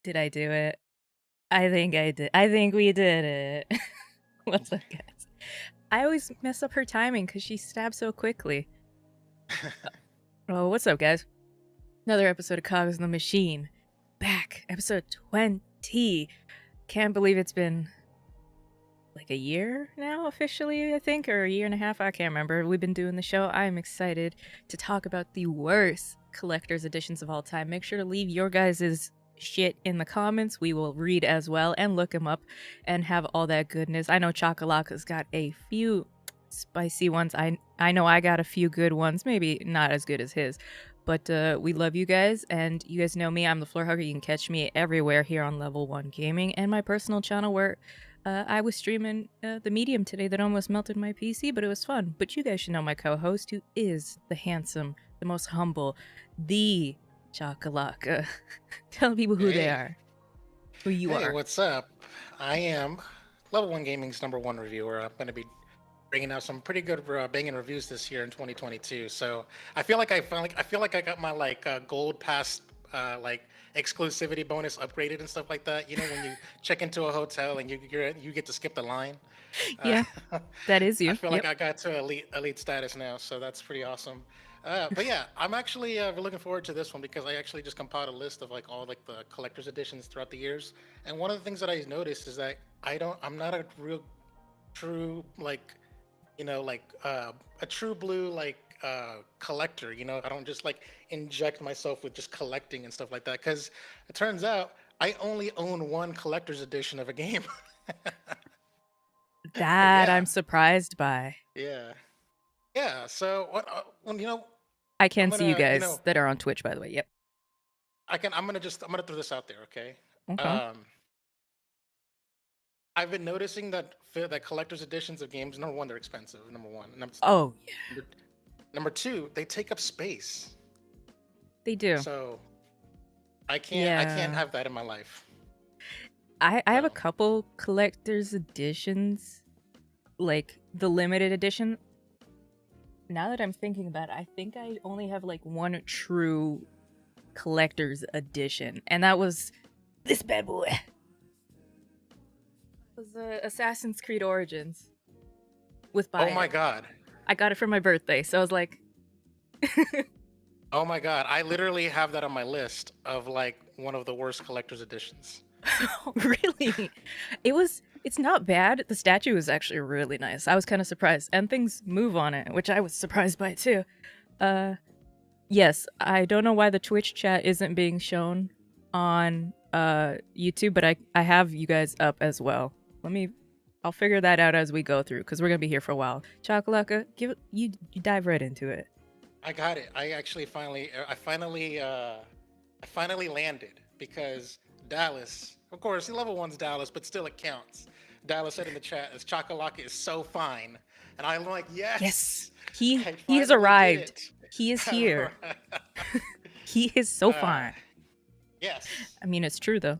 Did I do it? I think I did. I think we did it. What's up, guys? I always mess up her timing because she stabs so quickly. Oh, what's up, guys? Another episode of Cogs in a Machine. Back. Episode 20. Can't believe it's been like a year now, officially, I think, or a year and a half. I can't remember. We've been doing the show. I'm excited to talk about the worst collector's editions of all time. Make sure to leave your guys' shit in the comments. We will read as well and look them up and have all that goodness. I know Chakalaka's got a few spicy ones. I know I got a few good ones, maybe not as good as his. But we love you guys, and you guys know me. I'm the Floor Hugger. You can catch me everywhere here on Level 1 Gaming and my personal channel where I was streaming the Medium today that almost melted my PC, but it was fun. But you guys should know my co-host, who is the handsome, the most humble, the Chakalaka. Tell people who they are, who you are. Hey, what's up? I am Level 1 Gaming's #1 reviewer. I'm going to be bringing out some pretty good banging reviews this year in 2022. So I feel like I got my gold pass exclusivity bonus upgraded and stuff like that. You know, when you check into a hotel and you get to skip the line. Yeah, that is you. I feel like I got to elite status now, so that's pretty awesome. But yeah, I'm actually looking forward to this one because I actually just compiled a list of like all like the collector's editions throughout the years. And one of the things that I noticed is that I'm not a real true a true blue collector. You know, I don't just like inject myself with just collecting and stuff like that because it turns out I only own one collector's edition of a game. That Yeah, I'm surprised by. yeah. Yeah, so when I I'm can see you gonna, guys that are on Twitch, by the way. Yep. I'm gonna throw this out there, okay? Okay. Um, I've been noticing that that collector's editions of games, number one, they're expensive. Number one, Oh, yeah, number, number two, they take up space. they do. So I can't Yeah. have that in my life. I have a So couple collector's editions, like the limited edition. Now that I'm thinking about it, I think I only have like one true collector's edition, and that was this bad boy. It was Assassin's Creed Origins with oh my Bio. god, I got it for my birthday, so I was like, oh my god, I literally have that on my list of like one of the worst collector's editions. really? It's not bad. The statue is actually really nice. I was kind of surprised, and things move on it, which I was surprised by too. Yes, I don't know why the Twitch chat isn't being shown on YouTube, but I have you guys up as well. I'll figure that out as we go through because we're gonna be here for a while. Chocolaka, you dive right into it. I got it. I finally landed because Dallas, of course, level one's Dallas, but still it counts. Dallas said in the chat, "This Chakalaka is so fine," and I'm like, Yes, "Yes, I he has finally did arrived. it." He is here. He is so uh, fine. yes, I mean, it's true though.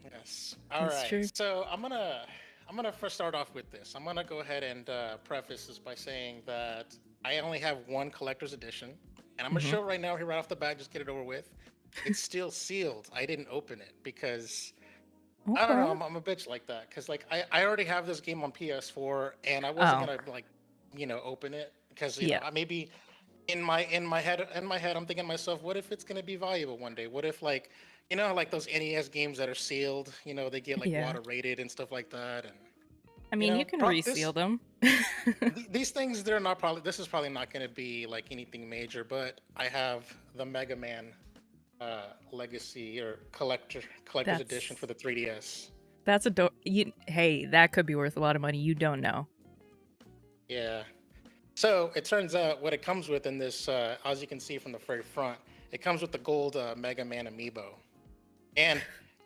yes. All It's right. true. So I'm gonna first start off with this. I'm gonna go ahead and preface this by saying that I only have one collector's edition, and I'm gonna Mm-hmm. show right now here right off the bat. Just get it over with. It's still sealed. I didn't open it because I don't know. Okay. I'm a bitch like that because like I already have this game on PS4 and I wasn't Oh, gonna open it because yeah. I maybe in my head I'm thinking to myself, what if it's gonna be valuable one day? What if like like those NES games that are sealed, they get like Yeah. water rated and stuff like that, and I mean, you can reseal them. these things they're not probably this is probably not gonna be like anything major, but I have the Mega Man legacy or collector's edition That's for the 3DS. that's hey, that could be worth a lot of money. You don't know. Yeah. So it turns out what it comes with in this, as you can see from the very front, it comes with the gold Mega Man amiibo, and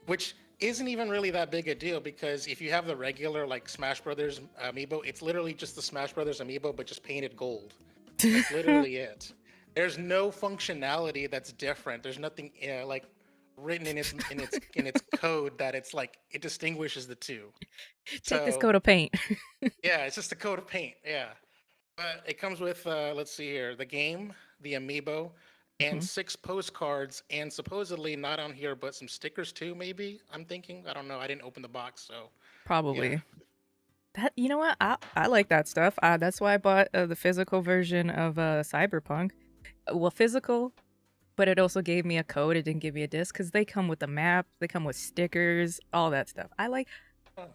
which isn't even really that big a deal because if you have the regular like Smash Brothers amiibo, it's literally just the Smash Brothers amiibo but just painted gold. That's literally it. There's no functionality that's different. There's nothing like written in its code that it's like it distinguishes the two. Take this So coat of paint. yeah, it's just a coat of paint. Yeah. But it comes with let's see here, the game, the amiibo, and Mhm. 6 postcards, and supposedly not on here, but some stickers too. Maybe I'm thinking. I don't know. I didn't open the box, so yeah. Probably. That you know what? I like that stuff. That's why I bought the physical version of Cyberpunk. Well, physical, but it also gave me a code. It didn't give me a disc because they come with the map, they come with stickers, all that stuff. Oh,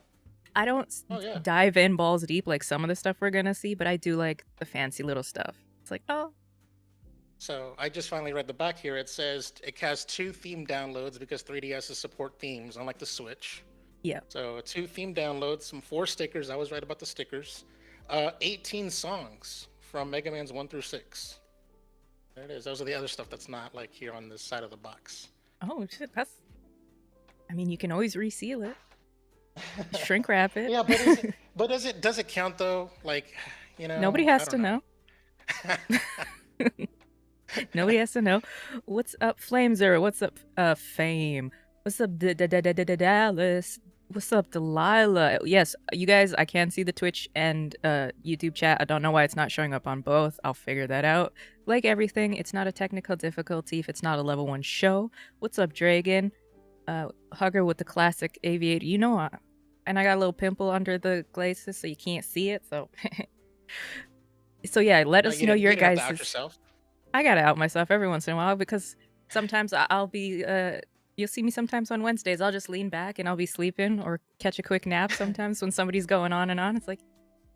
I don't oh yeah. dive in balls deep like some of the stuff we're gonna see, but I do like the fancy little stuff. It's like, oh, So I just finally read the back here. It says it has 2 theme downloads because 3DSs support themes, unlike the Switch. yeah. So 2 theme downloads, some 4 stickers. I was right about the stickers. 18 songs from Mega Man's 1 through 6. There it is. Those are the other stuff that's not like here on this side of the box. Oh shit, that's. I mean, you can always reseal it, shrink wrap it. Yeah, but does it count though? Like, Nobody I has to don't know. know. Nobody has to know. What's up, Flamezer? What's up, Fame? What's up, Dallas? What's up, Delilah? Yes, you guys, I can see the Twitch and YouTube chat. I don't know why it's not showing up on both. I'll figure that out. Like everything, it's not a technical difficulty if it's not a level 1 show. What's up, Dragon? Hugger with the classic aviator. You know, and I got a little pimple under the glasses, so you can't see it. So, so yeah, let us know your you didn't have to out guys'. yourself. I gotta out myself every once in a while because sometimes I'll be you'll see me sometimes on Wednesdays. I'll just lean back and I'll be sleeping or catch a quick nap sometimes when somebody's going on and on. It's like,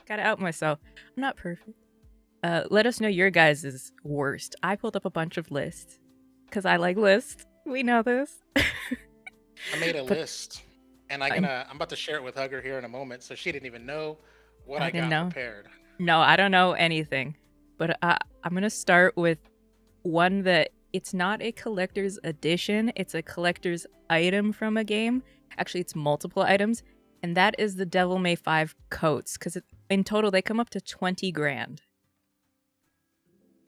gotta out myself. I'm not perfect. Let us know your guys' worst. I pulled up a bunch of lists because I like lists. We know this. I made a But list, and I'm about to share it with Hugger here in a moment, so she didn't even know what I I didn't got know. prepared. No, I don't know anything. But I'm gonna start with one that it's not a collector's edition, it's a collector's item from a game. Actually, it's multiple items, and that is the Devil May 5 coats, because in total they come up to 20 grand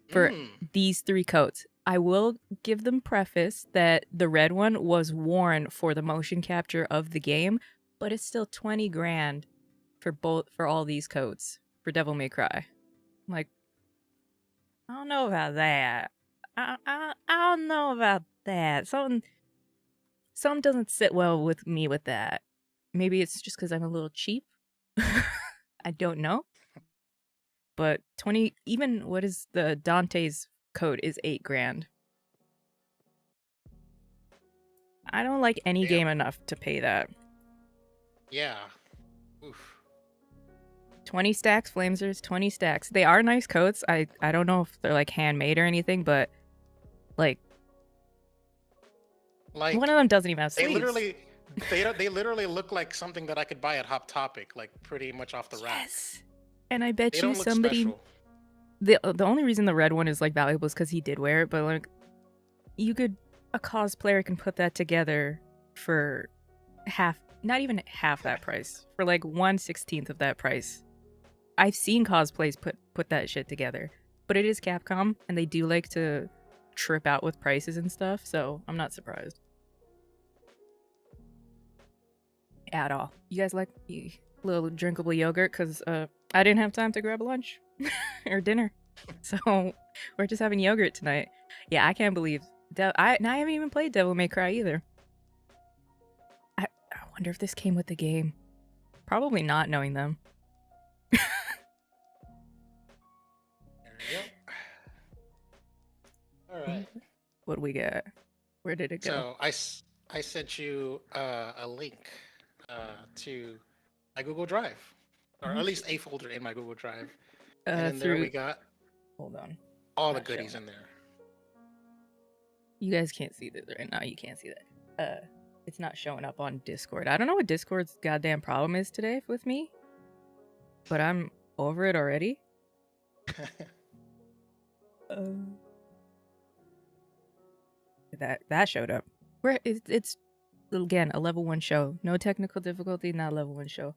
for these 3 coats. I will give them preface that the red one was worn for the motion capture of the game, but it's still 20 grand for all these coats for Devil May Cry. I'm like, I don't know about that. I don't know about that. Something doesn't sit well with me with that. Maybe it's just because I'm a little cheap. I don't know. But 20, even what is the Dante's code is 8 grand. I don't like any Damn. game enough to pay that. Yeah. Oof. 20 stacks, Flamesers, 20 stacks. They are nice coats. I don't know if they're like handmade or anything, but like Like one of them doesn't even have they sleeves. they literally look like something that I could buy at Hot Topic, like pretty much off the rack. Yes. And I bet They you don't look somebody special. the only reason the red one is like valuable is because he did wear it, but like a cosplayer can put that together for not even half that price, for like 1/16 of that price. I've seen cosplays put that shit together, but it is Capcom and they do like to trip out with prices and stuff, so I'm not surprised at all. You guys like little drinkable yogurt? Because I didn't have time to grab lunch or dinner, so we're just having yogurt tonight. Yeah, I can't believe I haven't even played Devil May Cry either. I wonder if this came with the game. Probably not, knowing them. There we go. All right. What do we got? Where did it go? So I sent you a link to my Google Drive, or at least a folder in my Google Drive, and then there we got. Hold on. All the goodies in there. You guys can't see this right now. You can't see that. It's not showing up on Discord. I don't know what Discord's goddamn problem is today with me, but I'm over it already. That showed up. Where it's again a level 1 show. No technical difficulty, not a level 1 show.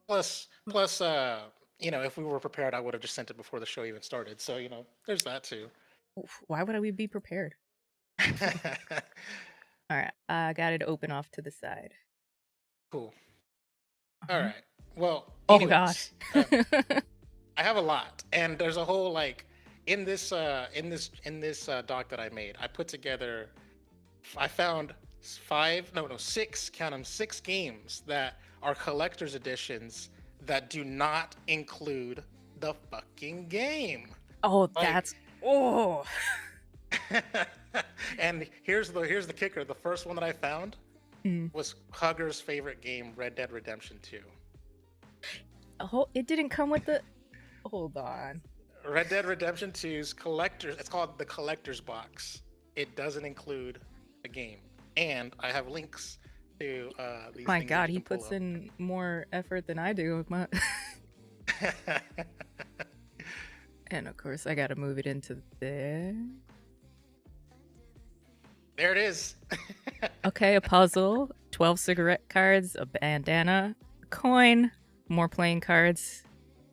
Plus, if we were prepared, I would have just sent it before the show even started. So, there's that too. Why would we be prepared? All right, I got it open off to the side. Cool. All right. Well, oh anyways, gosh. I have a lot, and there's a whole in this doc that I made, I put together. I found six. Count them, 6 games that are collector's editions that do not include the fucking game. Oh, Like, that's oh. and here's the kicker. The first one that I found Mm. was Hugger's favorite game, Red Dead Redemption 2. Oh, it didn't come with the. Hold on. Red Dead Redemption 2's collectors. It's called the collector's box. It doesn't include the game, and I have links to these. My things God, that he you can pull puts in more effort than I do with my. up. And of course, I gotta move it into there. There it is. Okay, a puzzle, 12 cigarette cards, a bandana, a coin, more playing cards,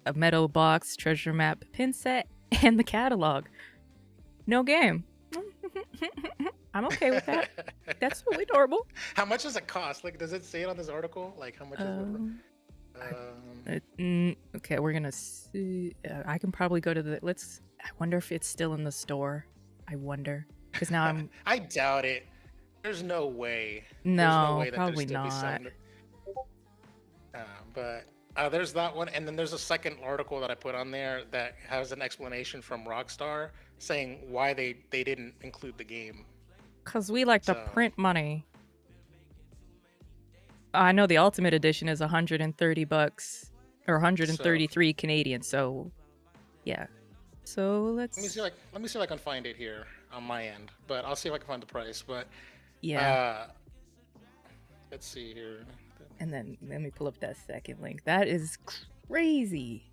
a metal box, treasure map, pin set, and the catalog. No game. I'm okay with that. That's totally normal. How much does it cost? Like, does it say it on this article? Like, how much is it? Okay, we're gonna see. I can probably go to the. Let's. I wonder if it's still in the store. I wonder because now I'm. I doubt it. There's no way. No, There's no way that probably they're still be not. selling it. But there's that one, and then there's a second article that I put on there that has an explanation from Rockstar saying why they didn't include the game. Cause we like to So- print money. I know the Ultimate Edition is $130 or 133 Canadian. So, yeah. So Let me let's. see. Let me see if I can find it here on my end. But I'll see if I can find the price. But Yeah. let's see here. And then let me pull up that second link. That is crazy.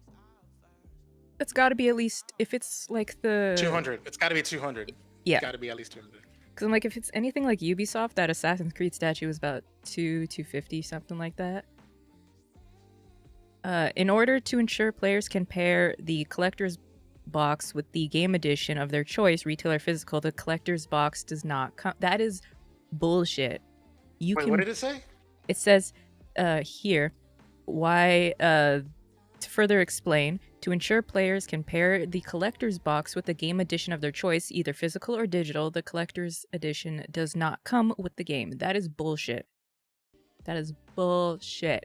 It's got to be at least if it's like the 200. It's got to be 200. Yeah. It's got to be at least 200. Because I'm like, if it's anything like Ubisoft, that Assassin's Creed statue was about 250, something like that. In order to ensure players can pair the collector's box with the game edition of their choice, retail or physical, the collector's box does not come. That is bullshit. You Wait, can. what did it say? It says here why to further explain, to ensure players can pair the collector's box with the game edition of their choice, either physical or digital, the collector's edition does not come with the game. That is bullshit. That is bullshit.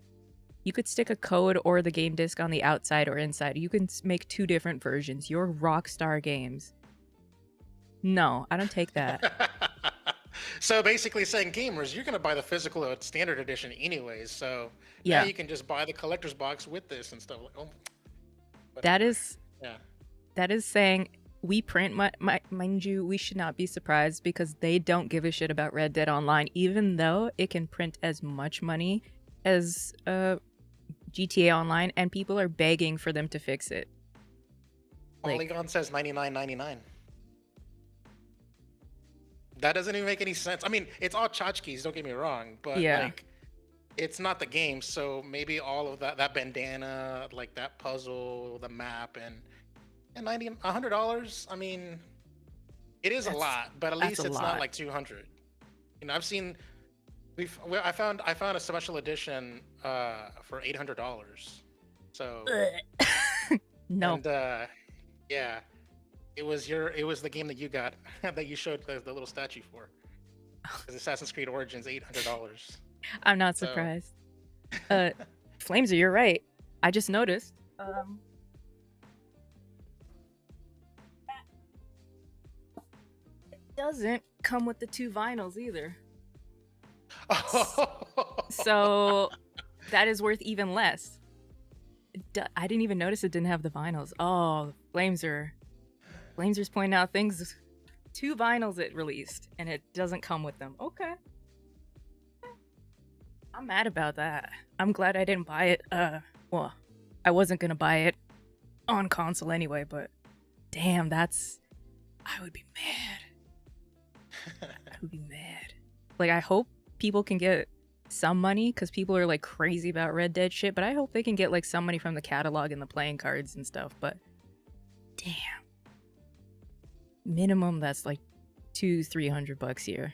You could stick a code or the game disc on the outside or inside. You can make 2 different versions. Your Rockstar Games. No, I don't take that. So basically saying, gamers, you're going to buy the physical or standard edition anyways. So Yeah. now you can just buy the collector's box with this and stuff. Like, oh, That is yeah. That is saying we print, mind you, we should not be surprised because they don't give a shit about Red Dead Online, even though it can print as much money as GTA Online, and people are begging for them to fix it. Like, Polygon says $99.99. That doesn't even make any sense. I mean, it's all tchotchkes, don't get me wrong, but Yeah. like, it's not the game. So maybe all of that bandana, like that puzzle, the map, and $100. I mean, it is a lot, but at least a it's lot. not like 200. You know, I've seen. I found a special edition for $800. So no. and yeah, it was the game that you got that you showed the little statue for. 'Cause Assassin's Creed Origins $800. I'm not So- surprised. Flameser, you're right. I just noticed. It doesn't come with the 2 vinyls either. So that is worth even less. I didn't even notice it didn't have the vinyls. Oh, Flameser's pointing out things. 2 vinyls it released, and it doesn't come with them. Okay. I'm mad about that. I'm glad I didn't buy it. Well, I wasn't gonna buy it on console anyway, but damn, I would be mad. I would be mad. Like, I hope people can get some money, because people are like crazy about Red Dead shit, but I hope they can get like some money from the catalog and the playing cards and stuff, but damn. Minimum, that's like $200-$300 here.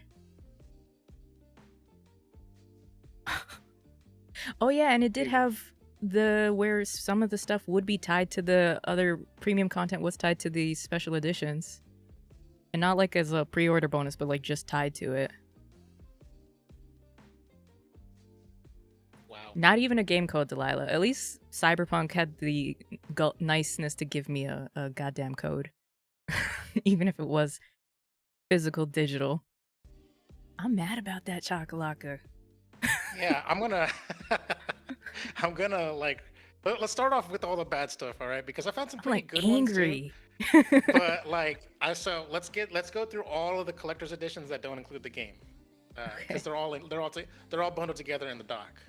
Oh yeah, and it did have where some of the stuff would be tied to the other premium content was tied to the special editions. And not like as a pre-order bonus, but like just tied to it. Wow. Not even a game code, Delilah. At least Cyberpunk had the niceness to give me a goddamn code. Even if it was physical digital. I'm mad about that Chakalaka. Yeah, I'm gonna like let's start off with all the bad stuff, all right? Because I found some I'm pretty like good angry. ones too. But like so let's go through all of the collector's editions that don't include the game. Because Okay. they're all bundled together in the dock.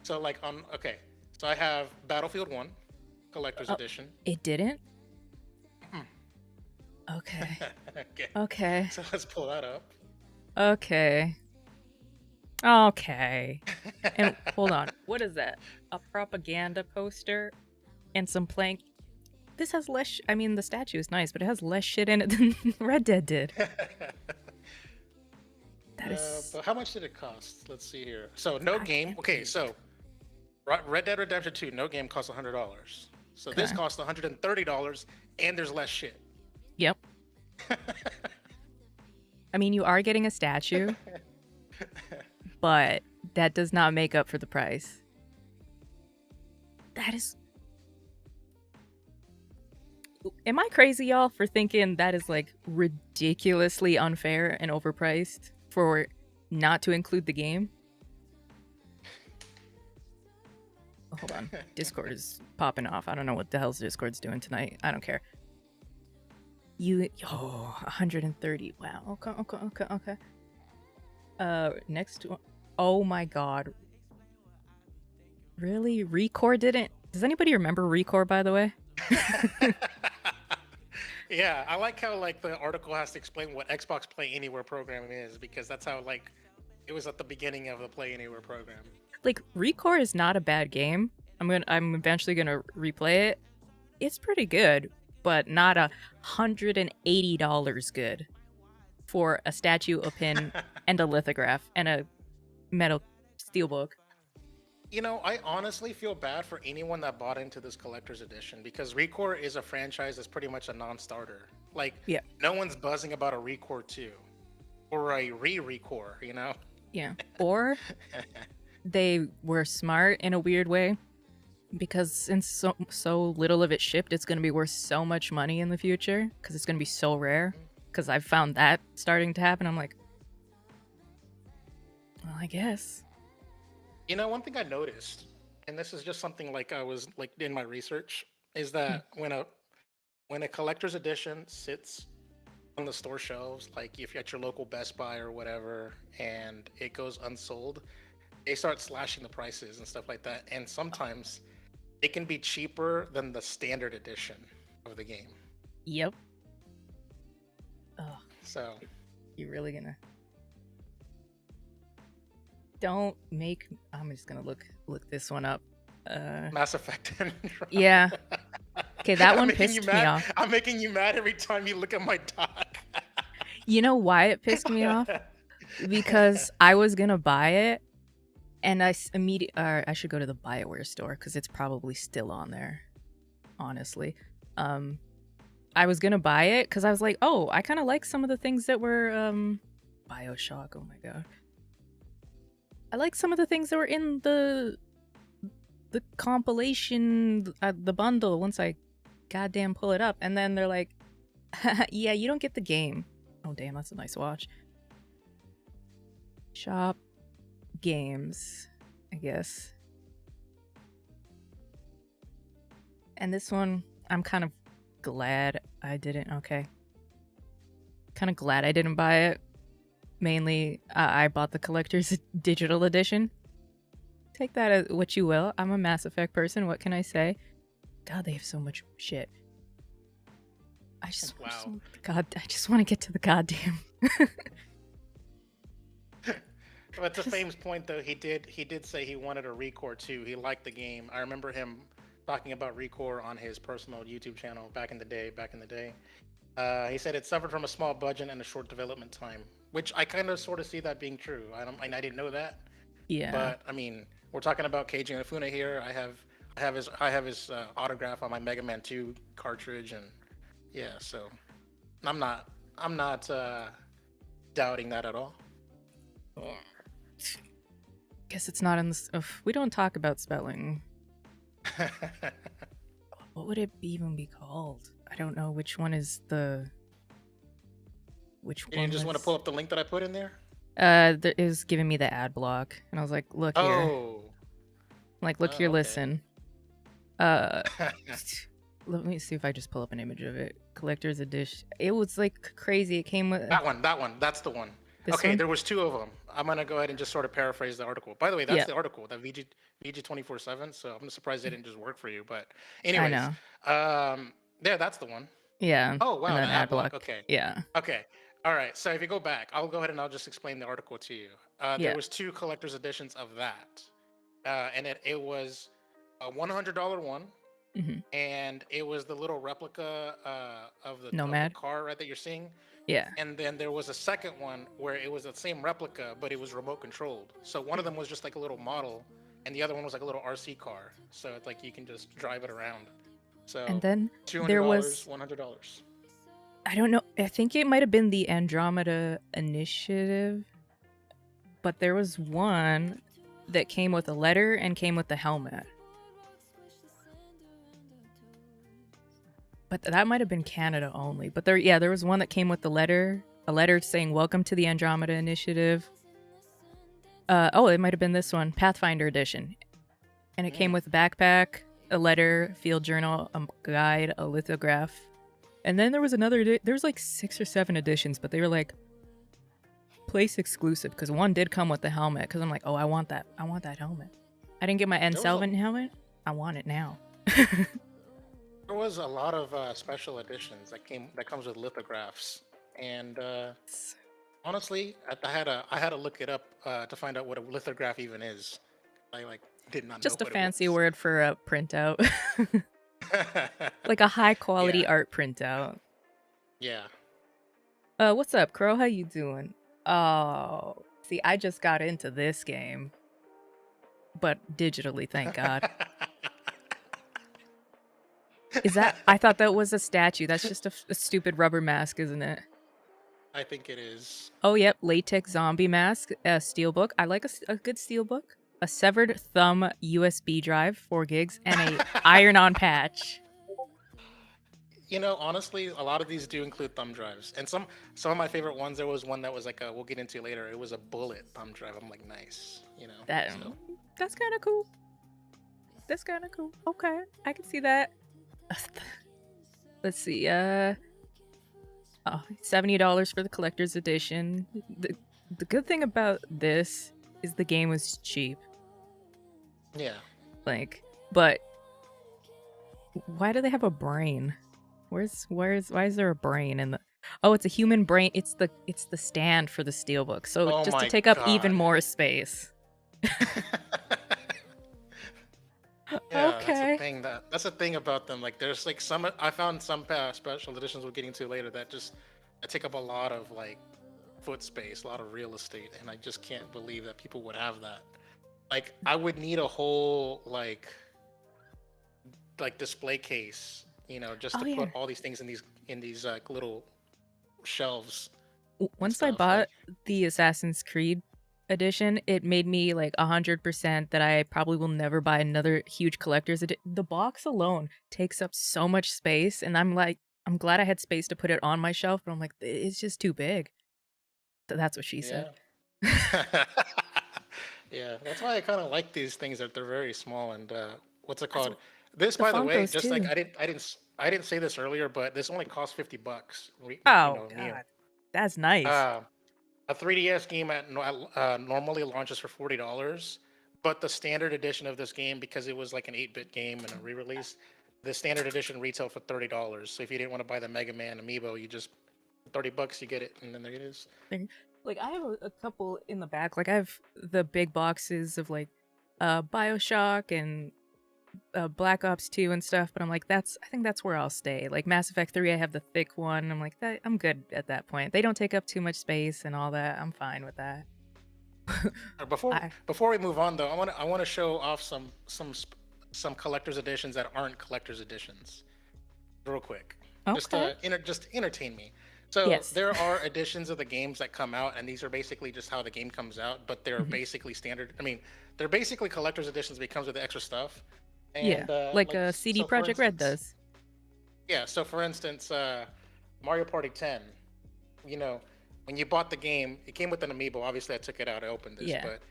So like on okay. So I have Battlefield 1 collector's Oh, edition. it didn't? Hmm. Okay. Okay. Okay. So let's pull that up. Okay. Okay. And hold on. What is that? A propaganda poster and some plank. This has less. I mean, the statue is nice, but it has less shit in it than Red Dead did. That is. But how much did it cost? Let's see here. So no game. Okay, so Red Dead Redemption 2, no game costs $100. So this Okay. costs $130, and there's less shit. Yep. I mean, you are getting a statue, but that does not make up for the price. That is. Am I crazy, y'all, for thinking that is like ridiculously unfair and overpriced for not to include the game? Oh, hold on. Discord is popping off. I don't know what the hell's Discord's doing tonight. I don't care. 130. Wow. Okay. Next one. Oh my god. Really? Recore didn't? Does anybody remember Recore, by the way? Yeah, I like how like the article has to explain what Xbox Play Anywhere program is, because that's how like it was at the beginning of the Play Anywhere program. Like, Recore is not a bad game. I'm eventually gonna replay it. It's pretty good, but not $180 good for a statue, a pin, and a lithograph and a metal steelbook. You know, I honestly feel bad for anyone that bought into this collector's edition, because Recore is a franchise that's pretty much a non-starter. Like, Yeah. no one's buzzing about a Recore 2 or a re-Recore, you know? Yeah. Or they were smart in a weird way, because since so little of it shipped, it's going to be worth so much money in the future because it's going to be so rare. Because I've found that starting to happen. I'm like, well, I guess. You know, one thing I noticed, and this is just something like I was like in my research, is that when a collector's edition sits on the store shelves, like if you're at your local Best Buy or whatever, and it goes unsold, they start slashing the prices and stuff like that. And sometimes it can be cheaper than the standard edition of the game. Yep. Oh, So you really gonna? Don't make. I'm just gonna look this one up. Mass Effect. Yeah. Okay, that one making you pissed me mad. off. I'm making you mad every time you look at my doc. You know why it pissed me off? Because I was gonna buy it, and I should go to the BioWare store because it's probably still on there. Honestly, I was gonna buy it because I was like, oh, I kind of like some of the things that were BioShock. Oh my god, I like some of the things that were in the compilation, the bundle. Once I goddamn pull it up, and then they're like, yeah, you don't get the game. Oh damn, that's a nice watch. Shop games, I guess. And this one, I'm kind of glad I didn't. Okay. Kind of glad I didn't buy it. Mainly, I bought the collector's digital edition. Take that as what you will. I'm a Mass Effect person. What can I say? God, they have so much shit. I just Wow. God, I just want to get to the goddamn. But to Fame's point, though, he did say he wanted a Recore too. He liked the game. I remember him talking about Recore on his personal YouTube channel back in the day. He said it suffered from a small budget and a short development time, which I kind of sort of see that being true. I didn't know that. Yeah. But I mean, We're talking about Keiji Inafune here. I have his autograph on my Mega Man 2 cartridge, and yeah, so I'm not doubting that at all. Guess it's not in this. We don't talk about spelling. What would it even be called? I don't know which one is the. Which one? You just want to pull up the link that I put in there? It was giving me the ad block, and I was like, "Look here, Oh, look here, okay. listen." Let me see if I just pull up an image of it. Collector's edition. It was like crazy. It came with That one. That's the one. this Okay, one? there was two of them. I'm gonna go ahead and just sort of paraphrase the article. By the way, that's Yeah, the article, that VG 24/7. So I'm surprised they didn't just work for you. But I anyways, know. yeah, that's the one. Yeah, Oh and wow, the then ad ad block. block. Okay, Yeah, okay, all right. So if you go back, I'll go ahead and I'll just explain the article to you. There yeah. was two collector's editions of that, and it was a $100 one, hmm and it was the little replica of the Nomad. car, right, that you're seeing. Yeah. And then there was a second one where it was the same replica, but it was remote controlled. So one of them was just like a little model, and the other one was like a little RC car. So it's like you can just drive it around. And So then there $200, was, $100. I don't know, I think it might have been the Andromeda Initiative, but there was one that came with a letter and came with the helmet. But that might have been Canada only. But there was one that came with a letter saying "Welcome to the Andromeda Initiative." It might have been this one, Pathfinder Edition, and it came with a backpack, a letter, field journal, a guide, a lithograph, and then there was another. There's like 6 or 7 editions, but they were like place exclusive because one did come with the helmet. Because I'm like, oh, I want that helmet. I didn't get my N. There was a, Selvin helmet. I want it now. there was a lot of special editions that comes with lithographs, and honestly, I had to look it up to find out what a lithograph even is. I like did not know Just a what it fancy was. word for a printout. Like a high quality Yeah, art printout. yeah. What's up, Crow? How you doing? Oh, see, I just got into this game, but digitally, thank God. Is that? I thought that was a statue. That's just a stupid rubber mask, isn't it? I think it is. Oh, yep, latex zombie mask, a steelbook. I like a good steelbook. A severed thumb USB drive, 4 gigs, and a iron-on patch. You know, honestly, a lot of these do include thumb drives, and some of my favorite ones. There was one that was like we'll get into later. It was a bullet thumb drive. I'm like, nice, you know. So That's kind of cool. That's kind of cool. Okay, I can see that. Let's see. $70 for the collector's edition. The good thing about this is the game was cheap. yeah. Like, but why do they have a brain? Why is there a brain in the? Oh, it's a human brain. It's the stand for the steelbook. So Oh just to my take up even God. more space. Yeah, Okay. that's the thing about them. Like, there's like I found some special editions we're getting to later that take up a lot of like foot space, a lot of real estate, and I just can't believe that people would have that. Like, I would need a whole like display case, you know, just Oh to yeah. put all these things in these little shelves and Once I stuff. bought Like, the Assassin's Creed edition, it made me like 100% that I probably will never buy another huge collector's edition. The box alone takes up so much space, and I'm glad I had space to put it on my shelf, but I'm like, it's just too big. That's what she said. yeah. Yeah, that's why I kind of like these things, that they're very small, and what's it That's called? This, the by the way, Funkos just like too. I didn't say this earlier, but this only costs $50. You Oh know, Neo. God, that's nice. Uh, a 3DS game normally launches for $40, but the standard edition of this game, because it was like an 8-bit game and a re-release, the standard edition retailed for $30. So if you didn't want to buy the Mega Man amiibo, you just $30, you get it, and then there it is. Like I have a couple in the back. Like I have the big boxes of like BioShock and Black Ops 2 and stuff, but I'm like, I think that's where I'll stay. Like Mass Effect 3, I have the thick one. I'm like, I'm good at that point. They don't take up too much space and all that. I'm fine with that. Before I before we move on though, I want to show off some collector's editions that aren't collector's editions, real quick, just okay. to just entertain me. So Yes. there are editions of the games that come out, and these are basically just how the game comes out, but they're Mhm. basically standard. I mean, they're basically collector's editions, but it comes with the extra stuff. Yeah, And like CD so for Project Red instance, does. yeah, so for instance, Mario Party 10, you know, when you bought the game, it came with an amiibo. Obviously, I took it out, I opened this, Yeah. but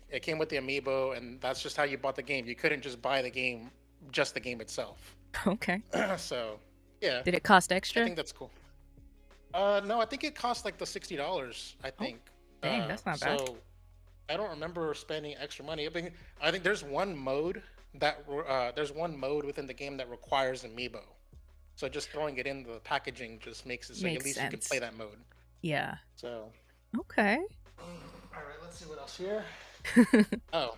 it came with the amiibo, and that's just how you bought the game. You couldn't just buy the game, just the game itself. Okay. So, yeah, Did it cost I extra? think that's cool. No, I think it cost like the $60. I Oh, think. dang, that's not bad. So I don't remember spending extra money. I think there's one mode within the game that requires amiibo. So just throwing it in the packaging just makes it so at Makes least you can play sense. that mode. Yeah. So, Okay. all right, let's see what else here. Oh,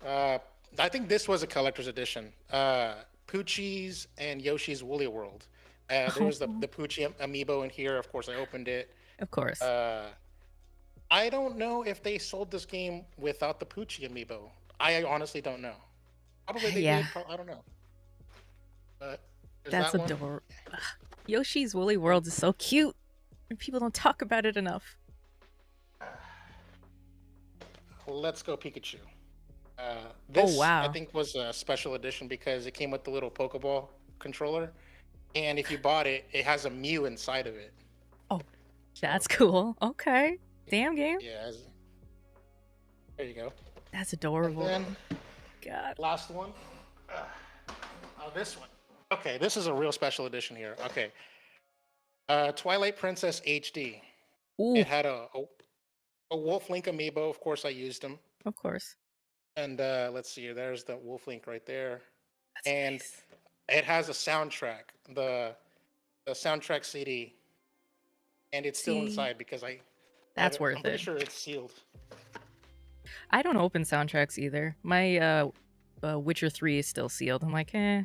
uh, I think this was a collector's edition. Poochie's and Yoshi's Woolly World. There was the Poochie amiibo in here. Of course, I opened it. Of course. Uh, I don't know if they sold this game without the Poochie amiibo. I honestly don't know. Probably they Yeah, did. I don't know. But there's that's that one. adorable. Yoshi's Woolly World is so cute, and people don't talk about it enough. Let's go Pikachu. Oh This I wow. think was a special edition because it came with the little Pokeball controller, and if you bought it, it has a Mew inside of it. Oh, So that's cool. Okay. Damn game. yeah, there you go. That's And adorable. then God. last one. This one. Okay, this is a real special edition here. Okay, Twilight Princess HD. Ooh, It had a Wolf Link amiibo. Of course, I used them. of course. And let's see, there's the Wolf Link right there. That's And nice. it has a soundtrack, the soundtrack CD, and it's still See, inside because that's I'm worth pretty it. sure it's sealed. I don't open soundtracks either. My Witcher 3 is still sealed. I'm like, eh.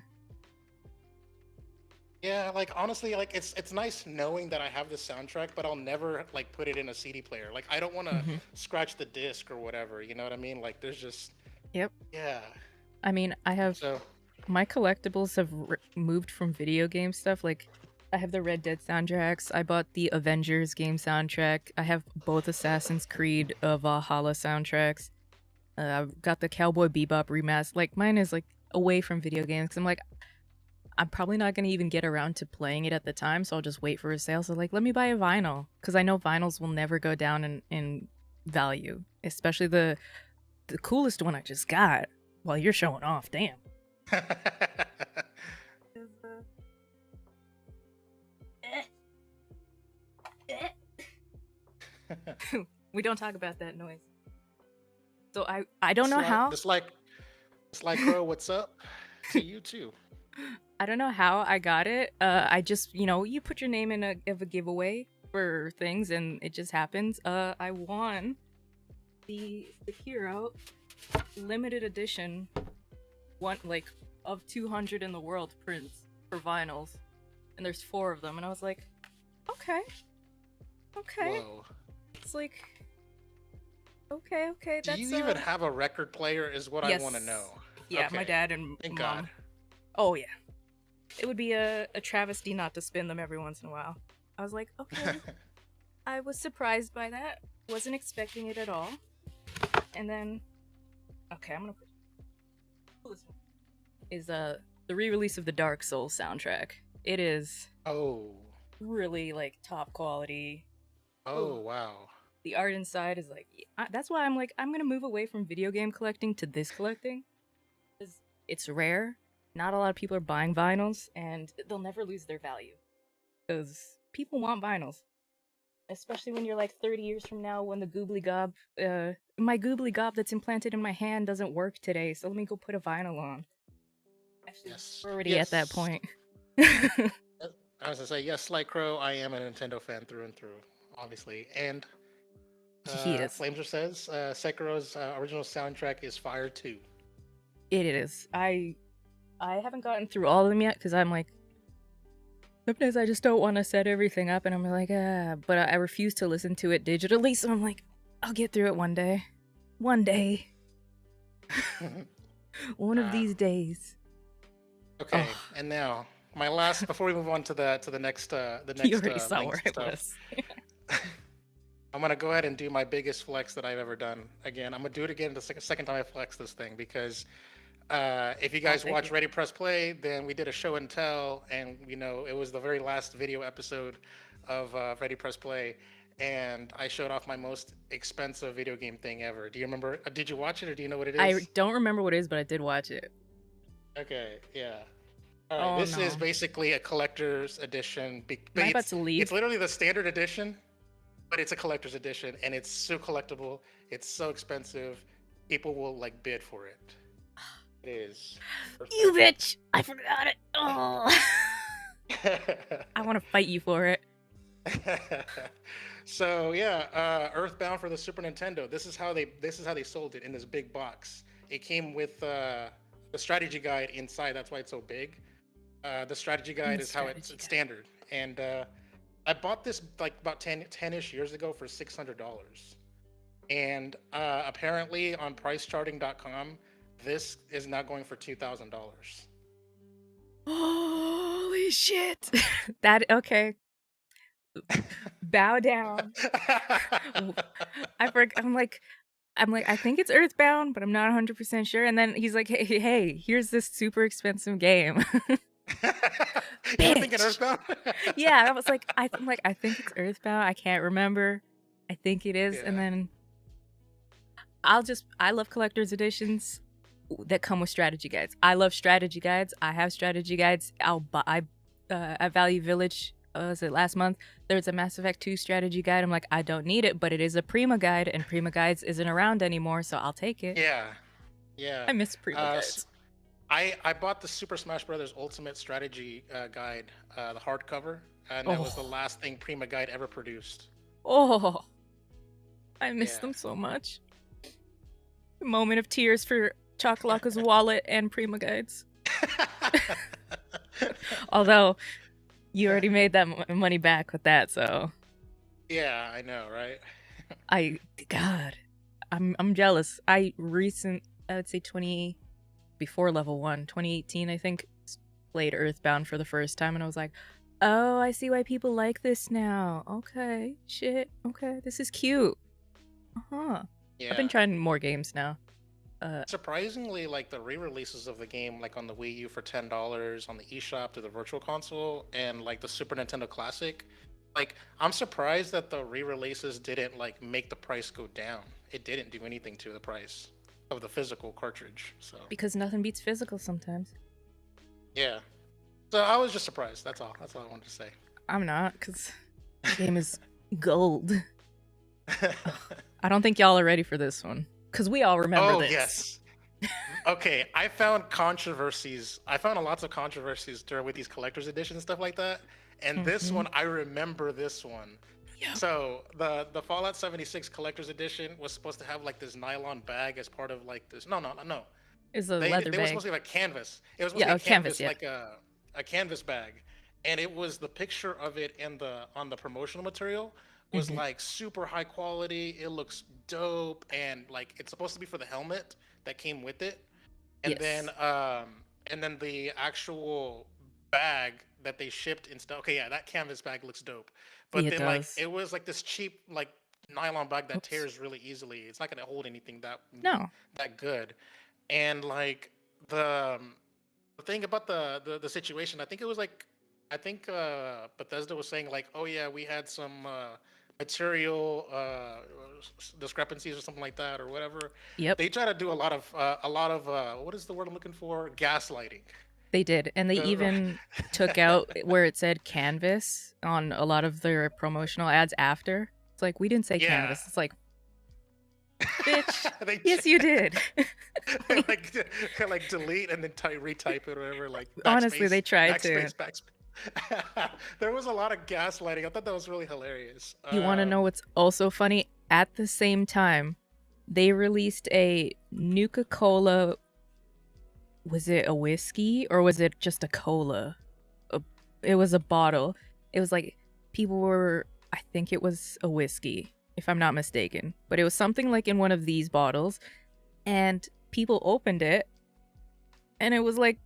Yeah, like honestly, like it's nice knowing that I have this soundtrack, but I'll never like put it in a CD player. Like I don't want to Hmm. scratch the disc or whatever. You know what I mean? Like there's just Yep. yeah. I mean, I have So my collectibles have moved from video game stuff. Like, I have the Red Dead soundtracks. I bought the Avengers game soundtrack. I have both Assassin's Creed Valhalla soundtracks. I've got the Cowboy Bebop remaster. Like, mine is like away from video games. 'Cause I'm like, I'm probably not gonna even get around to playing it at the time, so I'll just wait for a sale. So like, let me buy a vinyl because I know vinyls will never go down in value, especially the coolest one I just got. While you're showing off, damn. We don't talk about that noise. So I don't know how just like Crow, what's up to you too? I don't know how I got it. I just you put your name in a giveaway for things and it just happens. I won the Hero limited edition one like of 200 in the world prints for vinyls, and there's 4 of them, and I was like, okay. Whoa. It's like okay. Do That's you even have a record player? Is what yes. I want to know. Yeah, Okay. my dad and Thank mom. God. Oh yeah. It would be a travesty not to spin them every once in a while. I was like, okay. I was surprised by that. Wasn't expecting it at all. And then, okay, I'm gonna put this one is the re-release of the Dark Souls soundtrack. It is Oh. really like top quality. Oh wow. The art inside is like that's why I'm like I'm gonna move away from video game collecting to this collecting. It's rare. Not a lot of people are buying vinyls, and they'll never lose their value because people want vinyls, especially when you're like 30 years from now when the goobly gob, my goobly gob that's implanted in my hand doesn't work today, so let me go put a vinyl on. Actually, Yes. we're already at that point. I was gonna say yes, like Crow. I am a Nintendo fan through and through, obviously. And He is. Flameser says Sekiro's original soundtrack is fire too. It is. I haven't gotten through all of them yet because I'm like, sometimes I just don't want to set everything up, and I'm like, but I refuse to listen to it digitally, so I'm like, I'll get through it one day. One day. One of these days. Okay, Oh, and now my last before we move on to the next you already saw links where and I stuff. was. I'm gonna go ahead and do my biggest flex that I've ever done. Again, I'm gonna do it again the second time I flex this thing because if you guys watch Ready Press Play, then we did a show and tell, and it was the very last video episode of Ready Press Play, and I showed off my most expensive video game thing ever. Do you remember? Did you watch it, or do you know what it I is? don't remember what it is, but I did watch it. Okay, yeah. All right, this is basically a collector's edition. Am I about to leave? It's literally the standard edition, but it's a collector's edition, and it's so collectible. It's so expensive. People will like bid for it. It is. You bitch! I forgot it. Oh. I want to fight you for it. So yeah, Earthbound for the Super Nintendo. This is how they sold it in this big box. It came with the strategy guide inside. That's why it's so big. The strategy guide is how it's standard. And I bought this like about 10-ish years ago for $600. And apparently on pricecharting.com, this is now going for $2,000. Holy shit! Okay. Bow down. I'm like, I think it's Earthbound, but I'm not 100% sure. And then he's like, hey, here's this super expensive game. You're thinking Earthbound? Yeah, I was like, I think it's Earthbound. I can't remember. I think it is. Yeah. And then I love collector's editions that come with strategy guides. I love strategy guides. I have strategy guides. At Value Village, was it last month? There's a Mass Effect 2 strategy guide. I'm like, I don't need it, but it is a Prima guide, and Prima guides isn't around anymore, so I'll take it. Yeah. I miss Prima guides. I bought the Super Smash Brothers Ultimate Strategy guide, the hardcover, and that was the last thing Prima Guide ever produced. Oh, I miss them so much. A moment of tears for Chocolaka's wallet and Prima Guides. Although, you already made that money back with that, so. Yeah, I know, right? I'm jealous. I would say before level 1, 2018, I think, played Earthbound for the first time, and I was like, oh, I see why people like this now. Okay, shit, okay, this is cute. Uh-huh. Yeah. I've been trying more games now. Surprisingly, like the re-releases of the game, like on the Wii U for $10, on the eShop to the Virtual Console, and like the Super Nintendo Classic, like I'm surprised that the re-releases didn't like make the price go down. It didn't do anything to the price of the physical cartridge. So because nothing beats physical sometimes. Yeah. So I was just surprised. That's all I wanted to say. I'm not, because the game is gold. I don't think y'all are ready for this one. Because we all remember this. Yes. Okay, I found controversies. I found lots of controversies with these collector's editions and stuff like that. And this one, I remember this one. Yep. So the Fallout 76 collector's edition was supposed to have like this nylon bag as part of like this. No. It's a leather bag. They were supposed to be like canvas. It was supposed to be a canvas, like a canvas bag. And it was the picture of it on the promotional material was like super high quality. It looks dope, and like it's supposed to be for the helmet that came with it. And then the actual bag that they shipped and stuff. Okay, yeah, that canvas bag looks dope. But then like it was like this cheap like nylon bag that tears really easily. It's not gonna hold anything that good. And like the thing about the situation, I think Bethesda was saying like, oh yeah, we had some material discrepancies or something like that or whatever. Yep. They try to do a lot of what is the word I'm looking for? Gaslighting. They did, and they even took out where it said canvas on a lot of their promotional ads after. It's like, we didn't say canvas. It's like, bitch, yes you did. like delete and then retype it or whatever. Like honestly, they tried to. There was a lot of gaslighting. I thought that was really hilarious. You want to know what's also funny? At the same time, they released a Nuka-Cola. Was it a whiskey or was it just a cola? It was a bottle. It was like I think it was a whiskey. if I'm not mistaken. But it was something like in one of these bottles, and people opened it, and it was like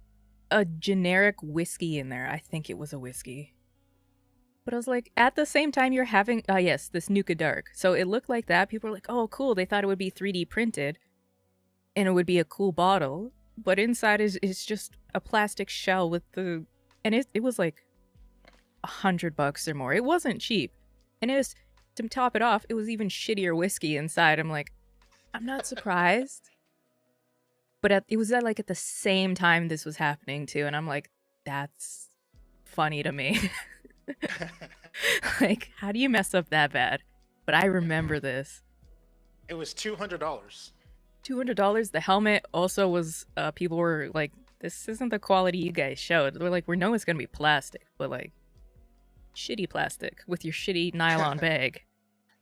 a generic whiskey in there. I think it was a whiskey. But I was like, at the same time, you're having, yes, this Nuka Dark. So it looked like that. People were like, oh, cool. They thought it would be 3D printed and it would be a cool bottle. But inside is just a plastic shell with the, and it was like $100 or more. It wasn't cheap. And it was, to top it off, it was even shittier whiskey inside. I'm like, I'm not surprised. But it was at the same time this was happening too. And I'm like, that's funny to me. Like, how do you mess up that bad? But I remember this. It was $200. $200. The helmet also was, people were like, this isn't the quality you guys showed. They're like, we know it's going to be plastic, but like, shitty plastic with your shitty nylon bag.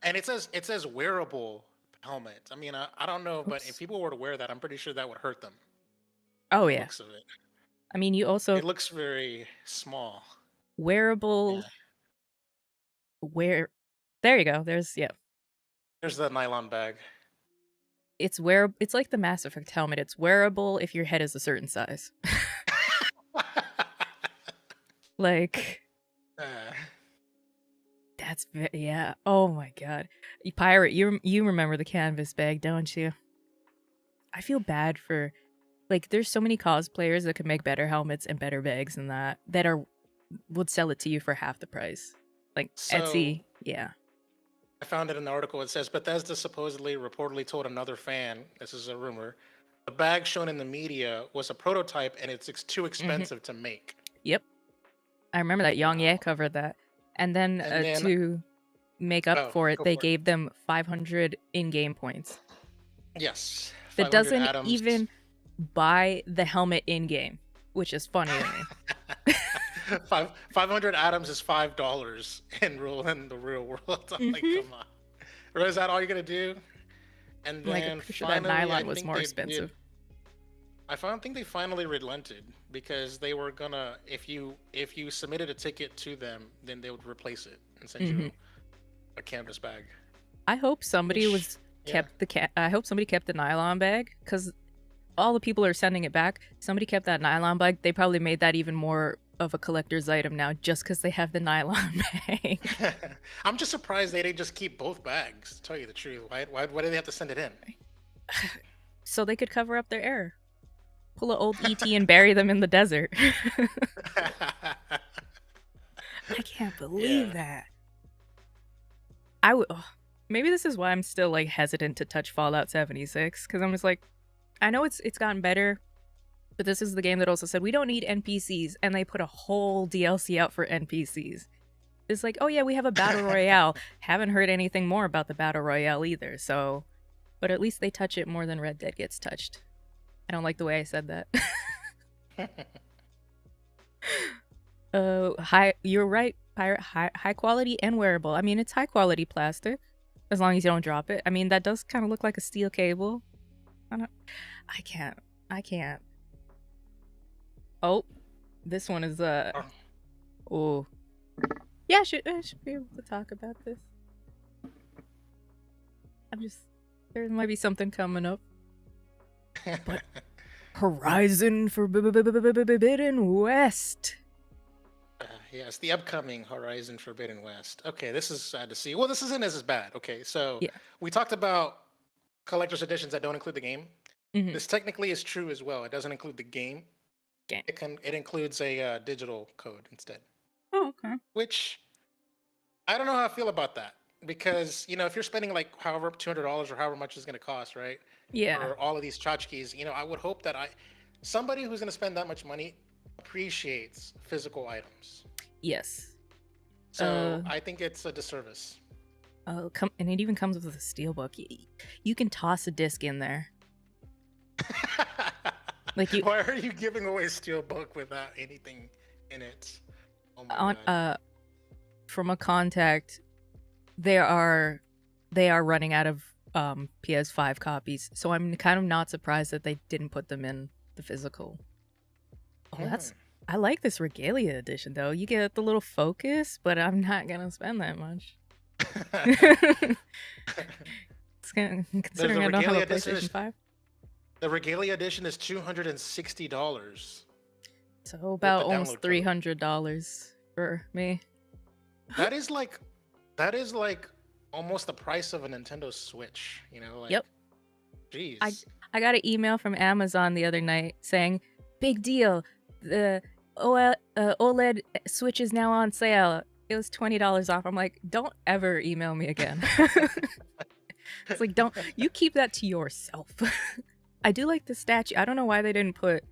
And it says wearable helmet. I mean, I don't know, but if people were to wear that, I'm pretty sure that would hurt them. Oh, yeah. Looks of it. I mean, you also... It looks very small. Wearable... Yeah. There you go. There's the nylon bag. It's like the Mass Effect helmet. It's wearable if your head is a certain size. Like... That's... Yeah. Oh my god. Pirate, you remember the canvas bag, don't you? I feel bad for... Like, there's so many cosplayers that could make better helmets and better bags than that would sell it to you for half the price. Like, so, Etsy, yeah. I found it in the article. It says, Bethesda reportedly told another fan, this is a rumor, the bag shown in the media was a prototype and it's too expensive to make. Yep. I remember that. Yang Ye covered that. And then to make up for it, they gave them 500 in-game points. Yes. That doesn't even buy the helmet in-game, which is funny to me. 500 atoms is $5 in the real world. I'm like, come on. Or is that all you're gonna do? And then I'm sure that nylon was more expensive. I think they finally relented because they were gonna, if you submitted a ticket to them, then they would replace it and send you a canvas bag. I hope somebody kept the nylon bag, because all the people are sending it back. Somebody kept that nylon bag. They probably made that even more of a collector's item now just because they have the nylon bag. I'm just surprised they didn't just keep both bags, to tell you the truth. Why did they have to send it in? So they could cover up their error. Pull an old ET and bury them in the desert. I can't believe that. Maybe this is why I'm still like hesitant to touch Fallout 76, because I'm just like, I know it's gotten better, but this is the game that also said we don't need NPCs, and they put a whole DLC out for NPCs. It's like, oh yeah, we have a battle royale. Haven't heard anything more about the battle royale either. So, but at least they touch it more than Red Dead gets touched. I don't like the way I said that. You're right, Pirate. High quality and wearable. I mean, it's high quality plastic, as long as you don't drop it. I mean, that does kind of look like a steel cable. I can't. Oh, this one is oh. Yeah, I should be able to talk about this. There might be something coming up. But Horizon Forbidden West. Yes, the upcoming Horizon Forbidden West. Okay, this is sad to see. Well, this isn't as bad. Okay, so we talked about collector's editions that don't include the game. This technically is true as well. It doesn't include the game. It includes a digital code instead. Oh, okay. Which I don't know how I feel about that, because if you're spending like however $200 or however much it's going to cost, right? Yeah. For all of these tchotchkes, I would hope that somebody who's going to spend that much money appreciates physical items. Yes. So I think it's a disservice. And it even comes with a steelbook. You can toss a disc in there. Why are you giving away a steelbook without anything in it? Oh my God. From a contact, they are running out of PS5 copies, so I'm kind of not surprised that they didn't put them in the physical. I like this Regalia edition though. You get the little focus, but I'm not gonna spend that much. There's Considering the I don't have a Regalia edition. PlayStation 5. The Regalia edition is $260 So with about the almost download code. $300 for me. That is like almost the price of a Nintendo Switch. You know, like, Yep. jeez. I got an email from Amazon the other night saying, "Big deal, the OLED Switch is now on sale. It was $20 off." I'm like, don't ever email me again. It's like, don't, you keep that to yourself. I do like the statue. I don't know why they didn't put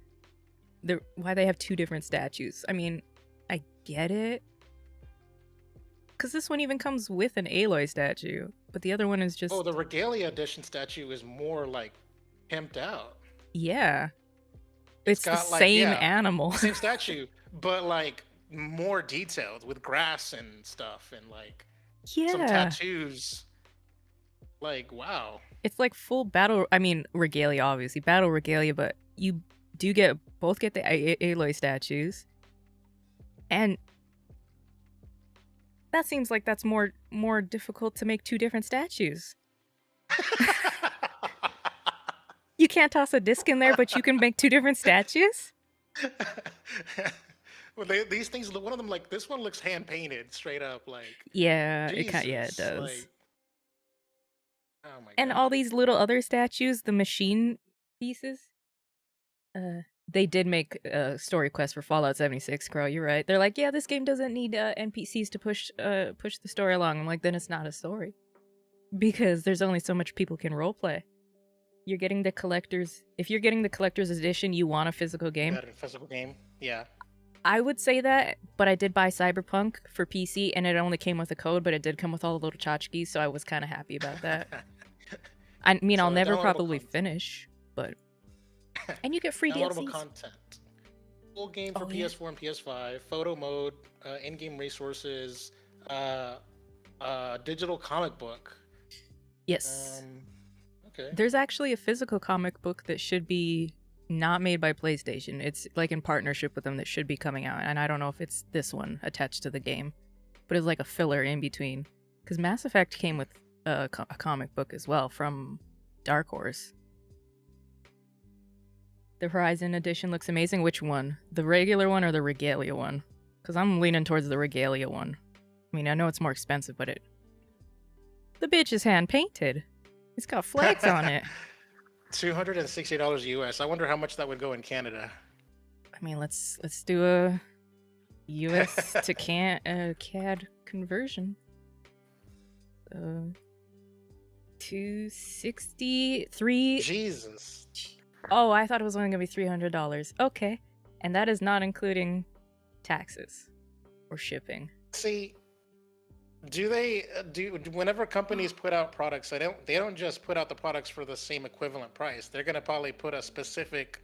why they have two different statues. I mean, I get it, because this one even comes with an Aloy statue, but the other one is just... Oh, the Regalia edition statue is more like pimped out. Yeah. It's the got, like, same yeah, animal. Same statue, but like more detailed with grass and stuff and like some Yeah. tattoos. Like, wow. It's like full battle... I mean, regalia, obviously. Battle regalia, but you do both get the Aloy statues. And that seems like that's more difficult to make two different statues. You can't toss a disc in there, but you can make two different statues? Well, these things, one of them, like, this one looks hand painted straight up. Like, Yeah, Jesus, it does. Like, oh my and God. all these little other statues, the machine pieces, they did make a story quest for Fallout 76, Crow. You're right. They're like, yeah, this game doesn't need NPCs to push the story along. I'm like, then it's not a story, because there's only so much people can roleplay. You're getting the collector's... If you're getting the collector's edition, you want a physical game. Yeah, a physical game. Yeah. I would say that, but I did buy Cyberpunk for PC, and it only came with a code, but it did come with all the little tchotchkes, so I was kind of happy about that. I mean, So I'll never downloadable probably content. finish, but... And you get free Downloadable DLCs. content. Full game for PS4 and PS5. Photo mode, in-game resources, digital comic book. Yes. Okay. There's actually a physical comic book that should be not made by PlayStation. It's like in partnership with them that should be coming out, and I don't know if it's this one attached to the game, but it's like a filler in between. Because Mass Effect came with a comic book as well from Dark Horse. The Horizon edition looks amazing. Which one? The regular one or the Regalia one? Because I'm leaning towards the Regalia one. I mean, I know it's more expensive, but the bitch is hand painted. It's got flags on it. $260 US. I wonder how much that would go in Canada. I mean, let's do a US to CAD conversion. 263. Jesus. Oh, I thought it was only gonna be $300. Okay, and that is not including taxes or shipping. See, whenever companies put out products, they don't just put out the products for the same equivalent price. They're gonna probably put a specific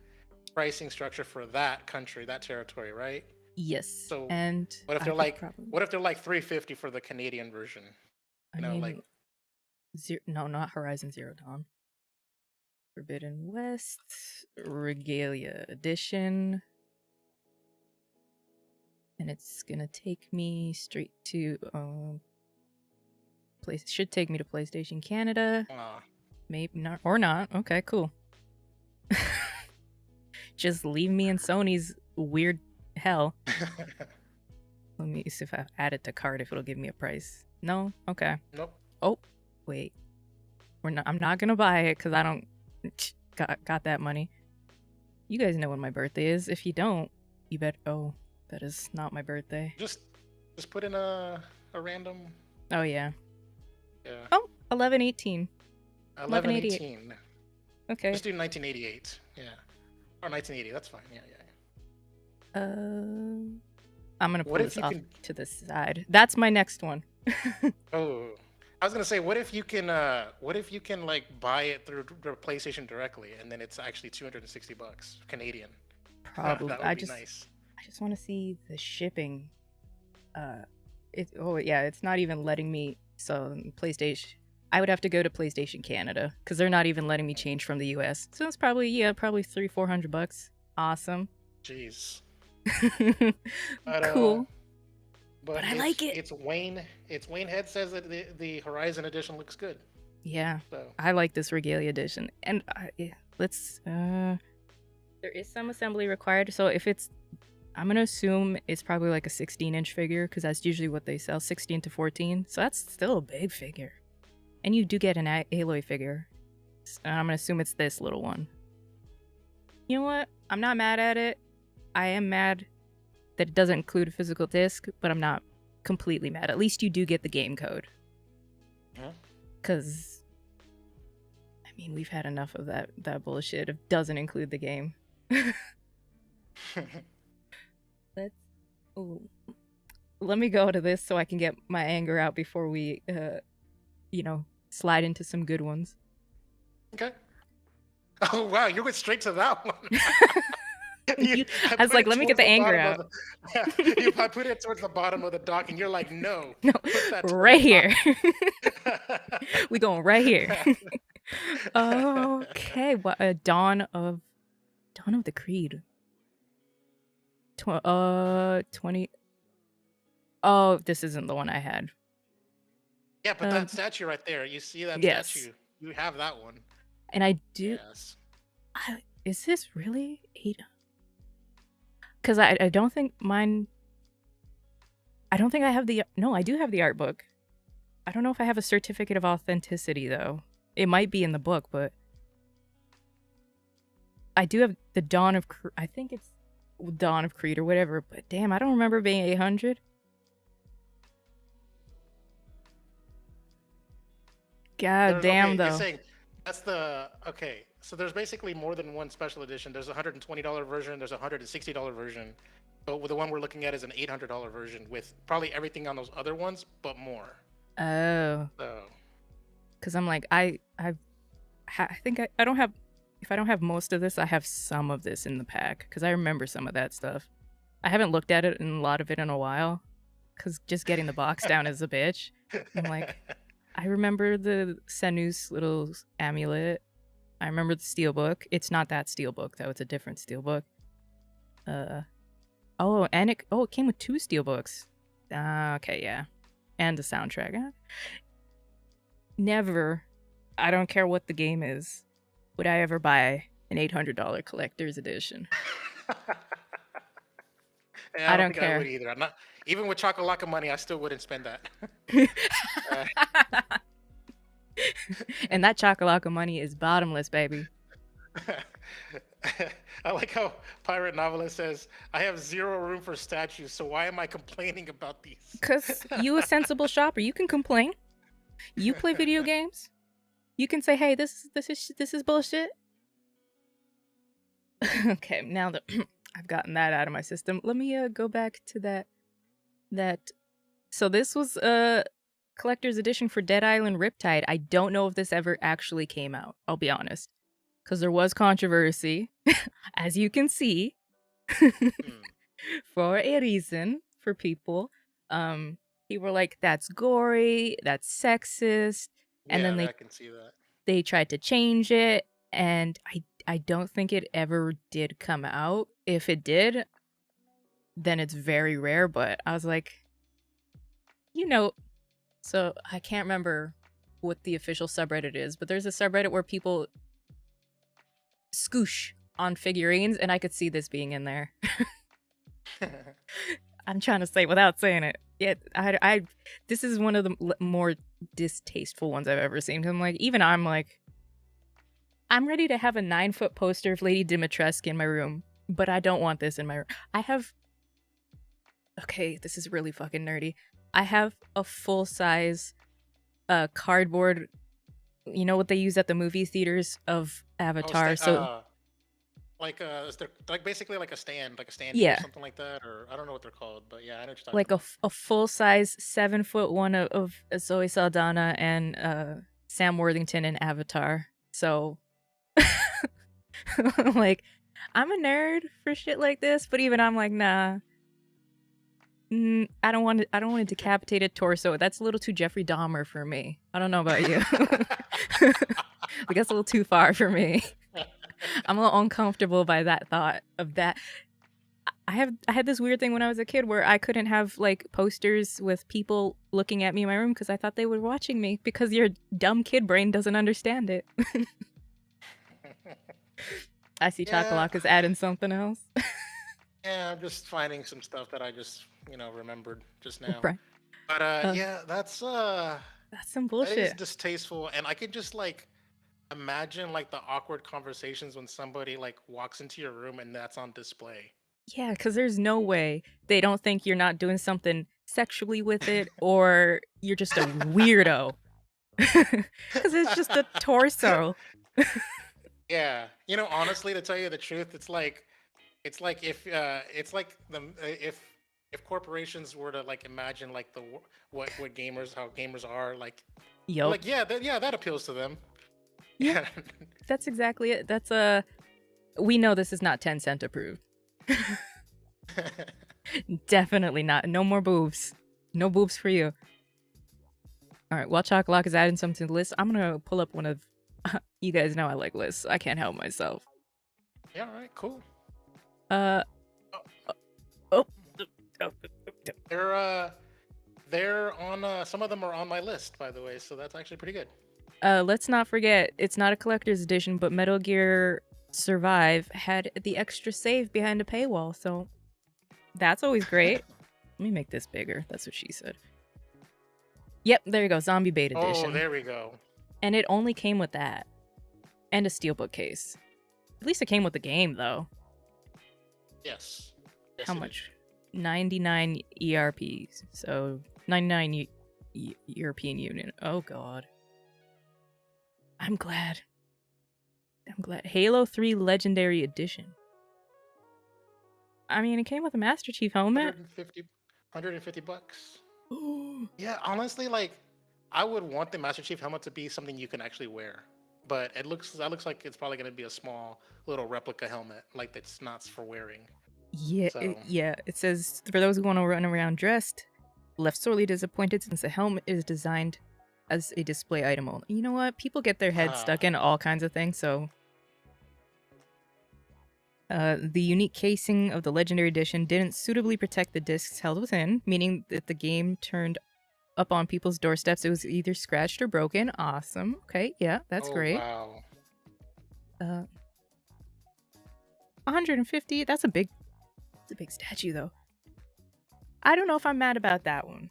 pricing structure for that country, that territory, right? Yes. So and what if they're like $350 for the Canadian version? I mean, no, not Horizon Zero Dawn. Forbidden West, Regalia Edition. And it's gonna take me straight to should take me to PlayStation Canada. Maybe not, or not. Okay, cool. Just leave me in Sony's weird hell. Let me see if I add it to cart, if it'll give me a price. No? Okay. Nope. Oh, wait. I'm not gonna buy it because I don't got that money. You guys know when my birthday is. If you don't, you bet. Oh, that is not my birthday. Just put in a random. Oh yeah. Yeah. Oh, 11/18. 11/18. Okay. Let's do 1988. Yeah. Or 1980. That's fine. Yeah. I'm gonna put this off to the side. That's my next one. Oh, I was gonna say, what if you can like buy it through the PlayStation directly, and then it's actually $260 Canadian. Probably. That would be nice. I just want to see the shipping. It's not even letting me. So PlayStation, I would have to go to PlayStation Canada because they're not even letting me change from the US. So it's probably $300-400. Awesome. Jeez. Cool. but But I like it. it's Wayne. It's Wayne Head says that the Horizon edition looks good. Yeah, So I like this Regalia edition. And let's. There is some assembly required, so if it's, I'm gonna assume it's probably like a 16-inch figure because that's usually what they sell, 16 to 14. So that's still a big figure, and you do get an Aloy figure. And I'm gonna assume it's this little one. You know what? I'm not mad at it. I am mad that it doesn't include a physical disc, but I'm not completely mad. At least you do get the game code. Because, I mean, we've had enough of that bullshit. It doesn't include the game. Let me go to this so I can get my anger out before we, slide into some good ones. Okay. Oh wow, you went straight to that one. I was like, let me get the anger out. I put it towards the bottom of the dock, and you're like, no, right here. We going right here. Okay, what Dawn of the Creed. 20. Oh, this isn't the one I had. Yeah, but that statue right there, you see that statue? You have that one. And I do. Yes. Is this really 8? Because I don't think mine. I don't think I have the. No, I do have the art book. I don't know if I have a certificate of authenticity though. It might be in the book, but I do have the Dawn of. I think it's Dawn of Creed or whatever. But damn, I don't remember being 800. God damn, though. You're saying that's the okay. So there's basically more than one special edition. There's a $120 version. There's a $160 version. But the one we're looking at is an $800 version with probably everything on those other ones, but more. Oh. So. Because I'm like, I think I don't have. If I don't have most of this, I have some of this in the pack because I remember some of that stuff. I haven't looked at it in a lot of it in a while because just getting the box down is a bitch. I'm like, I remember the Senu's little amulet. I remember the Steelbook. It's not that Steelbook though. It's a different Steelbook. And it came with 2 Steelbooks. Okay, yeah, and the soundtrack. Never, I don't care what the game is, would I ever buy an $800 collector's edition. Yeah, I don't think care. I would either. I'm not even with Chocolate money. I still wouldn't spend that. And that Chocolate money is bottomless, baby. I like how Pirate Novelist says, I have 0 room for statues, so why am I complaining about these? Because you a sensible shopper. You can complain. You play video games. You can say, hey, this is bullshit. Okay, now that I've gotten that out of my system, let me go back to that. So this was a collector's edition for Dead Island Riptide. I don't know if this ever actually came out, I'll be honest. Because there was controversy, as you can see, for a reason, for people. People were like, that's gory, that's sexist. And then I can see that. They tried to change it, and I don't think it ever did come out. If it did, then it's very rare, but I was like, so I can't remember what the official subreddit is, but there's a subreddit where people scoosh on figurines, and I could see this being in there. I'm trying to say without saying it. Yeah, this is one of the more distasteful ones I've ever seen. I'm like, even I'm ready to have a 9-foot poster of Lady Dimitrescu in my room, but I don't want this in my room. Okay, this is really fucking nerdy. I have a full-size cardboard, you know what they use at the movie theaters of Avatar. Basically like a stand, or something like that, or I don't know what they're called, but yeah, I know what you're talking about. A full-size 7-foot one of Zoe Saldana and Sam Worthington in Avatar. So, like, I'm a nerd for shit like this, but even I'm like, nah. I don't want a decapitated torso. That's a little too Jeffrey Dahmer for me. I don't know about you. Like, that's a little too far for me. I'm a little uncomfortable by that thought of that. I had this weird thing when I was a kid where I couldn't have like posters with people looking at me in my room because I thought they were watching me because your dumb kid brain doesn't understand it. I see Yeah, Chocolate is adding something else. yeah. I'm just finding some stuff that I just remembered just now. Right. But Uh, yeah, that's some that is bullshit. distasteful, and I could just like imagine like the awkward conversations when somebody like walks into your room and that's on display. Yeah, because there's no way they don't think you're not doing something sexually with it or you're just a weirdo. Because it's just a torso. Yeah, honestly, to tell you the truth, it's like it's like if corporations were to like imagine like what gamers how gamers are like, they're Yup. like yeah, that appeals to them. Yeah, that's exactly it. That's a. We know this is not Tencent approved. Definitely not. No more boobs. No boobs for you. All right. While Chocolate is adding something to the list, I'm gonna pull up one of. You guys know I like lists. I can't help myself. Yeah, all right, cool. Uh. Oh. Oh. They're on some of them are on my list, by the way, so that's actually pretty good. Let's not forget, it's not a collector's edition, but Metal Gear Survive had the extra save behind a paywall, so that's always great. Let me make this bigger. That's what she said. Yep, there you go. Zombie Bait Oh, Edition. there we go. And it only came with that. And a Steelbook case. At least it came with the game, though. Yes. How much? 99 ERPs. So, 99 European Union. Oh, God. I'm glad. Halo 3 Legendary Edition. I mean, it came with a Master Chief helmet. 150 bucks. Yeah, honestly, like I would want the Master Chief helmet to be something you can actually wear. But that looks like it's probably going to be a small little replica helmet, like that's not for wearing. Yeah, So it says, for those who want to run around dressed, left sorely disappointed since the helmet is designed as a display item only. You know what? People get their heads stuck in all kinds of things, so... the unique casing of the Legendary Edition didn't suitably protect the discs held within, meaning that the game turned up on people's doorsteps. It was either scratched or broken. Awesome. Okay, yeah, that's great. Wow. 150. That's a big statue, though. I don't know if I'm mad about that one.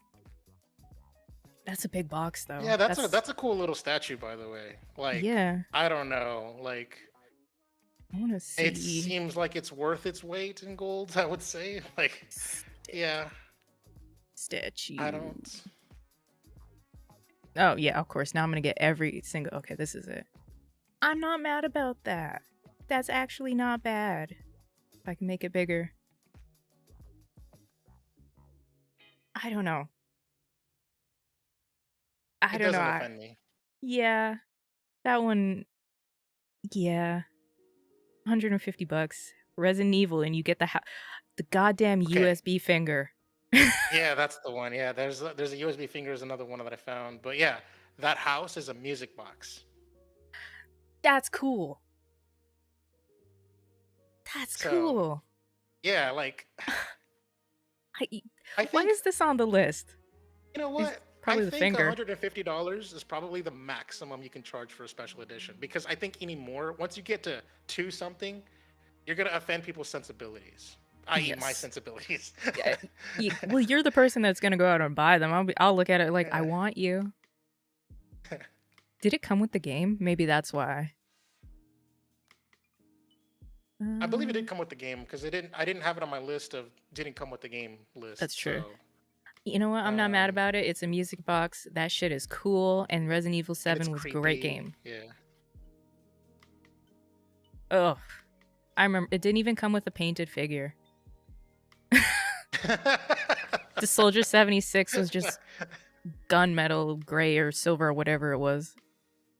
That's a big box, though. Yeah, that's a cool little statue, by the way. Like, yeah, I don't know, like I want to see. it seems like it's worth its weight in gold, I would say. Like, yeah. Statue. I don't. Oh, yeah, of course. Now I'm going to get every single... Okay, this is it. I'm not mad about that. That's actually not bad. If I can make it bigger. I don't know. It doesn't offend me. Yeah. That one... Yeah. 150 bucks. Resident Evil, and you get the goddamn USB finger. Yeah, that's the one. Yeah, there's a USB finger is another one that I found. But yeah, that house is a music box. That's cool. That's cool. Yeah, like why is this on the list? You know what? Probably I the think finger. $150 is probably the maximum you can charge for a special edition, because I think anymore, once you get to two something, you're gonna offend people's sensibilities, i.e., my sensibilities. Well, you're the person that's gonna go out and buy them. I'll look at it like, I want you. Did it come with the game? Maybe that's why. I believe it did come with the game, because I didn't have it on my list of didn't come with the game list. That's true. So. You know what? I'm not mad about it. It's a music box. That shit is cool. And Resident Evil 7 was a great game. Yeah. Ugh. I remember it didn't even come with a painted figure. The Soldier 76 was just gunmetal, gray or silver or whatever it was.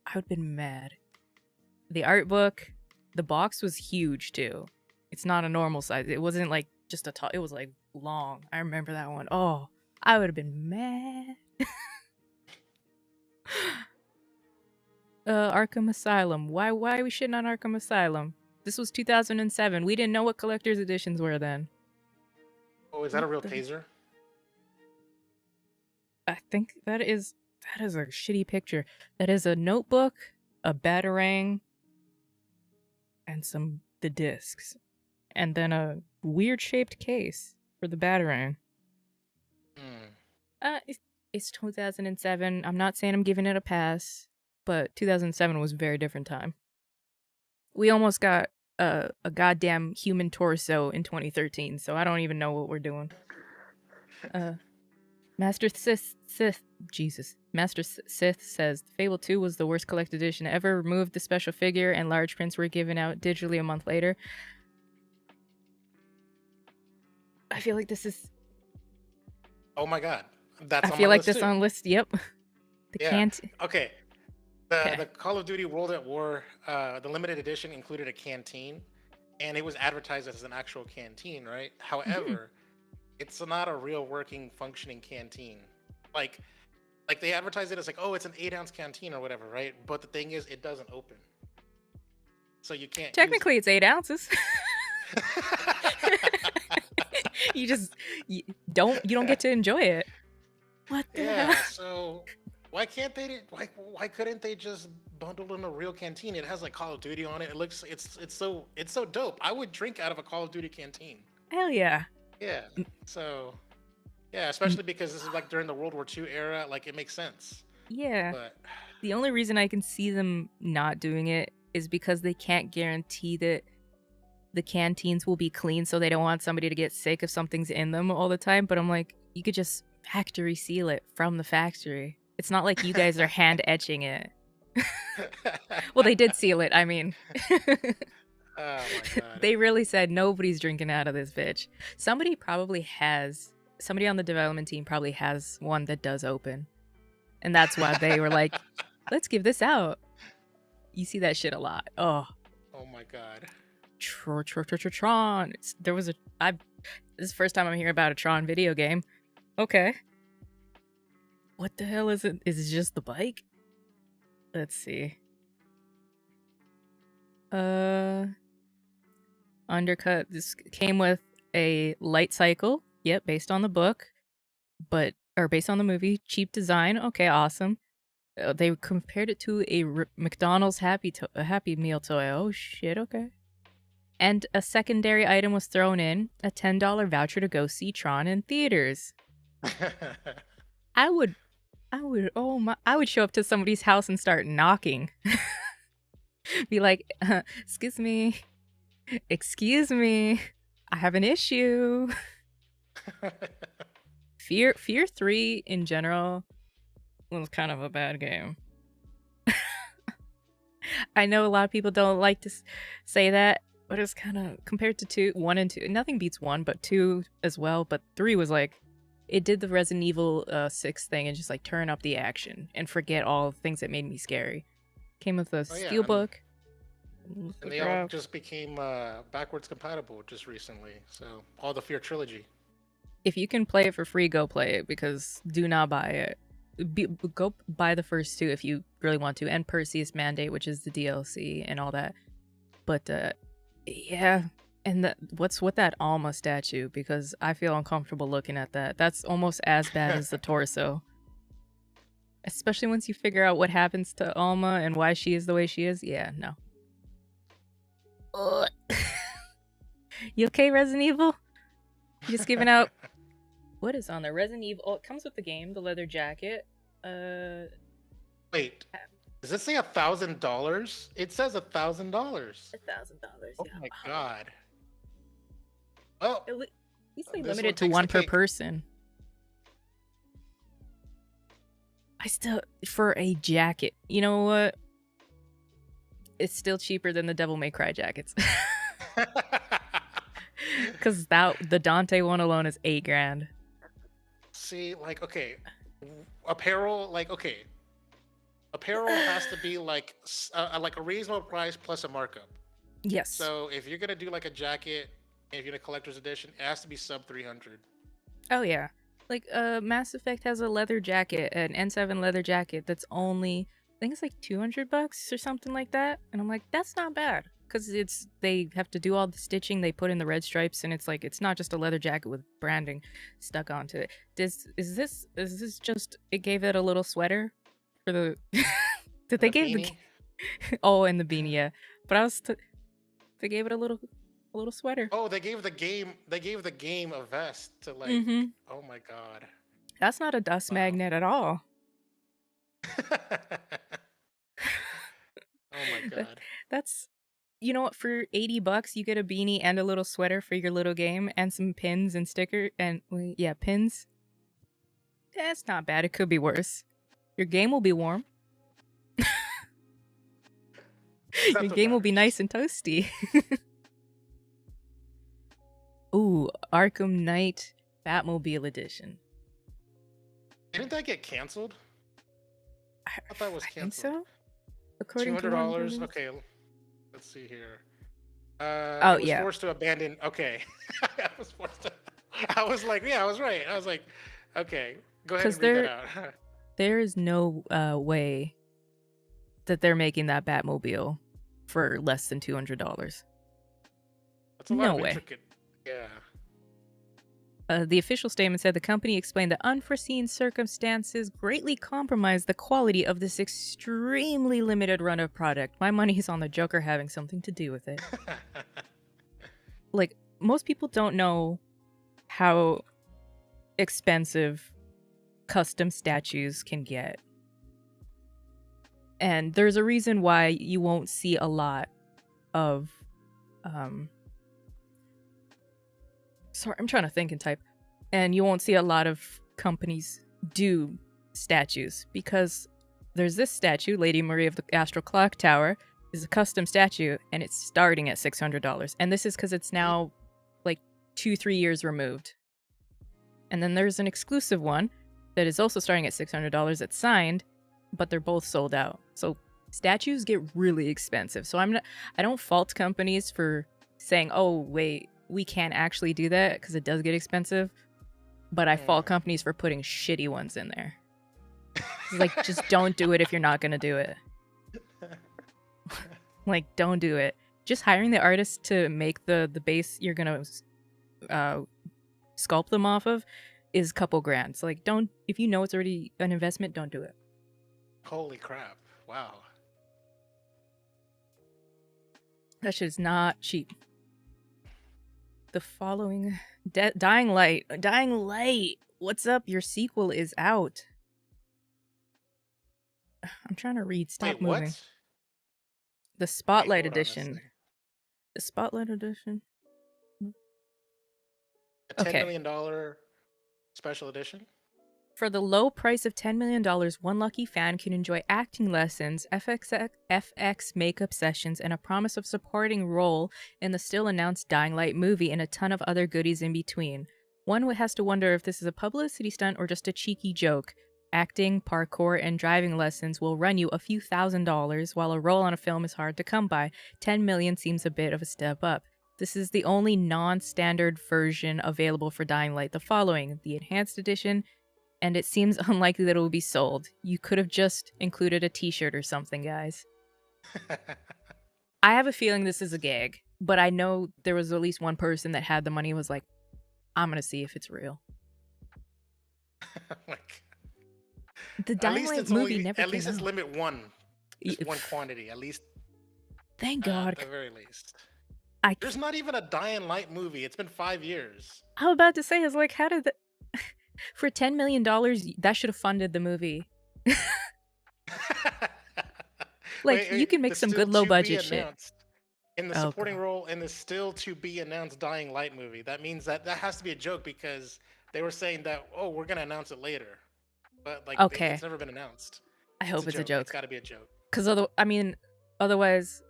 I would have been mad. The art book, the box was huge too. It's not a normal size. It wasn't like just a tall, it was like long. I remember that one. Oh, I would have been mad. Arkham Asylum. Why are we shitting on Arkham Asylum? This was 2007. We didn't know what collector's editions were then. is that a real taser? I think that is a shitty picture. That is a notebook, a batarang, and the discs, and then a weird shaped case for the batarang. It's 2007. I'm not saying I'm giving it a pass, but 2007 was a very different time. We almost got a goddamn human torso in 2013, so I don't even know what we're doing. Master Sith says Fable 2 was the worst collected edition ever. Removed the special figure and large prints were given out digitally a month later. I feel like this is... Oh my god. That's I feel like this on list, yep. Okay. The Call of Duty World at War, the limited edition included a canteen, and it was advertised as an actual canteen, right? However, it's not a real working, functioning canteen. Like they advertise it as like, oh, it's an 8-ounce canteen or whatever, right? But the thing is, it doesn't open, so you can't. Technically, it's 8 ounces. You don't get to enjoy it. What the hell? So why couldn't they just bundle in a real canteen? It has like Call of Duty on it. It looks it's so dope. I would drink out of a Call of Duty canteen. Hell yeah. Yeah. So yeah, especially because this is like during the World War II era, like it makes sense. Yeah. But the only reason I can see them not doing it is because they can't guarantee that the canteens will be clean, so they don't want somebody to get sick if something's in them all the time. But I'm like, you could just factory seal it from the factory. It's not like you guys are hand etching it. Well, they did seal it, I mean. Oh my god. They really said nobody's drinking out of this bitch. Somebody on the development team probably has one that does open. And that's why they were like, let's give this out. You see that shit a lot. Oh my god. Tron. This is the first time I'm hearing about a Tron video game. Okay. What the hell is it? Is it just the bike? Let's see. Undercut. This came with a light cycle. Yep, based on the book, or based on the movie. Cheap design. Okay, awesome. They compared it to a McDonald's Happy Meal toy. Oh shit. Okay. And a secondary item was thrown in, a $10 voucher to go see Tron in theaters. I would show up to somebody's house and start knocking. Be like, excuse me, I have an issue. Fear 3 in general was kind of a bad game. I know a lot of people don't like to say that, but it's kind of, compared to 1 and 2, nothing beats 1, but 2 as well. But 3 was like, it did the Resident Evil 6 thing and just like turn up the action and forget all the things that made me scary. Came with a Steelbook. And they all just became backwards compatible just recently. So all the Fear trilogy. If you can play it for free, go play it, because do not buy it. Go buy the first 2 if you really want to, and Perseus Mandate, which is the DLC and all that. But yeah, and what's with that Alma statue? Because I feel uncomfortable looking at that. That's almost as bad as the torso. Especially once you figure out what happens to Alma and why she is the way she is. Yeah, no. You okay, Resident Evil? You just giving out... What is on there? Resident Evil. Oh, it comes with the game, the leather jacket. Wait, does it say $1,000? It says $1,000. $1,000. Oh my god. Well, at least they limited to 1 per person. I still, for a jacket, you know what? It's still cheaper than the Devil May Cry jackets. Because the Dante one alone is $8,000. See, like, okay, apparel has to be like a reasonable price plus a markup. Yes. So if you're gonna do like a jacket, if you're in a collector's edition, it has to be sub 300. Oh yeah, like Mass Effect has a leather jacket, an N7 leather jacket that's only, I think it's like $200 or something like that, and I'm like, that's not bad because they have to do all the stitching. They put in the red stripes, and it's like it's not just a leather jacket with branding stuck onto it. Is this just it gave it a little sweater for the? Did they The give beanie? oh, and the beanie, yeah. But they gave it a little sweater. Oh, they gave the game a vest to like. Mm-hmm. Oh my god. That's not a dust Wow. magnet at all. Oh my god. That's you know what? For $80, you get a beanie and a little sweater for your little game, and some pins and sticker and yeah, pins. That's not bad. It could be worse. Your game will be warm. Your game will be nice and toasty. Ooh, Arkham Knight Batmobile Edition. Didn't that get canceled? I thought that was I think canceled. so. According to $200. Okay, let's see here. Oh, it was yeah. forced to abandon. Okay, I was forced to. I was like, yeah, I was right. I was like, okay, go ahead and read that out. There is no way that they're making that Batmobile for less than $200. That's a lot No of way. intricate. Yeah. The official statement said the company explained that unforeseen circumstances greatly compromised the quality of this extremely limited run of product. My money is on the Joker having something to do with it. Like, most people don't know how expensive custom statues can get. And there's a reason why you won't see a lot of sorry, I'm trying to think and type. And you won't see a lot of companies do statues because there's this statue, Lady Marie of the Astral Clock Tower, is a custom statue and it's starting at $600. And this is because it's now like 2-3 years removed. And then there's an exclusive one that is also starting at $600 that's signed, but they're both sold out. So statues get really expensive. So I don't fault companies for saying, oh, wait, we can't actually do that because it does get expensive. But I fault companies for putting shitty ones in there. Like, just don't do it if you're not going to do it. Like, don't do it. Just hiring the artist to make the base you're going to sculpt them off of is a couple grand. So, like, don't, if you know it's already an investment, don't do it. Holy crap. Wow. That shit is not cheap. The following Dying Light. What's up? Your sequel is out. I'm trying to read. Stop moving. What? The Spotlight Edition. The Spotlight Edition. A $10 million special edition? For the low price of $10 million, one lucky fan can enjoy acting lessons, FX makeup sessions, and a promise of supporting role in the still-announced Dying Light movie and a ton of other goodies in between. One has to wonder if this is a publicity stunt or just a cheeky joke. Acting, parkour, and driving lessons will run you a few $1,000s, while a role on a film is hard to come by. $10 million seems a bit of a step up. This is the only non-standard version available for Dying Light. The following, the Enhanced Edition, and it seems unlikely that it will be sold. You could have just included a t-shirt or something, guys. I have a feeling this is a gag, but I know there was at least one person that had the money and was like, I'm going to see if it's real. Oh my God. The Dying Light movie never came out. At least it's limit one. Just one quantity, at least. Thank God. At the very least. There's not even a Dying Light movie. It's been 5 years. I was about to say, I was like, how did that... For $10 million, that should have funded the movie. Like, you can make some good low-budget shit. In the supporting role in the still-to-be-announced Dying Light movie. That means that has to be a joke because they were saying that, oh, we're going to announce it later. But, like, it's never been announced. I hope it's a joke. It's got to be a joke. Because, otherwise,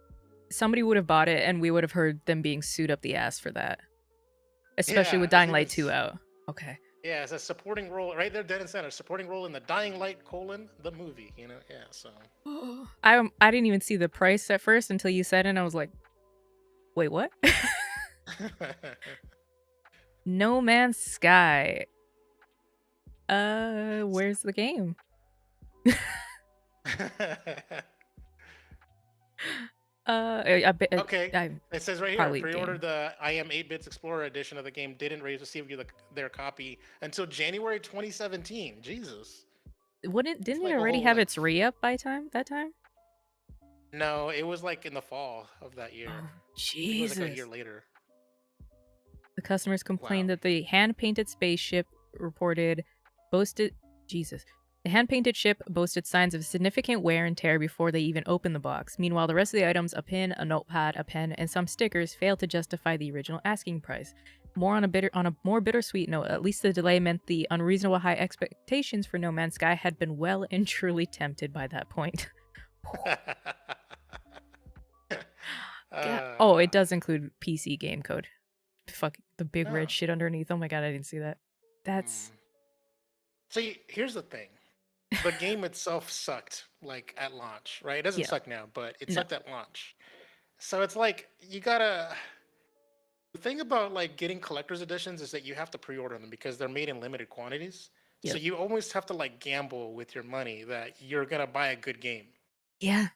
somebody would have bought it and we would have heard them being sued up the ass for that. Especially with Dying Light 2 out. Okay. Yeah, it's a supporting role right there, dead in center. Supporting role in the Dying Light : the movie. You know, yeah. So I didn't even see the price at first until you said it, and I was like, "Wait, what?" No Man's Sky. Where's the game? Okay. I It says right here, probably pre-order game. the I Am 8-Bits Explorer edition of the game. Didn't receive their copy until January 2017. Jesus. It's Didn't it like a already whole have like its re-up by that time? no, it was like in the fall of that year. Oh, I think it was like a year Jesus. later. The customers Wow. complained that the hand-painted spaceship reported boasted Jesus. The hand-painted ship boasted signs of significant wear and tear before they even opened the box. Meanwhile, the rest of the items, a pin, a notepad, a pen, and some stickers, failed to justify the original asking price. On a more bittersweet note, at least the delay meant the unreasonable high expectations for No Man's Sky had been well and truly tempted by that point. Oh, it uh, does include PC game code. Fuck the big oh. red shit underneath. Oh my god, I didn't see that. That's Hmm. See, here's the thing. The game itself sucked like at launch, right? It doesn't yeah. suck now, but it No. sucked at launch. So it's like you gotta. The thing about like getting collector's editions is that you have to pre-order them because they're made in limited quantities. So Yep. you almost have to like gamble with your money that you're gonna buy a good game. Yeah.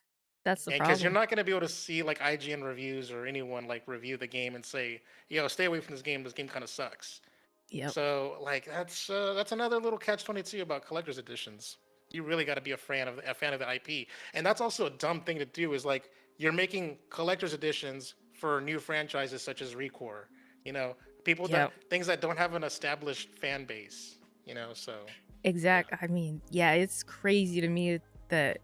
That's the And because you're problem. not gonna be able to see like IGN reviews or anyone like review the game and say, "Yo, stay away from this game. This game kind of sucks." Yep. So like that's another little catch-22 about collector's editions. You really got to be a fan of the IP, and that's also a dumb thing to do. Is like you're making collector's editions for new franchises such as Recore. You know, Yep. things that don't have an established fan base. You know, so yeah. I mean, yeah, it's crazy to me that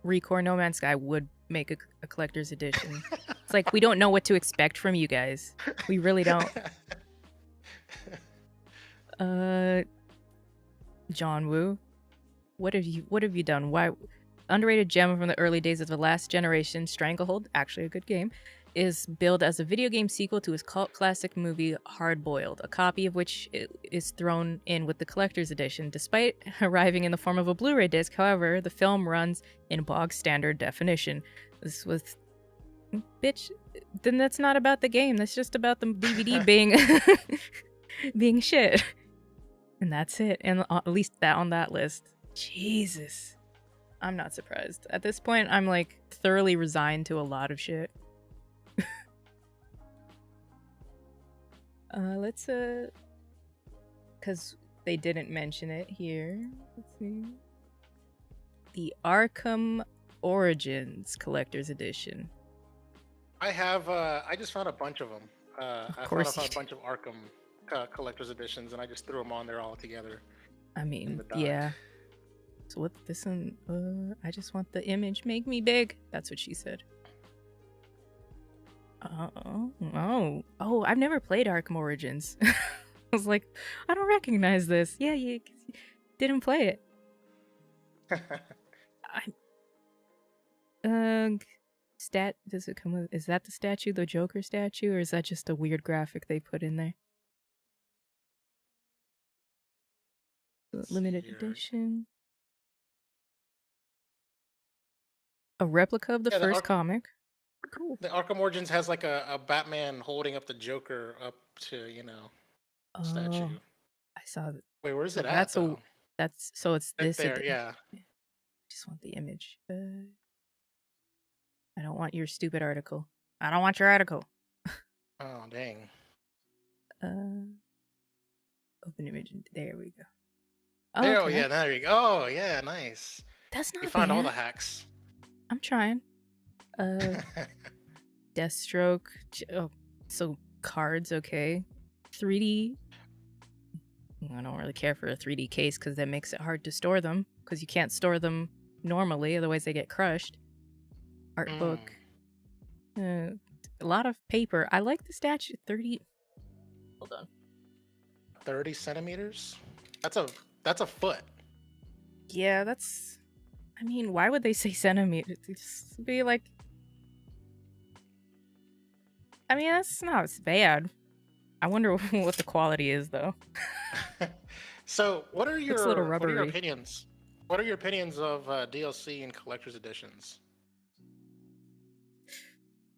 Recore No Man's Sky would make a collector's edition. It's like we don't know what to expect from you guys. We really don't. Uh John Woo, what have you done? Why underrated gem from the early days of the last generation, Stranglehold, actually a good game, is billed as a video game sequel to his cult classic movie Hard Boiled, a copy of which is thrown in with the collector's edition. Despite arriving in the form of a Blu-ray disc, however, the film runs in bog standard definition. This was bitch. Then that's not about the game. That's just about the DVD being being shit. And that's it. And at least that on that list. Jesus. I'm not surprised. At this point, I'm like thoroughly resigned to a lot of shit. Let's cuz they didn't mention it here. Let's see. The Arkham Origins Collector's Edition. I just found a bunch of them. Of I found course you a did. bunch of Arkham collector's editions, and I just threw them on there all together I in mean, the dock. yeah. So what this one I just want the image make me big. That's what she said. Oh, I've never played Arkham Origins. I was like, I don't recognize this. Yeah, you didn't play it. Does it come with, is that the statue, the Joker statue, or is that just a weird graphic they put in there? Let's see Limited here. edition. A replica of the Yeah, first comic. Cool. the Arkham Origins has like a Batman holding up the Joker up to Oh, statue. I saw that. Wait, where's So it at though? it's Right this there, yeah. I just want the image. I don't want your stupid article. I don't want your article. Oh dang. Open image. There we go. There, oh Okay. yeah, there you go. Oh yeah, nice. That's You not found all the bad. hacks. I'm trying. Deathstroke. Oh, so cards, okay. 3D. I don't really care for a 3D case because that makes it hard to store them because you can't store them normally, otherwise they get crushed. Art book. A lot of paper. I like the statue. 30. Hold on. 30 centimeters? That's a foot. Yeah, that's. I mean, why would they say centimeters? Just be like. I mean, that's not as bad. I wonder what the quality is, though. So, Looks a little what are your rubbery. opinions? What are your opinions of DLC and collector's editions?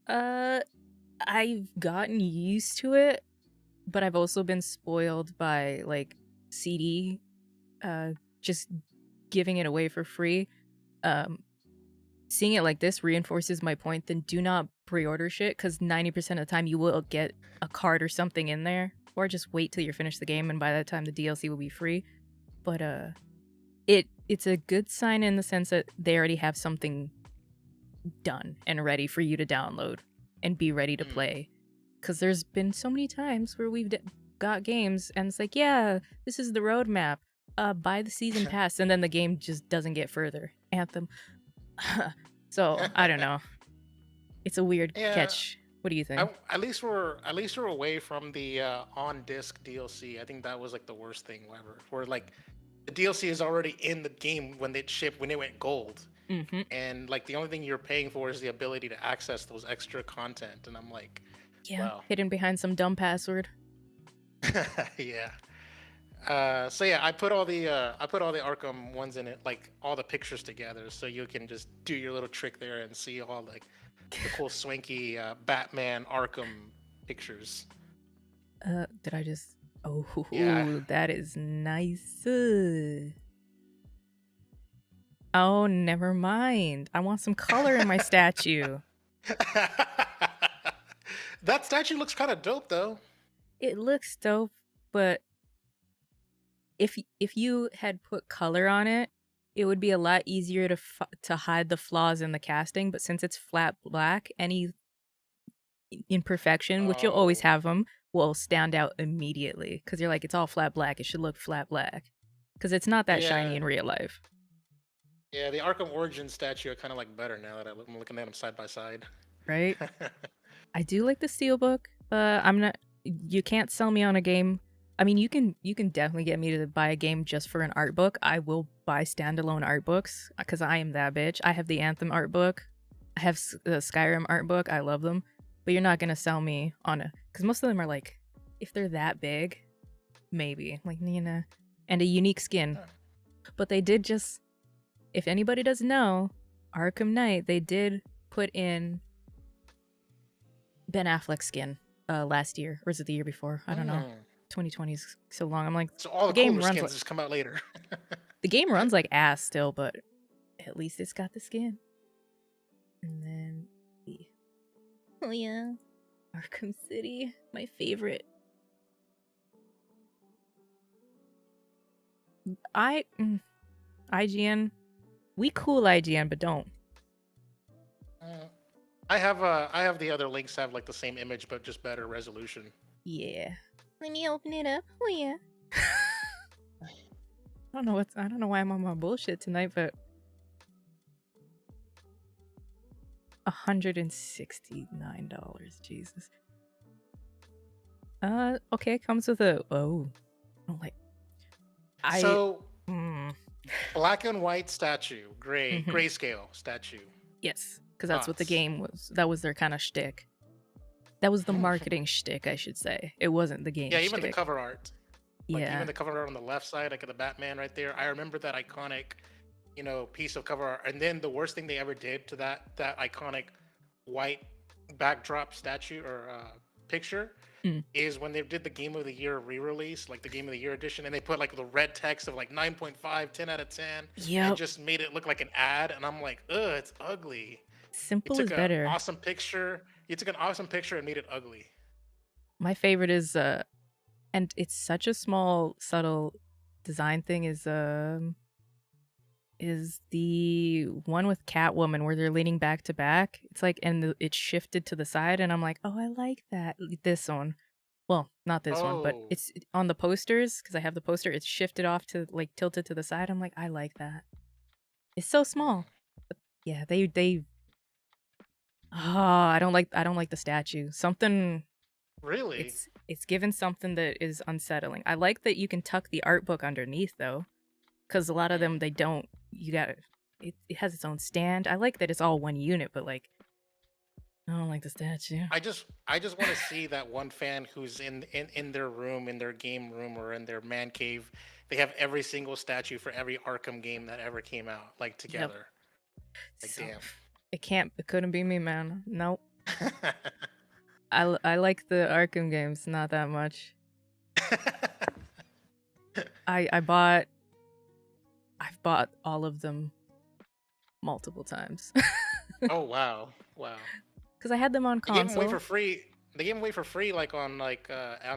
I've gotten used to it, but I've also been spoiled by like CD, just giving it away for free. Um, seeing it like this reinforces my point. Then do not pre-order shit, because 90% of the time you will get a card or something in there, or just wait till you're finished the game, and by that time the DLC will be free. But it's a good sign in the sense that they already have something done and ready for you to download and be ready to play. Because there's been so many times where we've got games and it's like, yeah, this is the roadmap. Buy the season pass, and then the game just doesn't get further. Anthem. So I don't know. It's a weird catch. What do you think? At least we're away from the on disc DLC. I think that was like the worst thing ever. Where like the DLC is already in the game when it shipped, when it went gold, and like the only thing you're paying for is the ability to access those extra content. And I'm like, yeah, wow. Hidden behind some dumb password. Yeah. So yeah, I put all the Arkham ones in it, like all the pictures together, so you can just do your little trick there and see all like the cool swanky Batman Arkham pictures. Did I just? Oh, Yeah. that is nice. Oh, never mind. I want some color in my statue. That statue looks kind of dope, though. It looks dope, but if you had put color on it, it would be a lot easier to hide the flaws in the casting. But since it's flat black, any imperfection, which you'll always have them, will stand out immediately. Because you're like, it's all flat black. It should look flat black. Because it's not that shiny in real life. Yeah, the Arkham Origins statue are kind of like better now that I'm looking at them side by side. Right? I do like the Steelbook. I'm not. You can't sell me on a game. I mean, you can definitely get me to buy a game just for an art book. I will buy standalone art books because I am that bitch. I have the Anthem art book. I have the Skyrim art book. I love them. But you're not gonna sell me on a, because most of them are like, if they're that big, maybe like Nina, and a unique skin. But they did just, if anybody doesn't know, Arkham Knight, they did put in Ben Affleck's skin last year, or is it the year before? I don't know. 2020 is so long. I'm like, so all the game cooler runs skins just come out later. The game runs like ass still, but at least it's got the skin. And then, oh yeah, Arkham City, my favorite. IGN, we cool IGN, but don't. I have the other links have like the same image but just better resolution. Yeah. Let me open it up. Oh yeah. I don't know why I'm on my bullshit tonight, but $169. Jesus. Okay, comes with a black and white statue, grayscale statue. Yes, because that's what the game was. That was their kind of shtick. That was the marketing shtick, I should say. It wasn't the game. Yeah, even the cover art. Like, yeah, even the cover art on the left side, like the Batman right there. I remember that iconic, piece of cover art. And then the worst thing they ever did to that iconic white backdrop statue or picture is when they did the Game of the Year re-release, like the Game of the Year edition, and they put like the red text of like 9.5, 10 out of 10, and just made it look like an ad. And I'm like, ugh, it's ugly. Simple is better. You took an awesome picture and made it ugly. My favorite is and it's such a small, subtle design thing, is the one with Catwoman where they're leaning back to back. It's like, and it's shifted to the side, and I'm like, oh, I like that. This one. Well, not this one, but it's on the posters, because I have the poster. It's shifted off to like tilted to the side. I'm like, I like that. It's so small. But yeah, they I don't like the statue. Something really, it's given something that is unsettling. I like that you can tuck the art book underneath though, because a lot of them they don't. You got it has its own stand. I like that it's all one unit, but like I don't like the statue. I just want to see that one fan who's in their room, in their game room, or in their man cave. They have every single statue for every Arkham game that ever came out, like together. Yep. Like, damn. It couldn't be me, man. Nope. I like the Arkham games not that much. I've bought all of them. multiple times. Oh wow, wow. Because I had them on They gave them away console. for free. They gave them away for free, like on on They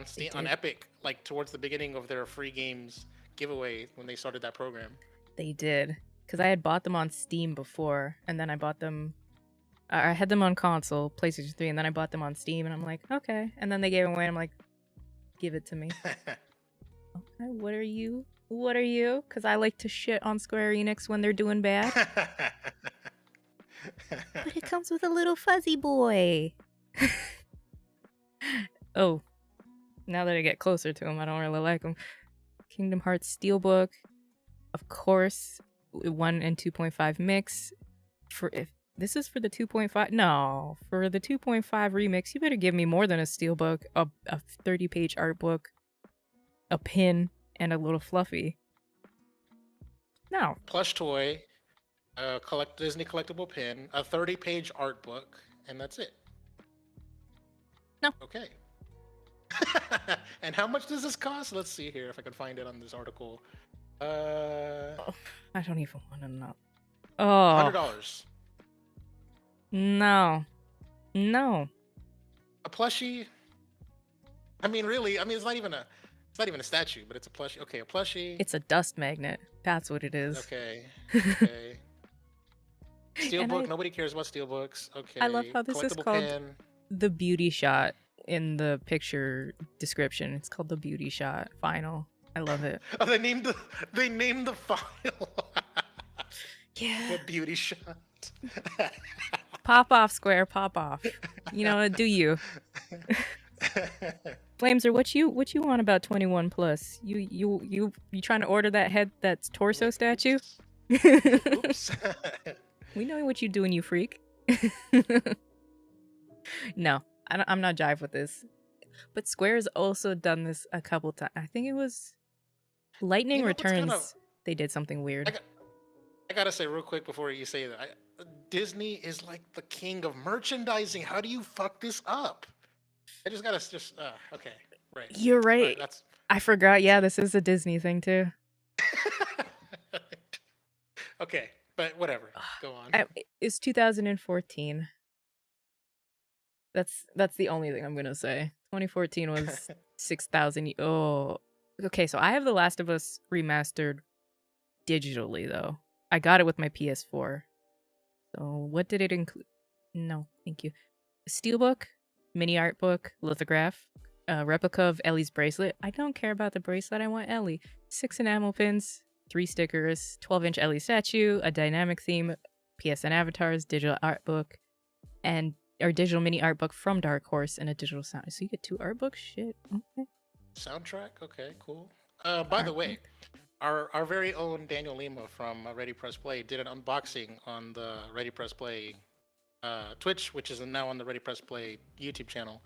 Steam, on did. Epic, like towards the beginning of their free games giveaway when they started that program. They did. Because I had bought them on Steam before, and then I bought them. I had them on console, PlayStation 3, and then I bought them on Steam, and I'm like, okay. And then they gave them away, and I'm like, give it to me. Okay, what are you? What are you? Because I like to shit on Square Enix when they're doing bad. But it comes with a little fuzzy boy. Oh, now that I get closer to him, I don't really like him. Kingdom Hearts Steelbook, of course, 1 and 2.5 mix. If this is for the 2.5, no, for the 2.5 remix, you better give me more than a Steelbook, a 30-page art book, a pin, and a little fluffy. No. Plush toy, Disney collectible pin, a 30-page art book, and that's it. No. Okay. And how much does this cost? Let's see here if I can find it on this article. I don't even want to know. $100. No. No. A plushie. I mean, really. I mean, it's not even a statue, but it's a plushie. Okay, a plushie. It's a dust magnet. That's what it is. Okay. Okay. Steelbook. Nobody cares about steelbooks. Okay. I love how this is called pen. the beauty shot in the picture description. It's called the beauty shot final. I love it. Oh, they named the file. Yeah. The beauty shot. Pop off, Square. Pop off. You know, do you? Flameser, what you want about 21 plus? You trying to order that's torso statue? Oops. We know what you doing, you freak. No, I'm not jive with this. But Square's also done this a couple times. I think it was Lightning Returns. They did something weird. I gotta say real quick before you say that, Disney is like the king of merchandising. How do you fuck this up? I just gotta okay, right. You're right. I forgot. Yeah, this is a Disney thing too. Okay, but whatever. Go on. It's 2014. That's the only thing I'm gonna say. 2014 was 6,000. Oh, okay. So I have The Last of Us Remastered digitally though. I got it with my PS4. So what did it include? No, thank you. Steelbook, mini art book, lithograph, replica of Ellie's bracelet. I don't care about the bracelet. I want Ellie. 6 enamel pins, 3 stickers, 12-inch Ellie statue, a dynamic theme, PSN avatars, digital art book, and our digital mini art book from Dark Horse, and a digital sound. So you get 2 art books. Shit. Okay. Soundtrack. Okay, cool. By the way, our very own Daniel Lima from Ready Press Play did an unboxing on the Ready Press Play Twitch, which is now on the Ready Press Play YouTube channel.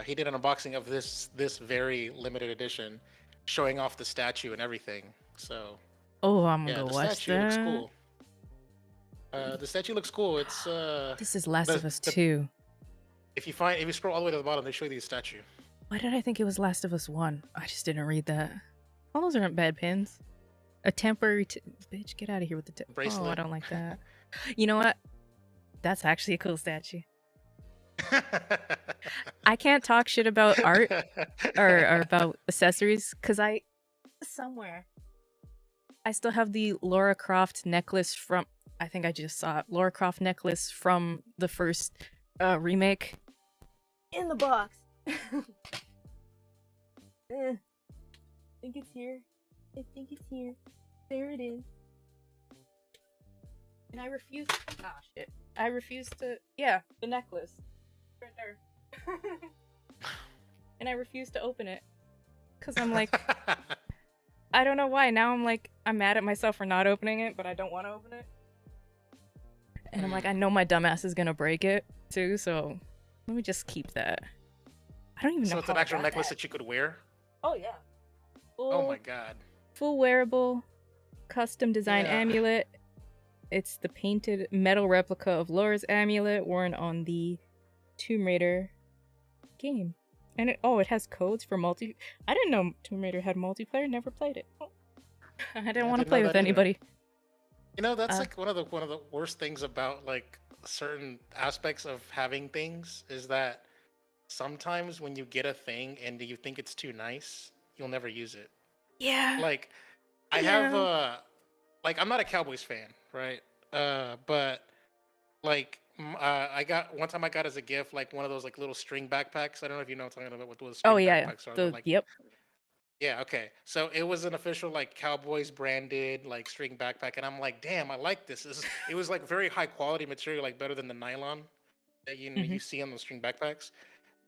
He did an unboxing of this very limited edition, showing off the statue and everything. So. Oh, I'm gonna watch that. The statue looks cool. The statue looks cool. It's This is Last of Us 2. If you scroll all the way to the bottom, they show you the statue. Why did I think it was Last of Us 1? I just didn't read that. All those aren't bad pins. A temporary bitch, get out of here with the bracelet. Oh, I don't like that. You know what? That's actually a cool statue. I can't talk shit about art or about accessories because I still have the Lara Croft necklace from, I think I just saw it, Lara Croft necklace from the first remake in the box. I think it's here. There it is. And I refuse. Ah, shit. I refuse to. Yeah, the necklace. Right there. And I refuse to open it. Because I'm like. I don't know why. Now I'm mad at myself for not opening it, but I don't want to open it. And I'm like, I know my dumbass is gonna break it too, so let me just keep that. I don't even know. So it's an actual necklace that you could wear? Oh yeah. Oh my god. Full wearable, custom design amulet. It's the painted metal replica of Laura's amulet worn on the Tomb Raider game. And it has codes for multi. I didn't know Tomb Raider had multiplayer. Never played it. I didn't want to play with anybody. That's Uh, like one of the worst things about like certain aspects of having things is that sometimes when you get a thing and you think it's too nice, you'll never use it. yeah, Like I have yeah. like I'm not a Cowboys fan, right? But like I got one time I got as a gift like one of those like little string backpacks. I don't know if you know what I'm talking about what those Oh string yeah, yeah. backpacks are. They're The like yep. yeah, okay. So it was an official like Cowboys branded like string backpack, and I'm like, damn, I like this. It was like very high quality material, like better than the nylon that Hmm. you see on the string backpacks.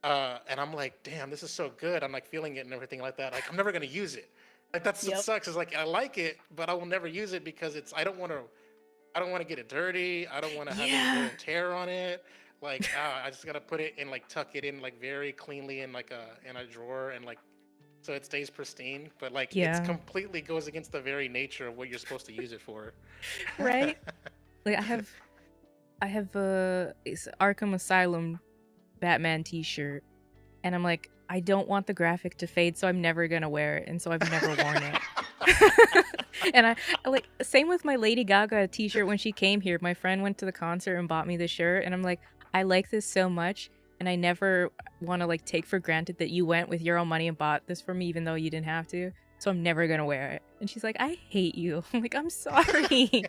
And I'm like, damn, this is so good. I'm like feeling it and everything like that. Like I'm never gonna use it. Like that's what Yep. sucks. Is like I like it, but I will never use it because I don't want to get it dirty. I don't want to have any wear Yeah. and tear on it. Like I just gotta put it and like tuck it in like very cleanly in like a drawer and like so it stays pristine. But like it's Yeah. completely goes against the very nature of what you're supposed to use it for. Right. Like I have it's Arkham Asylum Batman T-shirt, and I'm like, I don't want the graphic to fade, so I'm never gonna wear it, and so I've never worn it. And I like same with my Lady Gaga T-shirt when she came here. My friend went to the concert and bought me the shirt, and I'm like, I like this so much, and I never want to like take for granted that you went with your own money and bought this for me, even though you didn't have to. So I'm never gonna wear it. And she's like, I hate you. I'm like, I'm sorry.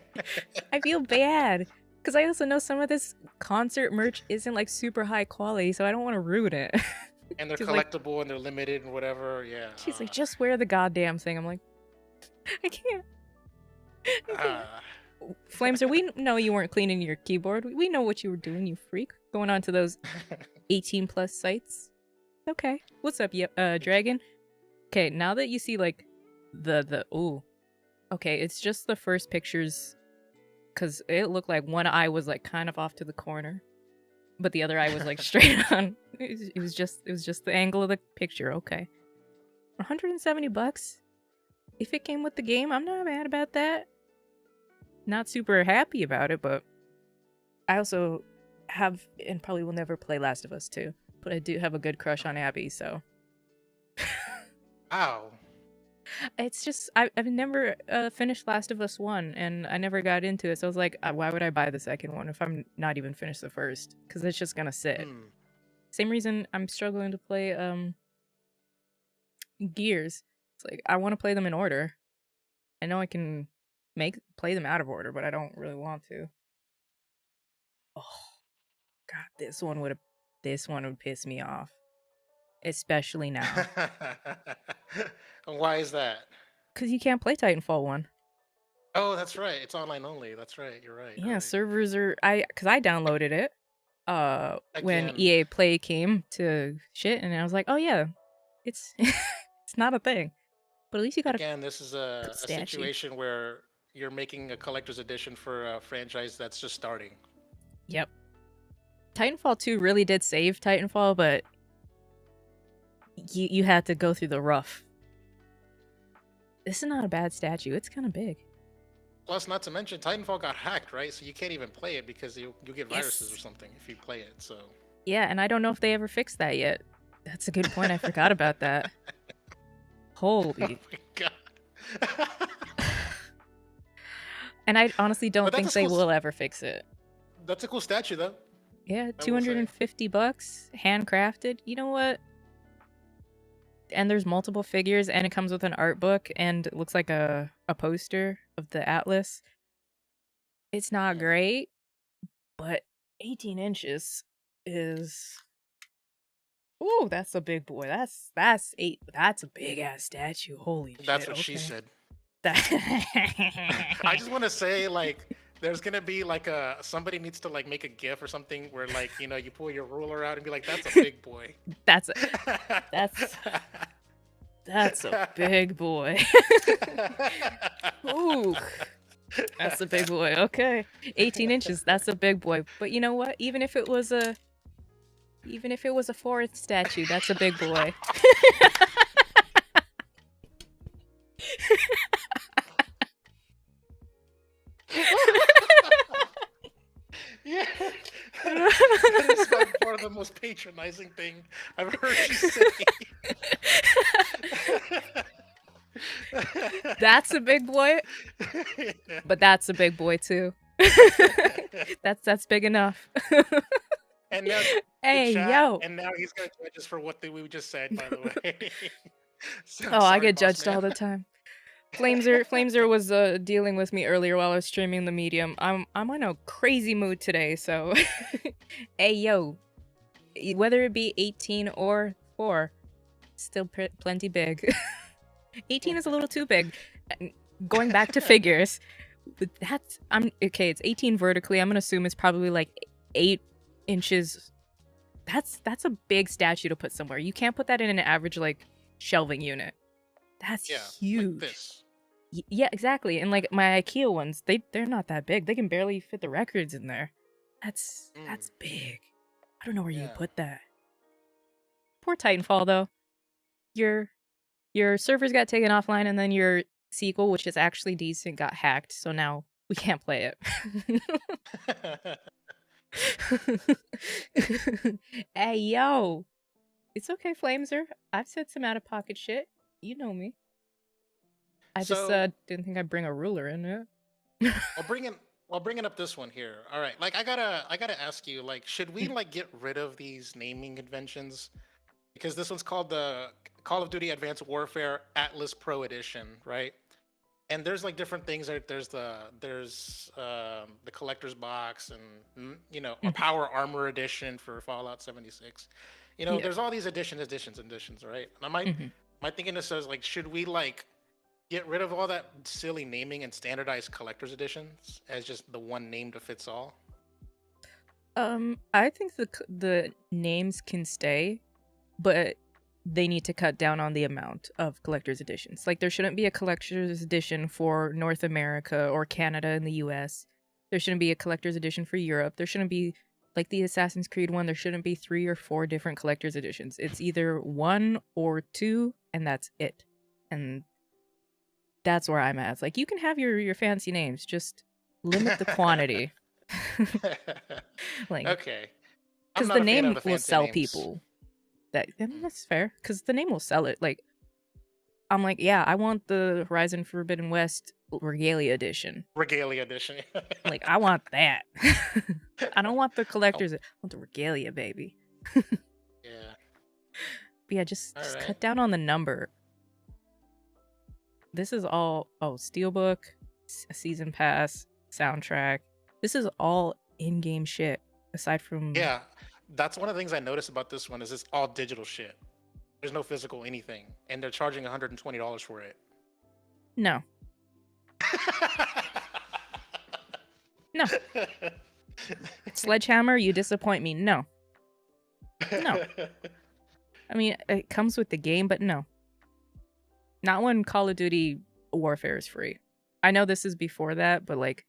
I feel bad. Because I also know some of this concert merch isn't like super high quality, so I don't want to ruin it. And they're She's like, collectible and they're limited and whatever. Yeah. she's like, just wear the goddamn thing. I'm like, I can't. I can't. Uh, Flameser, we know you weren't cleaning your keyboard. We know what you were doing, you freak. Going on to those 18 plus sites. Okay. What's up, Dragon? Okay, now that you see like the ooh. Okay, it's just the first pictures because it looked like one eye was like kind of off to the corner, but the other eye was like straight on. It was just the angle of the picture. Okay, $170. If it came with the game, I'm not mad about that. Not super happy about it, but I also have and probably will never play Last of Us 2. But I do have a good crush on Abby, so Ow. it's just I've never finished Last of Us 1, and I never got into it. So I was like, why would I buy the second one if I'm not even finished the first? Because it's just gonna sit. Hmm. Same reason I'm struggling to play Gears. It's like I want to play them in order. I know I can play them out of order, but I don't really want to. Oh God, this one would piss me off, especially now, Why is that? because you can't play Titanfall 1. Oh, that's right. It's online only. That's right. You're right. You're Yeah, right. servers are because I downloaded it when Again, EA Play came to shit, and I was like, oh yeah, it's it's not a thing, but at least you got a again, this is good a statue. situation where you're making a collector's edition for a franchise that's just starting. Yep. Titanfall 2 really did save Titanfall, but you had to go through the rough. This is not a bad statue. It's kind of big. Plus, not to mention, Titanfall got hacked, right? So you can't even play it because you get viruses or Yes. something if you play it. So Yeah, and I don't know if they ever fixed that yet. That's a good point. I forgot about that. oh Holy. my god. And I honestly don't But think that's they a cool. will ever fix it. That's a cool statue, though. Yeah, I will say. $250, handcrafted. You know what? And there's multiple figures, and it comes with an art book, and it looks like a poster of the Atlas. It's not great, but 18 inches is. Ooh, that's a big boy. That's eight. That's a big ass statue. Holy That's shit. what she Okay. said. That. I just want to say, like, there's gonna be like somebody needs to like make a GIF or something where like you pull your ruler out and be like, that's a big boy. that's a big boy. Ooh. That's a big boy. Okay. 18 inches. That's a big boy. But you know what? Even if it was a forest statue, that's a big boy. Yeah, that is by far the most patronizing thing I've heard you say. That's a big boy, but that's a big boy too. That's big enough. And now the Hey, chat, yo. and now he's gonna judge us for what we just said, by the way. So Oh, I sorry, get boss judged all man. the time. Flameser was dealing with me earlier while I was streaming the medium. I'm in a crazy mood today, so hey yo, whether it be 18 or 4, still plenty big. 18 is a little too big. Going back to figures, but I'm okay. It's 18 vertically. I'm gonna assume it's probably like 8 inches. That's a big statue to put somewhere. You can't put that in an average like shelving unit. That's Yeah, like huge. this. Yeah, exactly. And like my IKEA ones, they're not that big. They can barely fit the records in there. That's big. I don't know where you Yeah. put that. Poor Titanfall though. Your servers got taken offline, and then your sequel, which is actually decent, got hacked. So now we can't play it. Hey yo, it's okay, Flameser. I've said some out of pocket shit. You know me. I just So didn't think I'd bring a ruler in it. bringing up this one here. All right, like I gotta ask you, like, should we like get rid of these naming conventions? Because this one's called the Call of Duty Advanced Warfare Atlas Pro Edition, right? And there's like different things. There's the collector's box, and you know, a Power Armor Edition for Fallout 76. You know, Yeah. there's all these editions, right? And my thinking is says like, should we like get rid of all that silly naming and standardized collector's editions as just the one name to fits all? I think the names can stay, but they need to cut down on the amount of collector's editions. Like there shouldn't be a collector's edition for North America or Canada and the US. There shouldn't be a collector's edition for Europe. There shouldn't be like the Assassin's Creed one, there shouldn't be 3 or 4 different collector's editions. It's either 1 or 2 and that's it. And that's where I'm at. It's like you can have your fancy names, just limit the quantity. Like Okay. I'm because not the a fan of name the will fancy sell names. people. That's fair because the name will sell it. Like I'm like, yeah, I want the Horizon Forbidden West Regalia Edition. Regalia Edition. Like I want that. I don't want the Oh, collectors. I want the Regalia, baby. yeah. But yeah, just All right. cut down on the number. This is all Steelbook, a season pass, soundtrack. This is all in-game shit. Aside from Yeah, that's one of the things I noticed about this one is it's all digital shit. There's no physical anything, and they're charging $120 for it. no. No. Sledgehammer, you disappoint me. No. No. I mean, it comes with the game, but no. Not when Call of Duty Warfare is free. I know this is before that, but like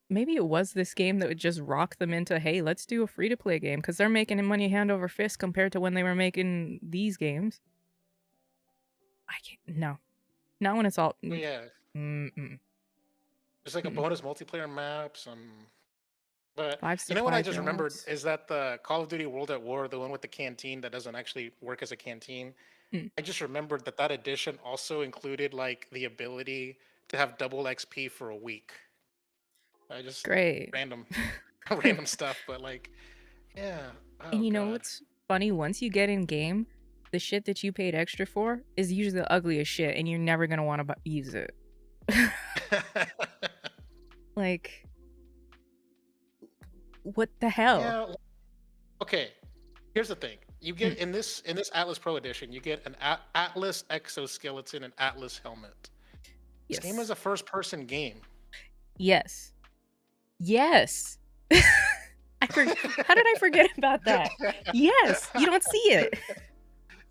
maybe it was this game that would just rock them into, hey, let's do a free-to-play game, because they're making money hand over fist compared to when they were making these games. I can't. No. Not when it's all. Oh, yeah, Mm-mm. there's like a bonus multiplayer map. But 5 you know what supply I just remembered drops. is that the Call of Duty World at War, the one with the canteen that doesn't actually work as a canteen. Mm. I just remembered that edition also included like the ability to have double XP for a week. I just Great. random random stuff, but like, yeah. Oh And you know god. what's funny? Once you get in game, the shit that you paid extra for is usually the ugliest shit, and you're never gonna want to use it. Like, what the hell? Yeah. Okay. Here's the thing. You get in this Atlas Pro edition, you get an Atlas exoskeleton and Atlas helmet. This game is a first-person game. Yes. Yes. How did I forget about that? Yes. You don't see it.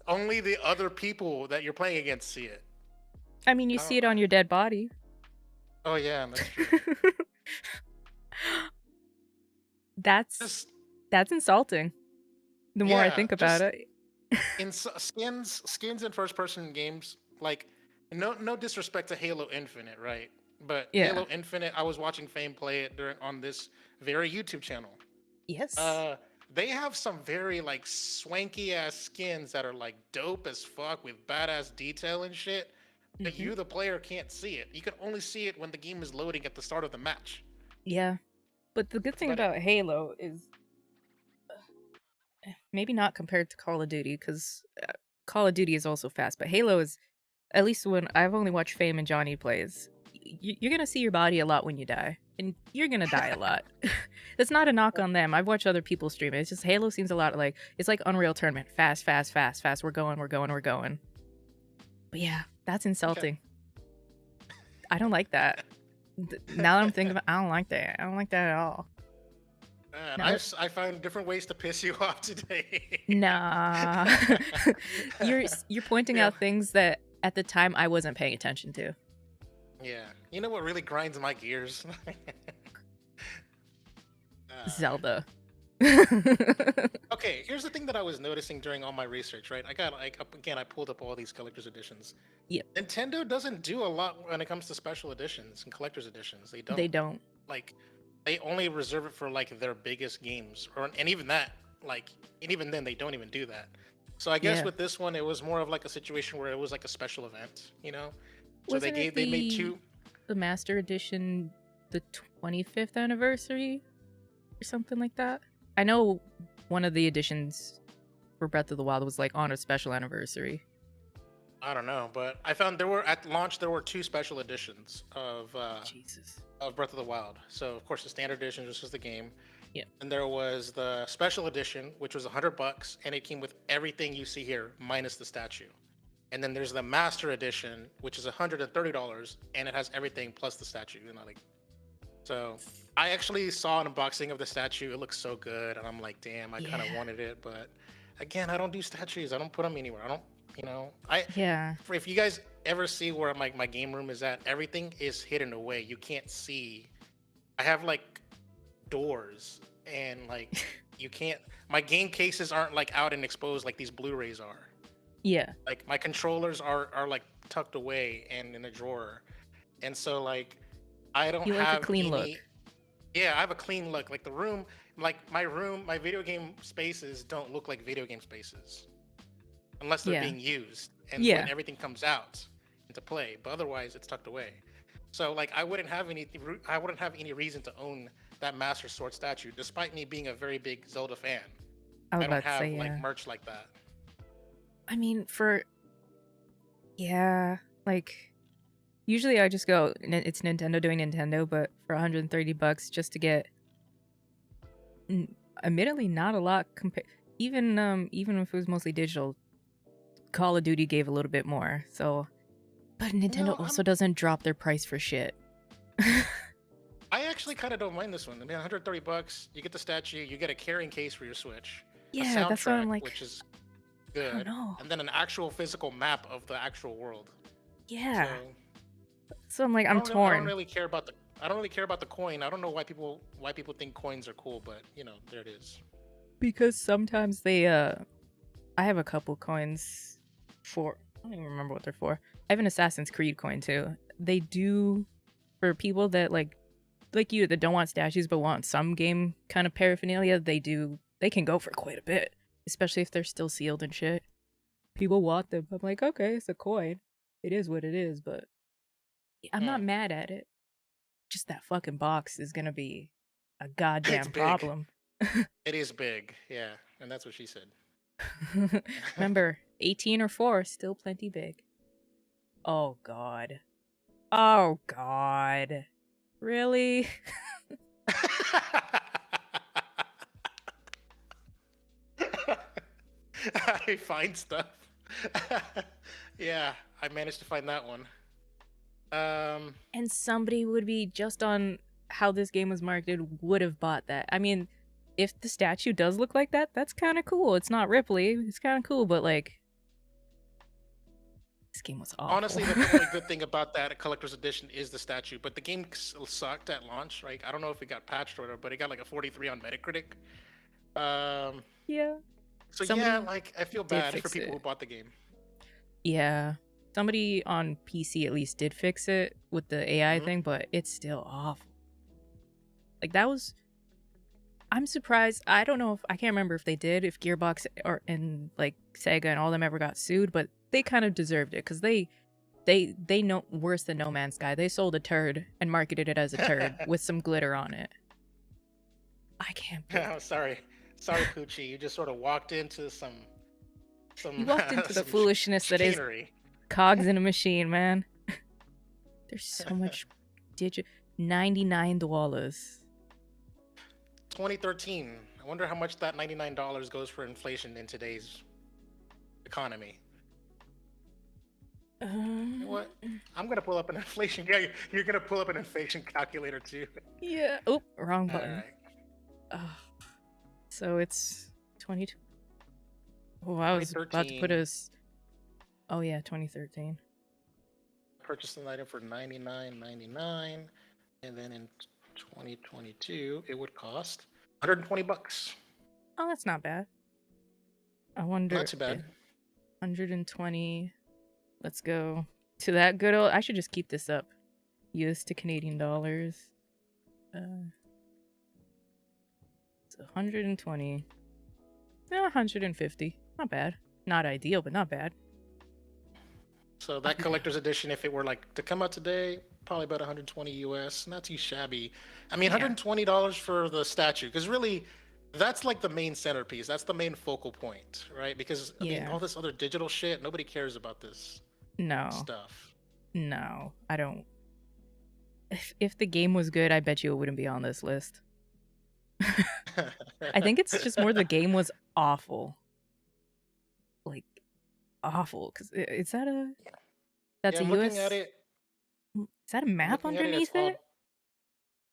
Only the other people that you're playing against see it. I mean, you see it on your dead body. Oh yeah, that's true. That's insulting. The more I think about it. In skins in first-person games, like no disrespect to Halo Infinite, right? But Yeah. Halo Infinite, I was watching Fame play it on this very YouTube channel. Yes. They have some very like swanky ass skins that are like dope as fuck with badass detail and shit. but you, the player, can't see it. You can only see it when the game is loading at the start of the match. Yeah. But the good thing But about Halo is maybe not compared to Call of Duty, because Call of Duty is also fast, but Halo is, at least when I've only watched Fame and Johnny plays, you're gonna see your body a lot when you die, and you're gonna die a lot. That's not a knock on them. I've watched other people stream it. It's just Halo seems a lot like it's like Unreal Tournament. Fast, fast, fast, fast. We're going, we're going, we're going. But yeah, that's insulting. I don't like that. Now that I'm thinking about, I don't like that. I don't like that at all. Man, I found different ways to piss you off today. Nah. you're pointing out things that at the time I wasn't paying attention to. Yeah. You know what really grinds my gears? Zelda. Okay, here's the thing that I was noticing during all my research, right? I pulled up all these collector's editions. Yep. Nintendo doesn't do a lot when it comes to special editions and collector's editions. They don't. They don't. Like, they only reserve it for like their biggest games, and even that, like, and even then they don't even do that. So I guess with this one, it was more of like a situation where it was like a special event, you know. So they made two. The Master Edition, the 25th anniversary, or something like that. I know one of the editions for Breath of the Wild was like on a special anniversary. I don't know, but I found at launch there were two special editions of Jesus. Of Breath of the Wild. So of course the standard edition, which was the game. Yeah. And there was the special edition, which was $100, and it came with everything you see here minus the statue. And then there's the Master Edition, which is $130, and it has everything plus the statue. You know, like. So I actually saw an unboxing of the statue. It looks so good, and I'm like, damn, I kind of wanted it, but again, I don't do statues. I don't put them anywhere. I don't, you know. If you guys ever see where my game room is at, everything is hidden away. You can't see. I have like doors, and like you can't. My game cases aren't like out and exposed like these Blu-rays are. Yeah. Like my controllers are like tucked away and in a drawer, and so like. I don't have a clean look. Yeah, I have a clean look. Like the room, like my video game spaces don't look like video game spaces, unless they're being used and when everything comes out into play. But otherwise, it's tucked away. So like I wouldn't have any reason to own that Master Sword statue, despite me being a very big Zelda fan. I don't have like merch like that. I mean, like. Usually I just go, it's Nintendo doing Nintendo, but for $130 just to get, admittedly not a lot even if it was mostly digital, Call of Duty gave a little bit more. So, but Nintendo also doesn't drop their price for shit. I actually kind of don't mind this one. I mean, $130, you get the statue, you get a carrying case for your Switch. Yeah, that's what I'm like. Which is good. I don't know. And then an actual physical map of the actual world. Yeah. So I'm like, I'm torn. I don't really care about the coin. I don't know why people think coins are cool, but you know, there it is. Because sometimes they I have a couple coins for, I don't even remember what they're for. I have an Assassin's Creed coin too. They do, for people that like you that don't want statues but want some game kind of paraphernalia, they can go for quite a bit, especially if they're still sealed and shit. People want them. I'm like, okay, it's a coin. It is what it is, but I'm not mad at it. Just that fucking box is gonna be a goddamn problem. It is big, yeah, and that's what she said. Remember, 18 or 4, still plenty big. Oh god. Oh god. Really? I find stuff. Yeah, I managed to find that one. And somebody would be just on how this game was marketed would have bought that. I mean, if the statue does look like that, that's kind of cool. It's not Ripley. It's kind of cool, but like, this game was awful. Honestly, the only good thing about that collector's edition is the statue, but the game sucked at launch. Right? I don't know if it got patched or whatever, but it got like a 43 on Metacritic. Yeah. So like I feel bad for people who bought the game. Yeah. Somebody on PC at least did fix it with the AI thing, but it's still awful. Like I'm surprised. I don't know I can't remember if they did, if Gearbox and like Sega and all them ever got sued, but they kind of deserved it because they they know worse than No Man's Sky. They sold a turd and marketed it as a turd with some glitter on it. I can't believe Oh, sorry, Poochie. You just sort of walked into some you walked into the some foolishness that is chicanery. Cogs in a Machine, man. There's so much $99. 2013. I wonder how much that $99 goes for inflation in today's economy. You know what? I'm gonna pull up an inflation. Yeah, you're gonna pull up an inflation calculator too. Yeah. Oh, wrong All button. right. So it's 22. Oh, I was about to put 2013. us. Oh yeah, 2013. Purchased an item for $99.99, and then in 2022 it would cost $120. Oh, that's not bad. I wonder. Not too bad. 120. Let's go to that good old. I should just keep this up. US to Canadian dollars. It's 120. 150. Not bad. Not ideal, but not bad. So that collector's edition, if it were like to come out today, probably about 120 US. Not too shabby. I mean, Yeah. $120 for the statue, because really, that's like the main centerpiece. That's the main focal point, right? Because I mean, Yeah. all this other digital shit, nobody cares about this No. stuff. No, I don't. If the game was good, I bet you it wouldn't be on this list. I think it's just more the game was awful. Like, awful. Because is that a. That's Yeah, a I'm US. looking at it. Is that a map Looking at it, underneath it?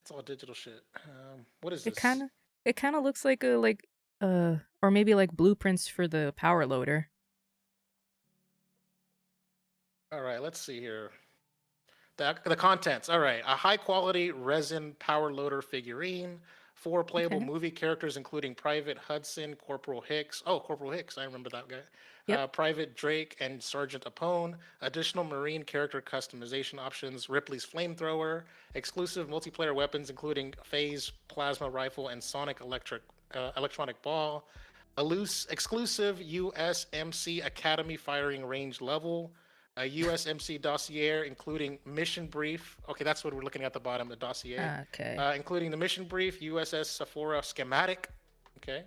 it's all digital shit. What is It this? kind of looks like or maybe like blueprints for the power loader. All right, let's see here. The contents. All right, a high quality resin power loader figurine, 4 playable Okay. movie characters, including Private Hudson, Corporal Hicks. Oh, Corporal Hicks, I remember that guy. Yep. Private Drake and Sergeant Apone. Additional Marine character customization options: Ripley's flamethrower, exclusive multiplayer weapons, including Phase plasma rifle and Sonic electronic ball. A loose exclusive USMC Academy firing range level, a USMC dossier including mission brief. Okay, that's what we're looking at the bottom, the dossier. Okay. Including the mission brief, USS Sephora schematic. Okay.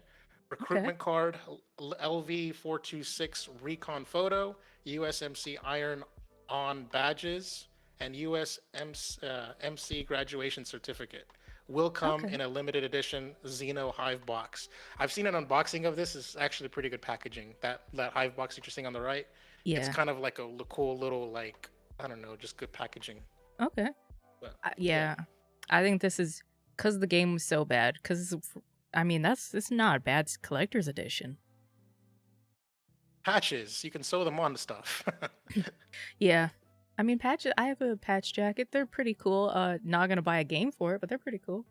Recruitment card, LV426 recon photo, USMC iron on badges, and USMC graduation certificate. Will come Okay. in a limited edition Xeno Hive box. I've seen an unboxing of this. It's actually pretty good packaging. That Hive box that you're seeing on the right, it's Yeah. kind of like a cool little, like, I don't know, just good packaging. Okay. But Yeah. I think this is because the game was so bad. Because I mean, it's not a bad collector's edition. patches, you can sew them on to stuff. Yeah. I mean, patches. I have a patch jacket. They're pretty cool. Not gonna buy a game for it, but they're pretty cool.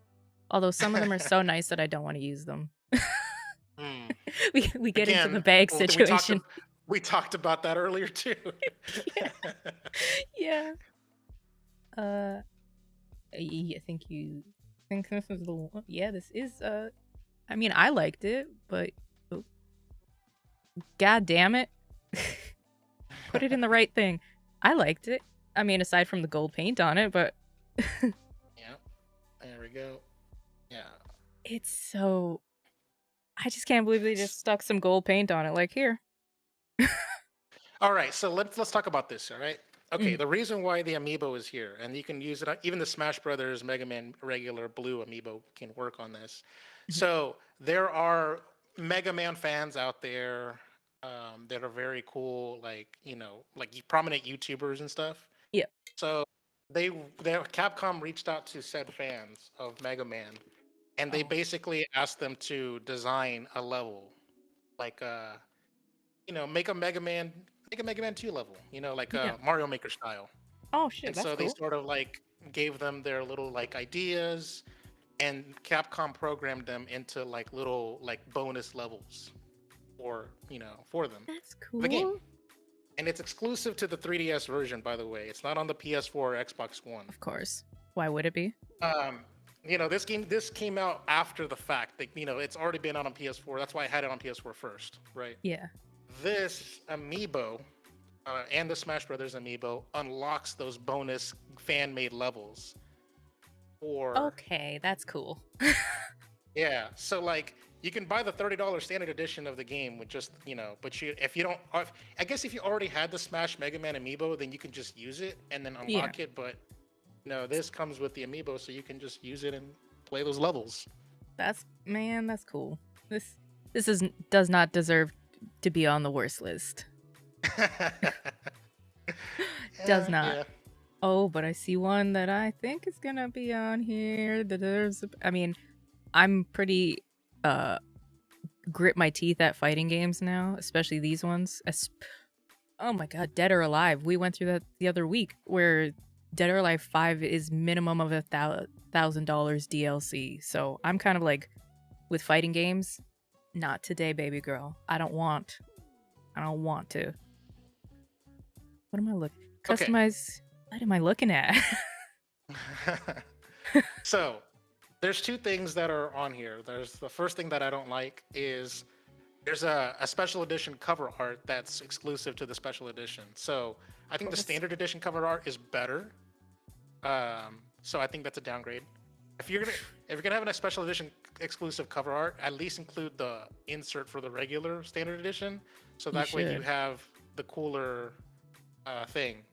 Although some of them are so nice that I don't want to use them. Hmm. We get into the Again, bag well, situation. we talked about that earlier too. Yeah. Yeah. I think this is the one. Yeah, this is. I mean, I liked it, but god damn it, put it in the right thing. I liked it. I mean, aside from the gold paint on it, but Yeah, there we go. Yeah. it's so. I just can't believe they just stuck some gold paint on it. Like here. All right, so let's talk about this. All right. Okay, Mm. the reason why the amiibo is here, and you can use it, even the Smash Brothers Mega Man regular blue amiibo can work on this. Mhm. So there are Mega Man fans out there that are very cool, like, like prominent YouTubers and stuff. Yeah. So Capcom reached out to said fans of Mega Man, and they Oh. basically asked them to design a level, like make a Mega Man 2 level, like Yeah. Mario Maker style. Oh shit, And that's so they cool. sort of like gave them their little like ideas, and Capcom programmed them into like little like bonus levels for them, That's the game. cool. And it's exclusive to the 3DS version, by the way. It's not on the PS4 or Xbox One. Of course. Why would it be? This came out after the fact. That, it's already been out on PS4. That's why I had it on PS4 first, right? Yeah. This amiibo and the Smash Brothers amiibo unlocks those bonus fan-made levels. Or Okay, that's cool. yeah, so like you can buy the $30 standard edition of the game with just but if you don't, I guess if you already had the Smash Mega Man amiibo, then you can just use it and then Yeah, unlock it. But this comes with the amiibo, so you can just use it and play those levels. that's cool. This does not deserve to be on the worst list. Does not. Yeah. Oh, but I see one that I think is gonna be on here. I mean, I'm pretty grit my teeth at fighting games now, especially these ones. Oh my god, Dead or Alive. We went through that the other week where Dead or Alive 5 is minimum of $1,000 DLC. So I'm kind of like, with fighting games, not today, baby girl. I don't want to. What am I looking? Okay. Customize. What am I looking at? So there's two things that are on here. There's the first thing that I don't like is there's a special edition cover art that's exclusive to the special edition. So I think the standard edition cover art is better. So I think that's a downgrade. If you're gonna have a special edition exclusive cover art, at least include the insert for the regular standard edition, so that way you have the cooler thing.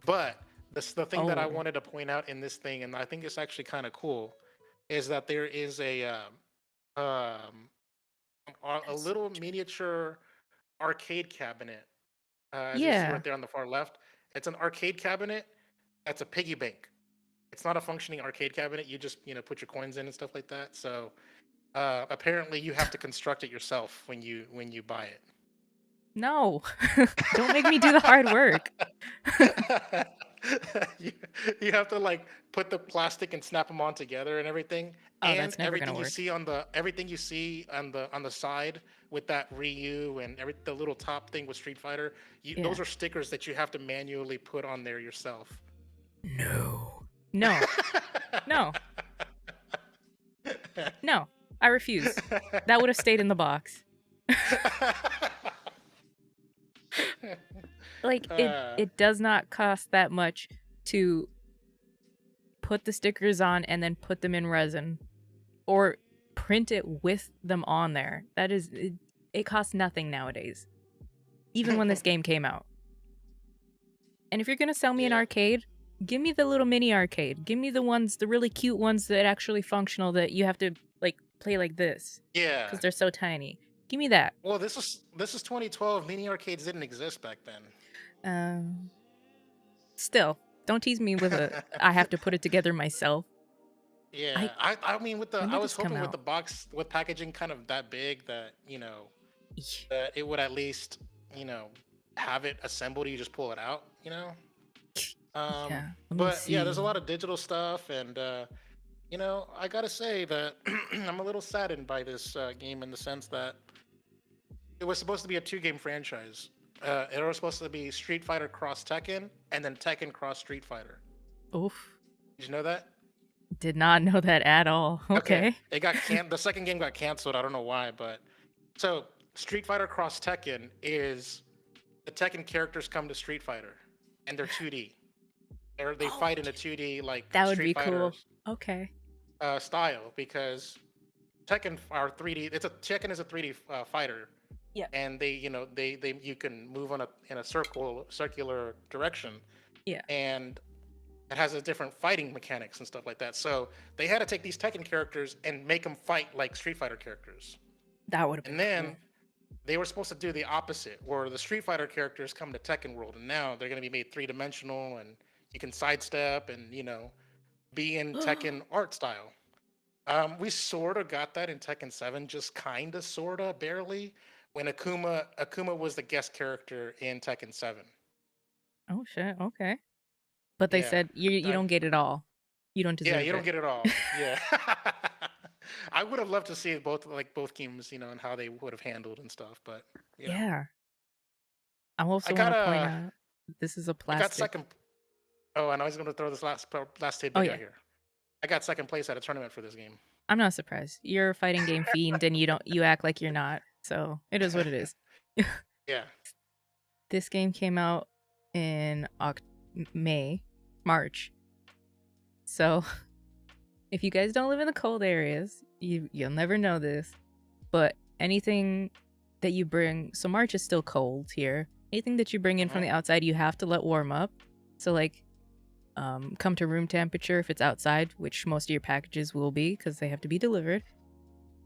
But the thing that I wanted to point out in this thing, and I think it's actually kind of cool, is that there is a little miniature arcade cabinet. As you see right there on the far left, it's an arcade cabinet that's a piggy bank. It's not a functioning arcade cabinet. You just put your coins in and stuff like that. So apparently you have to construct it yourself when you buy it. No, don't make me do the hard work. you have to like put the plastic and snap them on together and everything. Oh, And that's never gonna everything you work. see on the side with that Ryu and the little top thing with Street Fighter, those are stickers that you have to manually put on there yourself. No. No. No. No. I refuse. That would have stayed in the box. Like it does not cost that much to put the stickers on and then put them in resin or print it with them on there. That is it costs nothing nowadays. Even when this game came out. And if you're going to sell me an arcade, give me the little mini arcade. Give me the really cute ones that actually functional that you have to like play like this. Yeah. Because they're so tiny. Give me that. Well, this is 2012. Mini arcades didn't exist back then. Still, don't tease me with I have to put it together myself. Yeah, I mean I was hoping with out? the box with packaging kind of that big that that it would at least have it assembled. You just pull it out. But yeah, there's a lot of digital stuff, and I gotta say that I'm a little saddened by this game in the sense that it was supposed to be a 2-game franchise. It was supposed to be Street Fighter cross Tekken, and then Tekken cross Street Fighter. Oof! Did you know that? Did not know that at all. Okay. It got the second game got canceled. I don't know why, but so Street Fighter cross Tekken is the Tekken characters come to Street Fighter, and they're 2D. They fight in a 2D like that would Street be Fighter, cool. Okay. Style, because Tekken are 3D. Tekken is a 3D fighter. Yeah. And they you can move in a circular direction. Yeah. And it has a different fighting mechanics and stuff like that. So they had to take these Tekken characters and make them fight like Street Fighter characters. That would have been. And then they were supposed to do the opposite, where the Street Fighter characters come to Tekken World, and now they're going to be made 3-dimensional, and you can sidestep and be in Tekken art style. We sort of got that in Tekken 7, just kind of, sort of, barely, when Akuma was the guest character in Tekken 7. Oh shit! Okay. But they said you don't get it all. You don't deserve it. Yeah, you don't get it all. Yeah. I would have loved to see both games, and how they would have handled and stuff, but yeah. I also want to point out this is a plastic. I got second. Oh, and I was going to throw this last tidbit out here. I got second place at a tournament for this game. I'm not surprised. You're a fighting game fiend, and you act like you're not. So it is what it is. Yeah. This game came out in March. So if you guys don't live in the cold areas, you'll never know this, but anything that you bring, so March is still cold here. Anything that you bring in from the outside, you have to let warm up. So like, come to room temperature if it's outside, which most of your packages will be because they have to be delivered.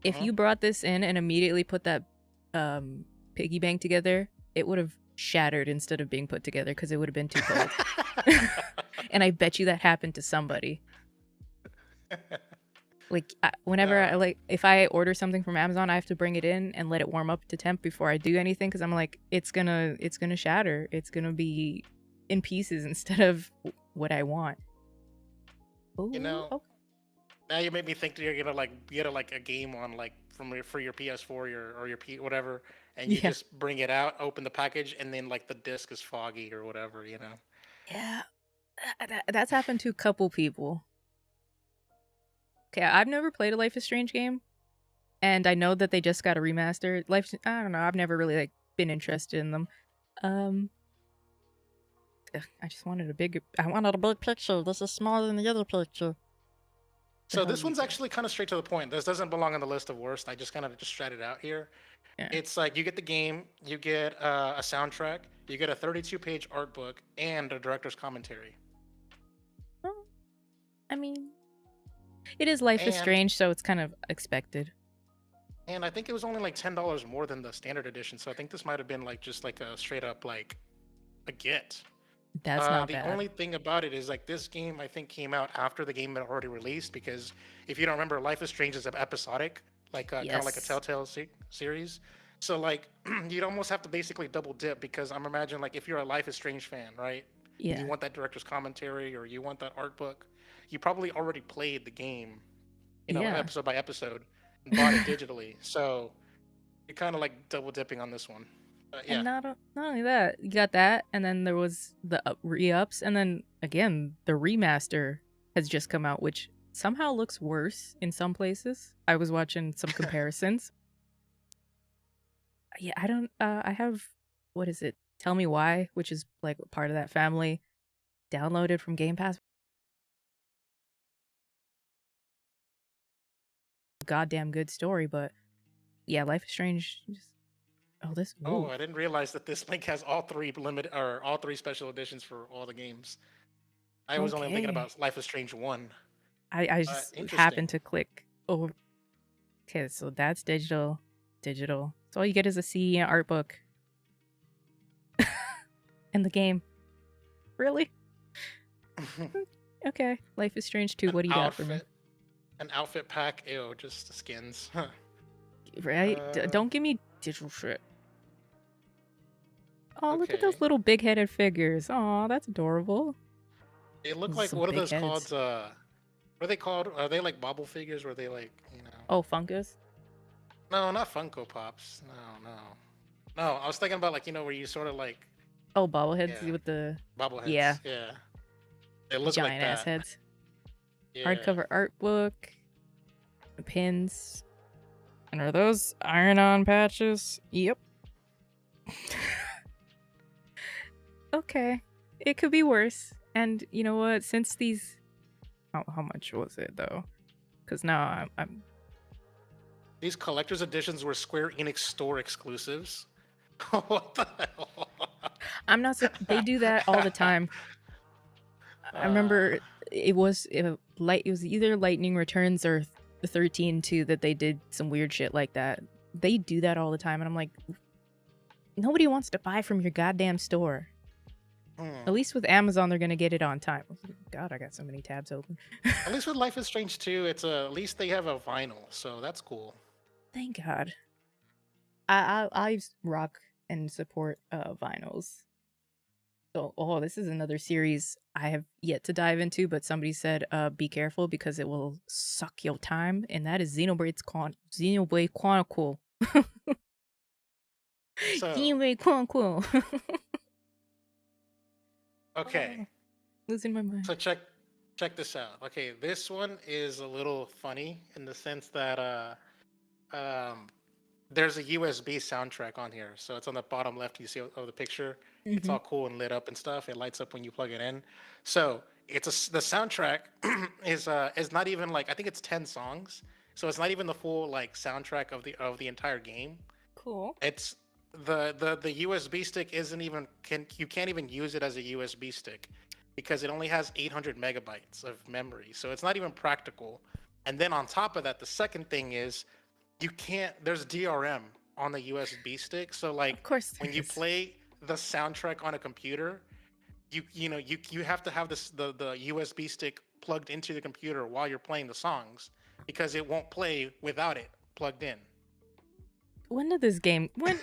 If you brought this in and immediately put that piggy bank together, it would have shattered instead of being put together because it would have been too cold. And I bet you that happened to somebody. Like whenever if I order something from Amazon, I have to bring it in and let it warm up to temp before I do anything because I'm like, it's gonna shatter. It's gonna be in pieces instead of what I want. Ooh, You know, now you made me think that you're gonna get a game on for your PS4 or your P whatever, and you just bring it out, open the package, and then like the disc is foggy or whatever, you know. Yeah, that's happened to a couple people. Okay, I've never played a Life is Strange game, and I know that they just got a remaster. I don't know. I've never really been interested in them. I just wanted a big picture. This is smaller than the other picture. So this one's actually kind of straight to the point. This doesn't belong on the list of worst. I just kind of just shredded it out here. Yeah. It's like you get the game, you get a soundtrack, you get a 32-page art book, and a director's commentary. Well, I mean, it is Life is Strange, so it's kind of expected. And I think it was only like $10 more than the standard edition, so I think this might have been just like a straight up a get. That's not bad. The only thing about it is this game I think came out after the game had already released, because if you don't remember, Life is Strange is episodic, kind of like a Telltale series. So you'd almost have to basically double dip, because I'm imagining if you're a Life is Strange fan, right? Yeah. And you want that director's commentary or you want that art book, you probably already played the game, episode by episode, and bought it digitally. So you're kind of double dipping on this one. Yeah. And not only that, you got that, and then there was the re-ups, and then again the remaster has just come out, which somehow looks worse in some places. I was watching some comparisons. Yeah, I don't. I have, what is it? Tell Me Why, which is part of that family, downloaded from Game Pass. Goddamn good story, but yeah, Life is Strange. Oh, I didn't realize that this link has all three special editions for all the games. I was only thinking about Life is Strange 1. I just happened to click over. Okay, so that's digital. So all you get is a CD and art book. And the game. Really? Okay. Life is Strange 2. What do you got for me? An outfit pack. Ew, just the skins. Right? Don't give me digital shit. Oh, look at those little big-headed figures. Oh, that's adorable. They look like, what are those called? What are they called? Are they like bobble figures? Or are they Oh, Funkos? No, not Funko Pops. No, I was thinking about where you sort of Oh, bobbleheads with the... Bobbleheads. Yeah. They look giant like ass heads. Hardcover art book. Pins. And are those iron-on patches? Yep. Okay. It could be worse. And you know what? Since these... How much was it, though? Because now I'm... These collector's editions were Square Enix store exclusives. What the hell? I'm not... They do that all the time. I remember it was either Lightning Returns or 13-2 that they did some weird shit like that. They do that all the time, and I'm like, nobody wants to buy from your goddamn store. At least with Amazon, they're gonna get it on time. God, I got so many tabs open. At least with Life is Strange 2, it's at least they have a vinyl, so that's cool. Thank God. I rock and support vinyls. So, this is another series I have yet to dive into, but somebody said, be careful because it will suck your time, and that is Xenoblade Chronicle. Xenoblade Chronicle. Okay. Losing my mind. So check this out. Okay, this one is a little funny in the sense that there's a USB soundtrack on here, so it's on the bottom left. You see of the picture. It's Mm-hmm. all cool and lit up and stuff. It lights up when you plug it in. So the soundtrack is not even like I think it's 10 songs. So it's not even the full like soundtrack of the entire game. Cool. It's the USB stick isn't even you can't even use it as a USB stick because it only has 800 megabytes of memory. So it's not even practical. And then on top of that, the second thing is you can't there's DRM on the USB stick. So Of like course there when you is. play the soundtrack on a computer, you have to have the USB stick plugged into the computer while you're playing the songs because it won't play without it plugged in. When did this game? When?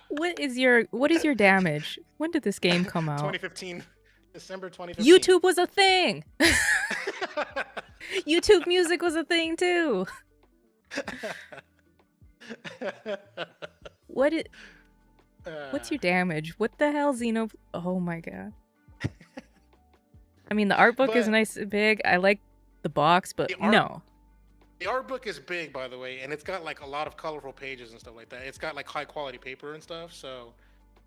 What is your damage? When did this game come out? 2015, December 2015. YouTube was a thing. YouTube music was a thing too. What it? What's your damage? What the hell, Xeno? Oh my god. I mean, the art book is But nice and big. I like the box, but the art no. the art book is big, by the way, and it's got like a lot of colorful pages and stuff like that. It's got like high quality paper and stuff. So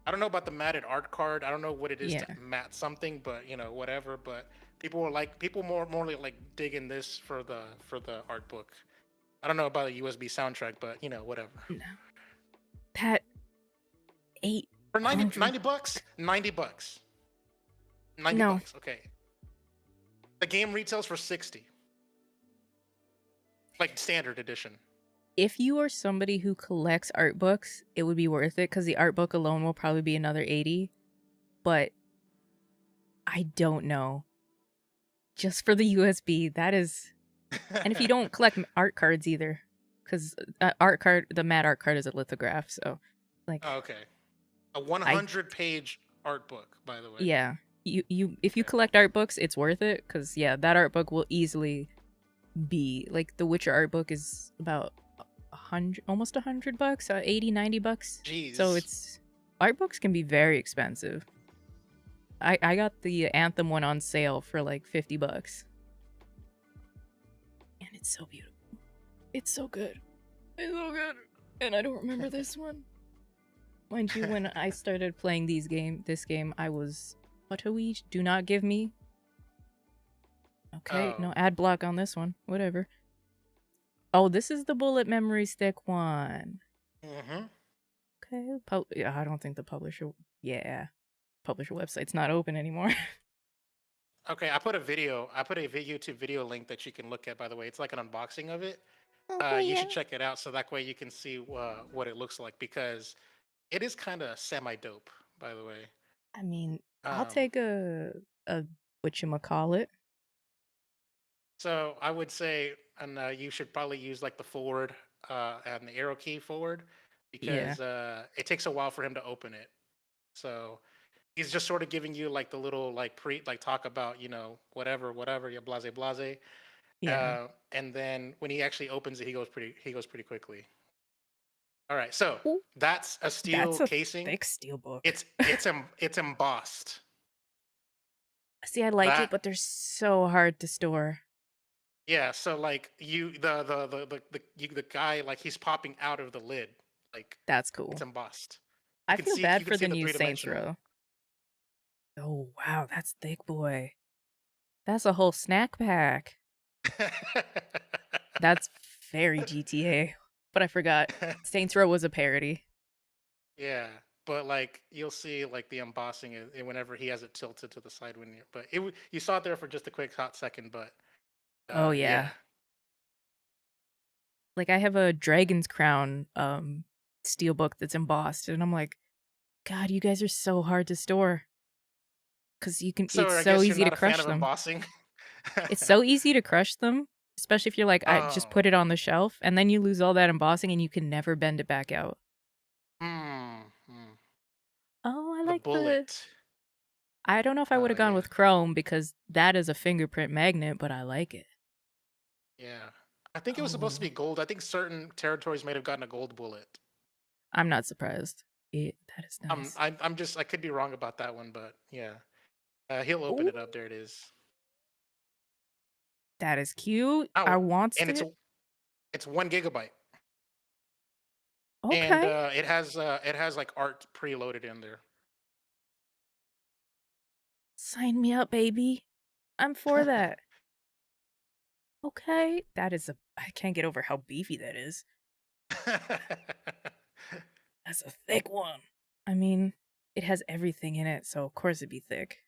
I don't know about the matted art card. I don't know what it is Yeah. to matte something, but whatever. But people more like digging this for the art book. I don't know about a USB soundtrack, but whatever. No. That For 90, 800. 90 bucks, 90 bucks, 90 No. bucks. Okay, the game retails for 60, like standard edition. If you are somebody who collects art books, it would be worth it because the art book alone will probably be another 80. But I don't know. Just for the USB, that is. And if you don't collect art cards either, because the matte art card is a lithograph, so like Oh, okay, a I 100-page art book, by the way. yeah, you if you Okay. collect art books, it's worth it because yeah, that art book will easily be like the Witcher art book is about 100, almost $100, 80, $90. So Jeez. it's art books can be very expensive. I got the Anthem one on sale for like $50, and it's so beautiful. It's so good. It's so good. And I don't remember this one. Mind you, when I started playing this game, I was Otoii, do not give me. Okay, Oh. no ad block on this one. Whatever. Oh, this is the bullet memory stick one. Mm-hmm. Okay. Yeah, I don't think the publisher. Yeah, publisher website's not open anymore. Okay, I put a YouTube video link that you can look at. By the way, it's like an unboxing of it. Oh You yeah. should check it out so that way you can see what it looks like because it is kind of semi dope. By the way, I mean, I'll um, take a whatchamacallit. so I would say, and you should probably use like the forward and the arrow key forward Yeah. because it takes a while for him to open it. So he's just sort of giving you like the little like talk about whatever yeah blase blase. Yeah. And then when he actually opens it, he goes pretty quickly. All right, so Ooh, that's a that's steel a casing. thick steelbook. It's embossed. See, I like it, That but they're so hard to store. yeah. So like the guy like he's popping out of the lid, like That's it's cool. embossed. I feel bad You can for see the the new three Saints dimensional. Row. Oh wow, that's thick, boy. That's a whole snack pack. That's very GTA. But I forgot Saints Row was a parody. Yeah, but like you'll see like the embossing whenever he has it tilted to the side when you but you saw it there for just a quick hot second, but Oh yeah. yeah. Like I have a Dragon's Crown steelbook that's embossed and I'm like, God, you guys are so hard to store. Cause So it's I so guess you're easy to not a fan crush of them. embossing. It's so easy to crush them, especially if you're like, I just Oh, put it on the shelf and then you lose all that embossing and you can never bend it back out. hmm. Oh, I The like the bullet. I don't know if I would have gone Yeah, with chrome because that is a fingerprint magnet, but I like it. yeah. I think it was supposed to be Oh, gold. I think certain territories might have gotten a gold bullet. I'm not surprised. That is nice. I could be wrong about that one, but yeah. He'll open Oh, it up. There it is. that is cute. I Oh, wants and it. it's 1 gigabyte. and Okay. it has like art preloaded in there. Sign me up, baby. I'm for that. Okay. That is a. I can't get over how beefy that is. That's a thick one. I mean, it has everything in it, so of course it'd be thick.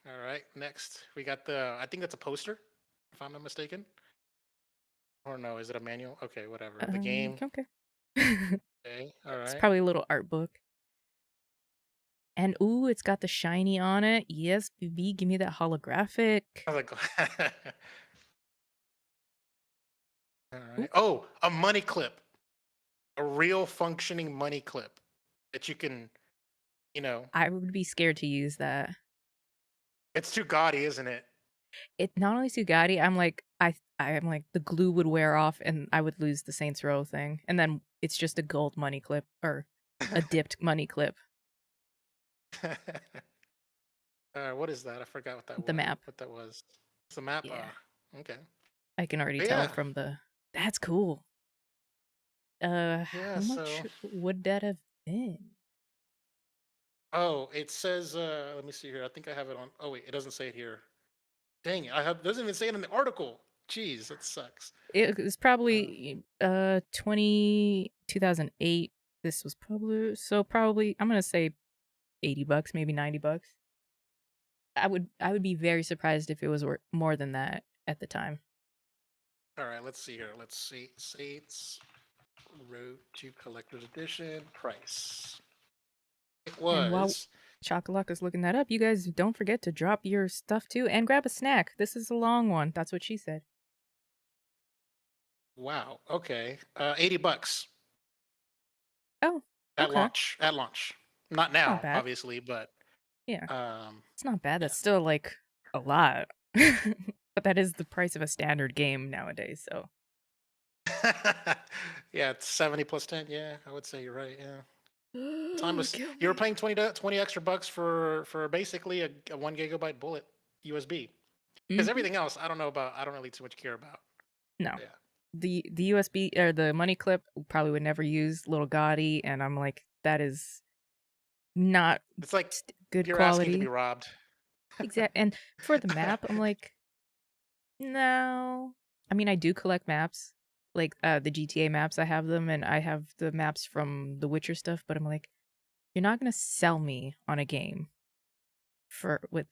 All right, next we got the. I think that's a poster, if I'm not mistaken. Or no, is it a manual? Okay, whatever. The game. Okay. Okay, all It's right. probably a little art book. And ooh, it's got the shiny on it. Yes, baby, give me that holographic. I was like, all Ooh, right. Oh, a money clip, a real functioning money clip that you can, you know, I would be scared to use that. it's too gaudy, isn't it? It not only Sugati, I am like the glue would wear off and I would lose the Saints Row thing. And then it's just a gold money clip or a dipped money clip. What is that? I forgot what that The was. map. What that was? It's the map. Yeah. Okay. I can already But tell yeah, from the That's cool. yeah. How much So, would that have been? oh, it says. Let me see here. I think I have it on. Oh wait, it doesn't say it here. Dang it! I have. Doesn't even say it in the article. Jeez, that sucks. It was Uh, probably 2008. This was probably I'm gonna say $80, maybe $90. I would be very surprised if it was more than that at the time. all right, let's see here. Let's see. Saints Road to Collector's Edition price. It And while was Chocolate is looking that up, you guys don't forget to drop your stuff too and grab a snack. This is a long one. That's what she said. wow. Okay, $80 Oh, at okay. launch. At launch, not It's not now, bad. obviously, but Yeah, um, it's not bad. yeah. That's still like a lot. But that is the price of a standard game nowadays, so. Yeah, it's 70 plus 10. Yeah, I would say you're right. Yeah. Time was Kill you were me. paying 20 extra bucks for basically a 1 gigabyte bullet USB. Because Hmm. everything else, I don't know about. I don't really too much care about. No. Yeah. The USB or the money clip probably would never use Little Gotti, and I'm like, that is not It's like good you're asking to be quality. robbed. Exact. And for the map, I'm like, no. I mean, I do collect maps, like the GTA maps. I have them, and I have the maps from the Witcher stuff. But I'm like, you're not gonna sell me on a game for with.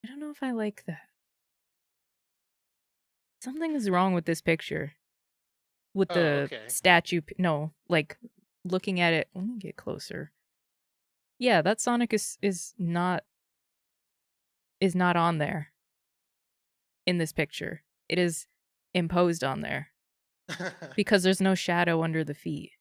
I don't know if I like that. Something is wrong with this picture. With Oh, the okay. statue. No, like looking at it. Let me get closer. Yeah, that Sonic is not on there in this picture. It is imposed on there because there's no shadow under the feet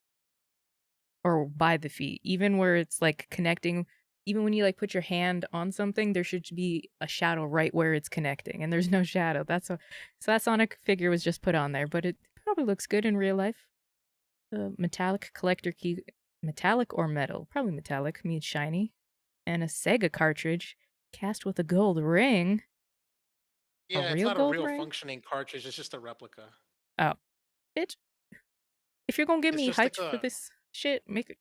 or by the feet. Even where it's like connecting, even when you like put your hand on something, there should be a shadow right where it's connecting, and there's no shadow. So that Sonic figure was just put on there, but it probably looks good in real life. Metallic collector key, metallic or metal? Probably metallic means shiny, and a Sega cartridge cast with a gold ring. A Yeah, it's real not a gold real ring? functioning cartridge. It's just a replica. Oh, bitch. If you're gonna give It's me just like hyped for a. this shit, make it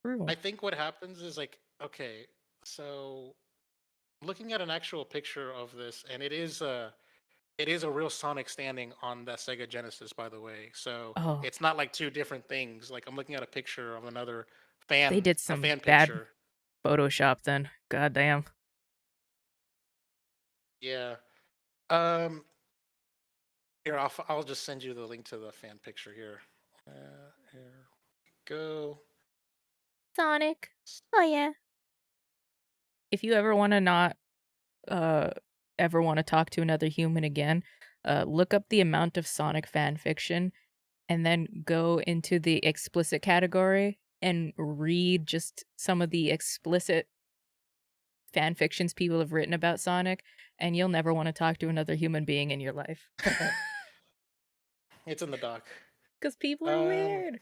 I real. think what happens is like, okay, so looking at an actual picture of this, and it is a real Sonic standing on that Sega Genesis, by the way. So Oh, it's not like two different things. Like I'm looking at a picture of another they did a some fan bad picture. Photoshop then. God damn. Yeah. Um. Here, I'll just send you the link to the fan picture here. Here we go. Sonic. Oh yeah. If you ever want to not uh ever want to talk to another human again, look up the amount of Sonic fan fiction and then go into the explicit category and read just some of the explicit fan fictions people have written about Sonic, and you'll never want to talk to another human being in your life. It's in the doc. Because people are Um. weird.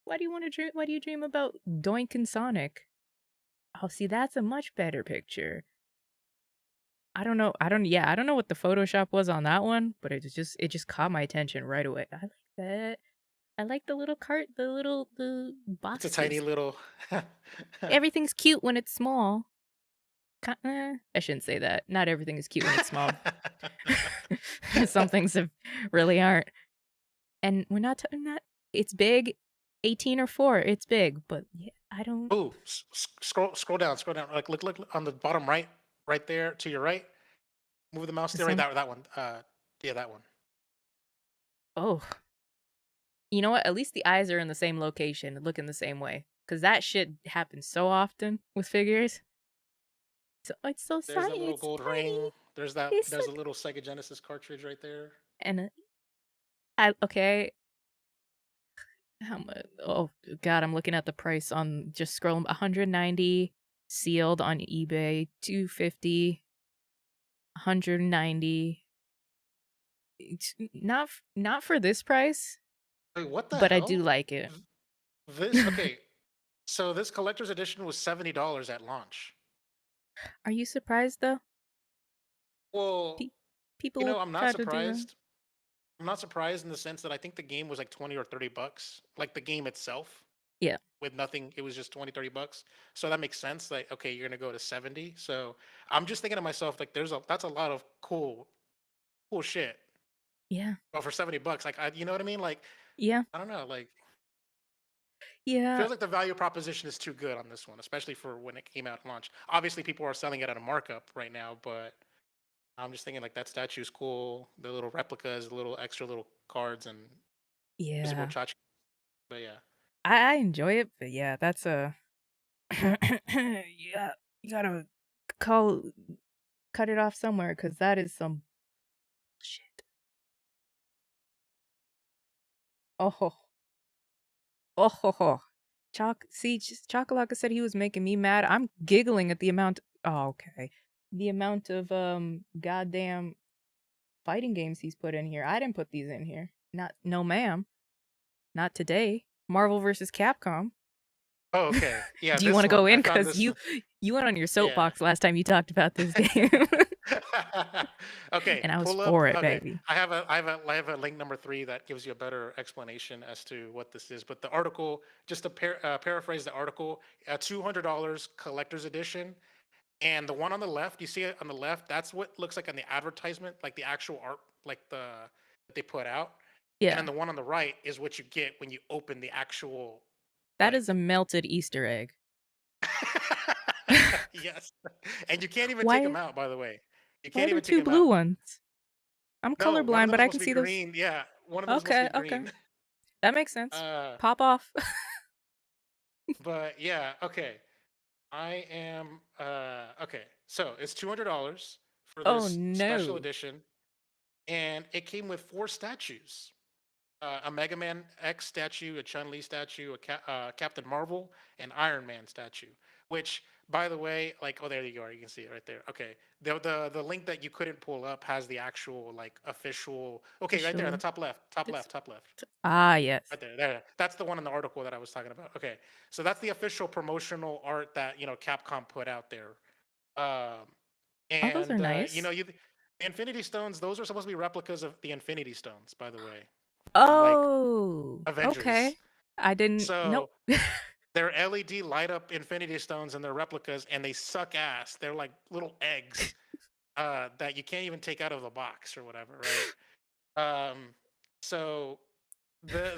Why do you want to dream? Why do you dream about Doink and Sonic? Oh, see, that's a much better picture. I don't know. I don't. Yeah, I don't know what the Photoshop was on that one, but it just caught my attention right away. I like But I like the little cart, the It's a tiny boxes. little. Everything's cute when it's small. I shouldn't say that. Not everything is cute when it's small. Some things really aren't. And we're not. It's big, 18 or 4. It's big, but yeah, I don't. Ooh, scroll down, scroll down. Like look on the bottom right, right there to your right. Move the mouse there, right Some. that one. Yeah, that one. Oh, you know what? At least the eyes are in the same location, looking the same way. Because that shit happens so often with figures. So it's so There's a tiny. little It's gold ring. tiny. There's that. It's so. There's a little Sega Genesis cartridge right there. And I okay. How much? Oh God, I'm looking at the price on just scrolling. 190 sealed on eBay. 250. 190. It's not for this price, Wait, what the but I do hell? like it. This okay. So this collector's edition was $70 at launch. Are you surprised though? Well, Pe- People I'm not try to do that. surprised. I'm not surprised in the sense that I think the game was like 20 or 30 bucks. Like the game itself Yeah, with nothing, it was just 20, 30 bucks. So that makes sense. Like, okay, you're gonna go to 70. So I'm just thinking to myself, like, that's a lot of cool shit. yeah, But for 70 bucks, like you know what I mean? Like, yeah, I don't know, like yeah, feels like the value proposition is too good on this one, especially for when it came out at launch. Obviously people are selling it at a markup right now, but I'm just thinking like that statue's cool. The little replicas, the little extra little cards and visible yeah. tchotchkes. But yeah. I enjoy it, but yeah, that's a yeah. You gotta call cut it off somewhere because that is some shit. Oh, oh. Chocolate said he was making me mad. I'm giggling at the amount. Oh, okay. The amount of goddamn fighting games he's put in here. I didn't put these in here. Not no ma'am. Not today. Marvel versus Capcom. Oh, okay. Yeah, Do you want this to go one. I in? found Because this. you went on your Yeah. soapbox last time you talked about this game, Okay, and I was pull up. for it, Okay, baby. I have a link number 3 that gives you a better explanation as to what this is. But the article, just to paraphrase the article, $200 collector's edition, and the one on the left, you see it on the left. That's what looks like on the advertisement, like the actual art, like that they put out. And then Yeah, the one on the right is what you get when you open the actual that is like. a melted Easter egg. Yes. And you can't even take them why? out, by the way. You Why are can't there even take two them blue out. ones? I'm No, one of colorblind, them but is I supposed can to be see those. green. Yeah, one of them is supposed to Okay, be okay, green. that makes sense. Uh, Pop off. but yeah, okay. I am okay. So it's $200 for Oh this special no. edition, and it came with 4 statues. A Mega Man X statue, a Chun Li statue, a Captain Marvel, and Iron Man statue. Which, by the way, like, oh, there you go. You can see it right there. Okay, the link that you couldn't pull up has the actual like official. Okay, right there in the Official. top left, top It's left, top left. yes. Right there, there. That's the one in the article that I was talking about. Okay, so that's the official promotional art that Capcom put out there. Um, Oh, those are and nice. the Infinity Stones, those are supposed to be replicas of the Infinity Stones, by the way, from like Oh, Avengers. okay. I didn't. Nope. So they're LED light up Infinity Stones and they're replicas, and they suck ass. They're like little eggs that you can't even take out of the box or whatever, right? Um, so the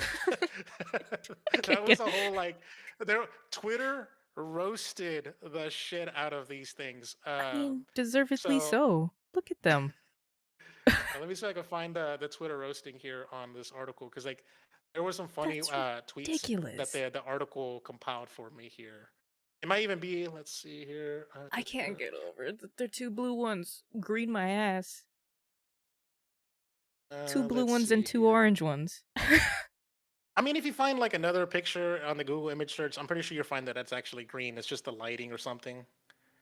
I can't that was get. a whole like there. Twitter roasted the shit out of these things. I mean, deservedly So so. Look at them. let me see if I can find the Twitter roasting here on this article because like there were some funny That's tweets that ridiculous. the article compiled for me here. It might even be. Let's see here. I can't get over it. They're two blue ones. Green my ass. Two blue Let's ones and see two here. orange ones. I mean, if you find like another picture on the Google image search, I'm pretty sure you'll find that that's actually green. It's just the lighting or something.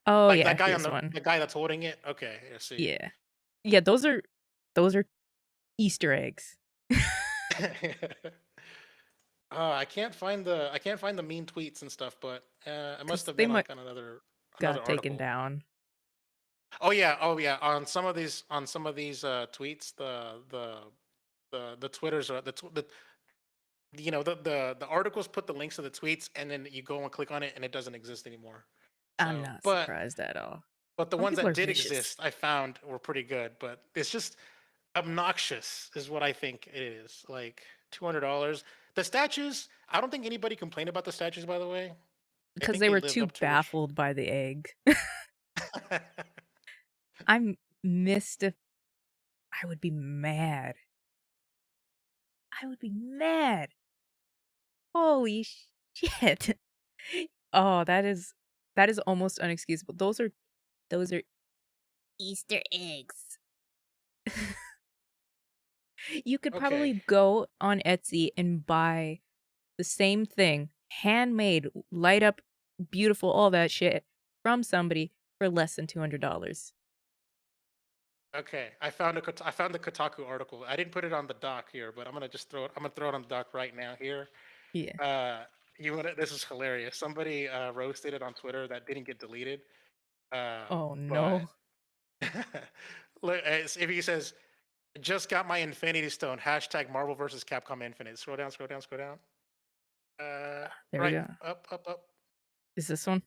Oh Like yeah, that guy on here's one. the guy that's holding it. Okay, I see. Yeah. Yeah, those are Easter eggs. I can't find the mean tweets and stuff, but it must Cuz have they been might like on another got taken article. down. Oh yeah, oh yeah. On some of these tweets, the the Twitters or the the articles put the links to the tweets, and then you go and click on it, and it doesn't exist anymore. I'm So, not surprised at all. but the Some ones people that are did vicious exist, I found were pretty good. But it's just obnoxious, is what I think it is. Like $200. The statues, I don't think anybody complained about the statues. By the way, I because think they they were lived too up to their. baffled by the egg. I'm mystif. I would be mad. I would be mad. Holy shit. Oh, that is almost unexcusable. Those are Easter eggs. You could Okay, probably go on Etsy and buy the same thing, handmade, light up, beautiful, all that shit from somebody for less than $200. okay. I found the Kotaku article. I didn't put it on the doc here, but I'm gonna just throw it. I'm gonna throw it on the doc right now here. Yeah. Uh, this is hilarious. Somebody roasted it on Twitter that didn't get deleted. Oh But no. if he says, "Just got my Infinity Stone," hashtag Marvel versus Capcom Infinite. Scroll down, scroll down, scroll down. There we Right, go. up, up, up. Is this one?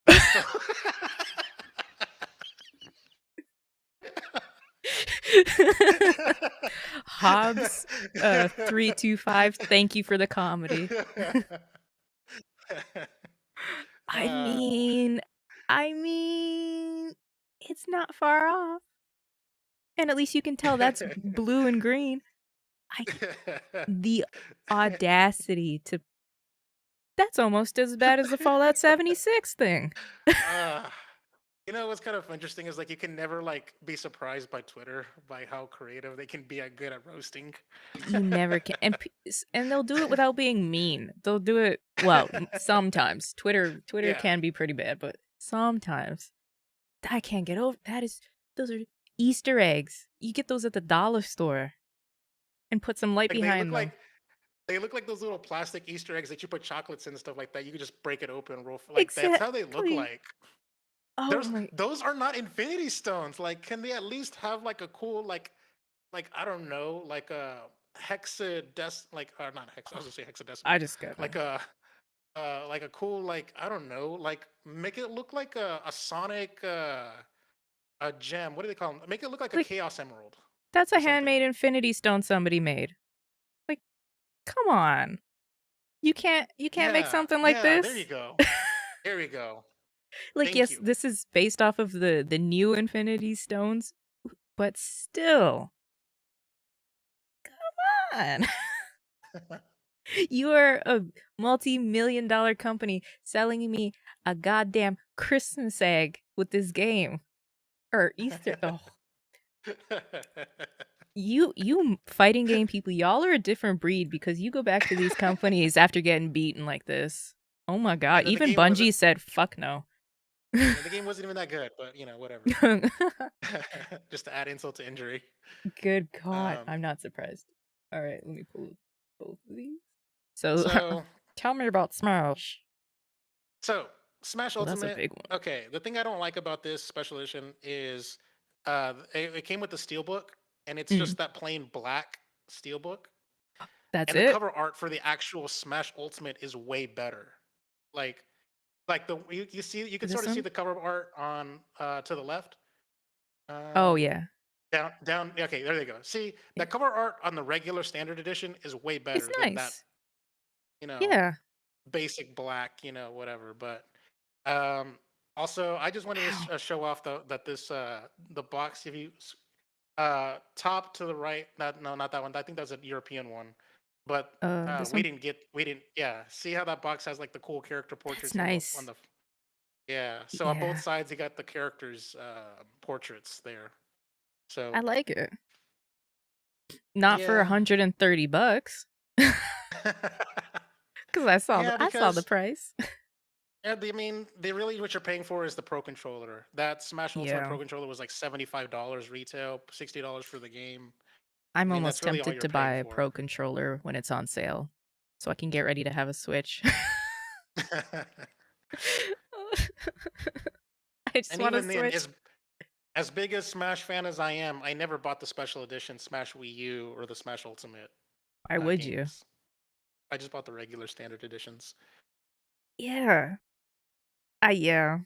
That's the. Hobbs 325, thank you for the comedy. I uh, mean, I mean, it's not far off. And at least you can tell that's blue and green. I the audacity to that's almost as bad as the Fallout 76 thing. uh, what's kind of interesting is like you can never like be surprised by Twitter by how creative they can be at good at roasting. You never can, and they'll do it without being mean. They'll do it well sometimes. Twitter Yeah, can be pretty bad, but sometimes I can't get over. Those are Easter eggs. You get those at the dollar store and put some light like behind them. they look like those little plastic Easter eggs that you put chocolates in and stuff like that. You could just break it open and roll. Like that's how they look Exactly. like. Oh There's my. those are not Infinity Stones. Like, can they at least have like a cool like I don't know, like a hexades like or not hex. I was gonna say I hexadecimal. just gotta. Like a cool like I don't know, like make it look like a Sonic a gem. What do they call them? Make it look like a Like, Chaos Emerald that's or a something. handmade Infinity Stone somebody made. Like, come on. You can't make Yeah, something like yeah. There you this? go. There we go. Like, Thank yes, you. this is based off of the new Infinity Stones, but still, come on. You are a multi-million dollar company selling me a goddamn Christmas egg with this game. Or Easter. Oh, you fighting game people, y'all are a different breed because you go back to these companies after getting beaten like this. Oh my god. And then the Even game wasn't. Bungie said, fuck no. And the game wasn't even that good, but whatever. Just to add insult to injury. Good god. Um, I'm not surprised. Alright, let me pull both of these. So, so tell me about Smash. so Smash Well, that's a Ultimate. big one. Okay, the thing I don't like about this special edition is it came with the Steelbook, and it's Mm, just that plain black Steelbook, that's and the it? cover art for the actual Smash Ultimate is way better. Like you see you can sort This of see one? the cover art on to the left. Oh, Um, yeah. down. Okay, there they go. See Yeah. that cover art on the regular standard edition is way It's better than that. nice. You know, Yeah. basic black. Whatever. But um, also, I just wanted to Wow. show off that this the box. If you top to the right, not that one. I think that's a European one. But This one? we didn't. Yeah, see how that box has like the cool character That's portraits on nice. the. Yeah, so on both Yeah. sides you got the characters portraits there. I So like it. Not for yeah. $130. Because Yeah, I saw the because price. I mean, they really what you're paying for is the Pro Controller. That Smash Ultimate Yeah. Pro Controller was like $75 retail, $60 for the game. I I'm mean, almost that's really all tempted you're to buy paying a for. Pro controller when it's on sale so I can get ready to have a Switch. I just And want to even then, Switch. As big a Smash fan as I am, I never bought the special edition Smash Wii U or the Smash Ultimate Why would you? games. I just bought the regular standard editions. Yeah. Yeah.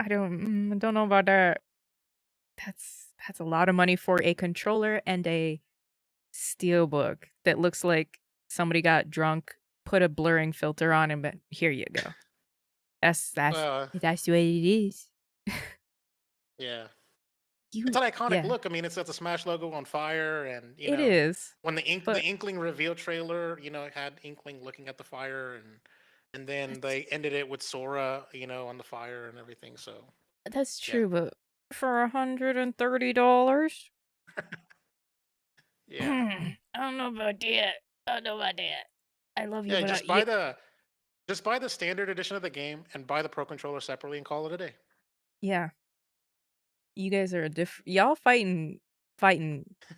I don't know about that. That's a lot of money for a controller and a Steelbook that looks like somebody got drunk, put a blurring filter on, and but here you go. That's that's Uh, that's the way it is. yeah. It's You an iconic yeah, look. I mean, it's got the Smash logo on fire, and it is. when the But Inkling reveal trailer, it had Inkling looking at the fire, and then that's they ended it with Sora, on the fire and everything. So that's yeah, true, but for $130? yeah, I don't know about that. I don't know about that. I love you, yeah. but Just yeah, buy the standard edition of the game and buy the Pro controller separately and call it a day. yeah. You guys are a y'all fighting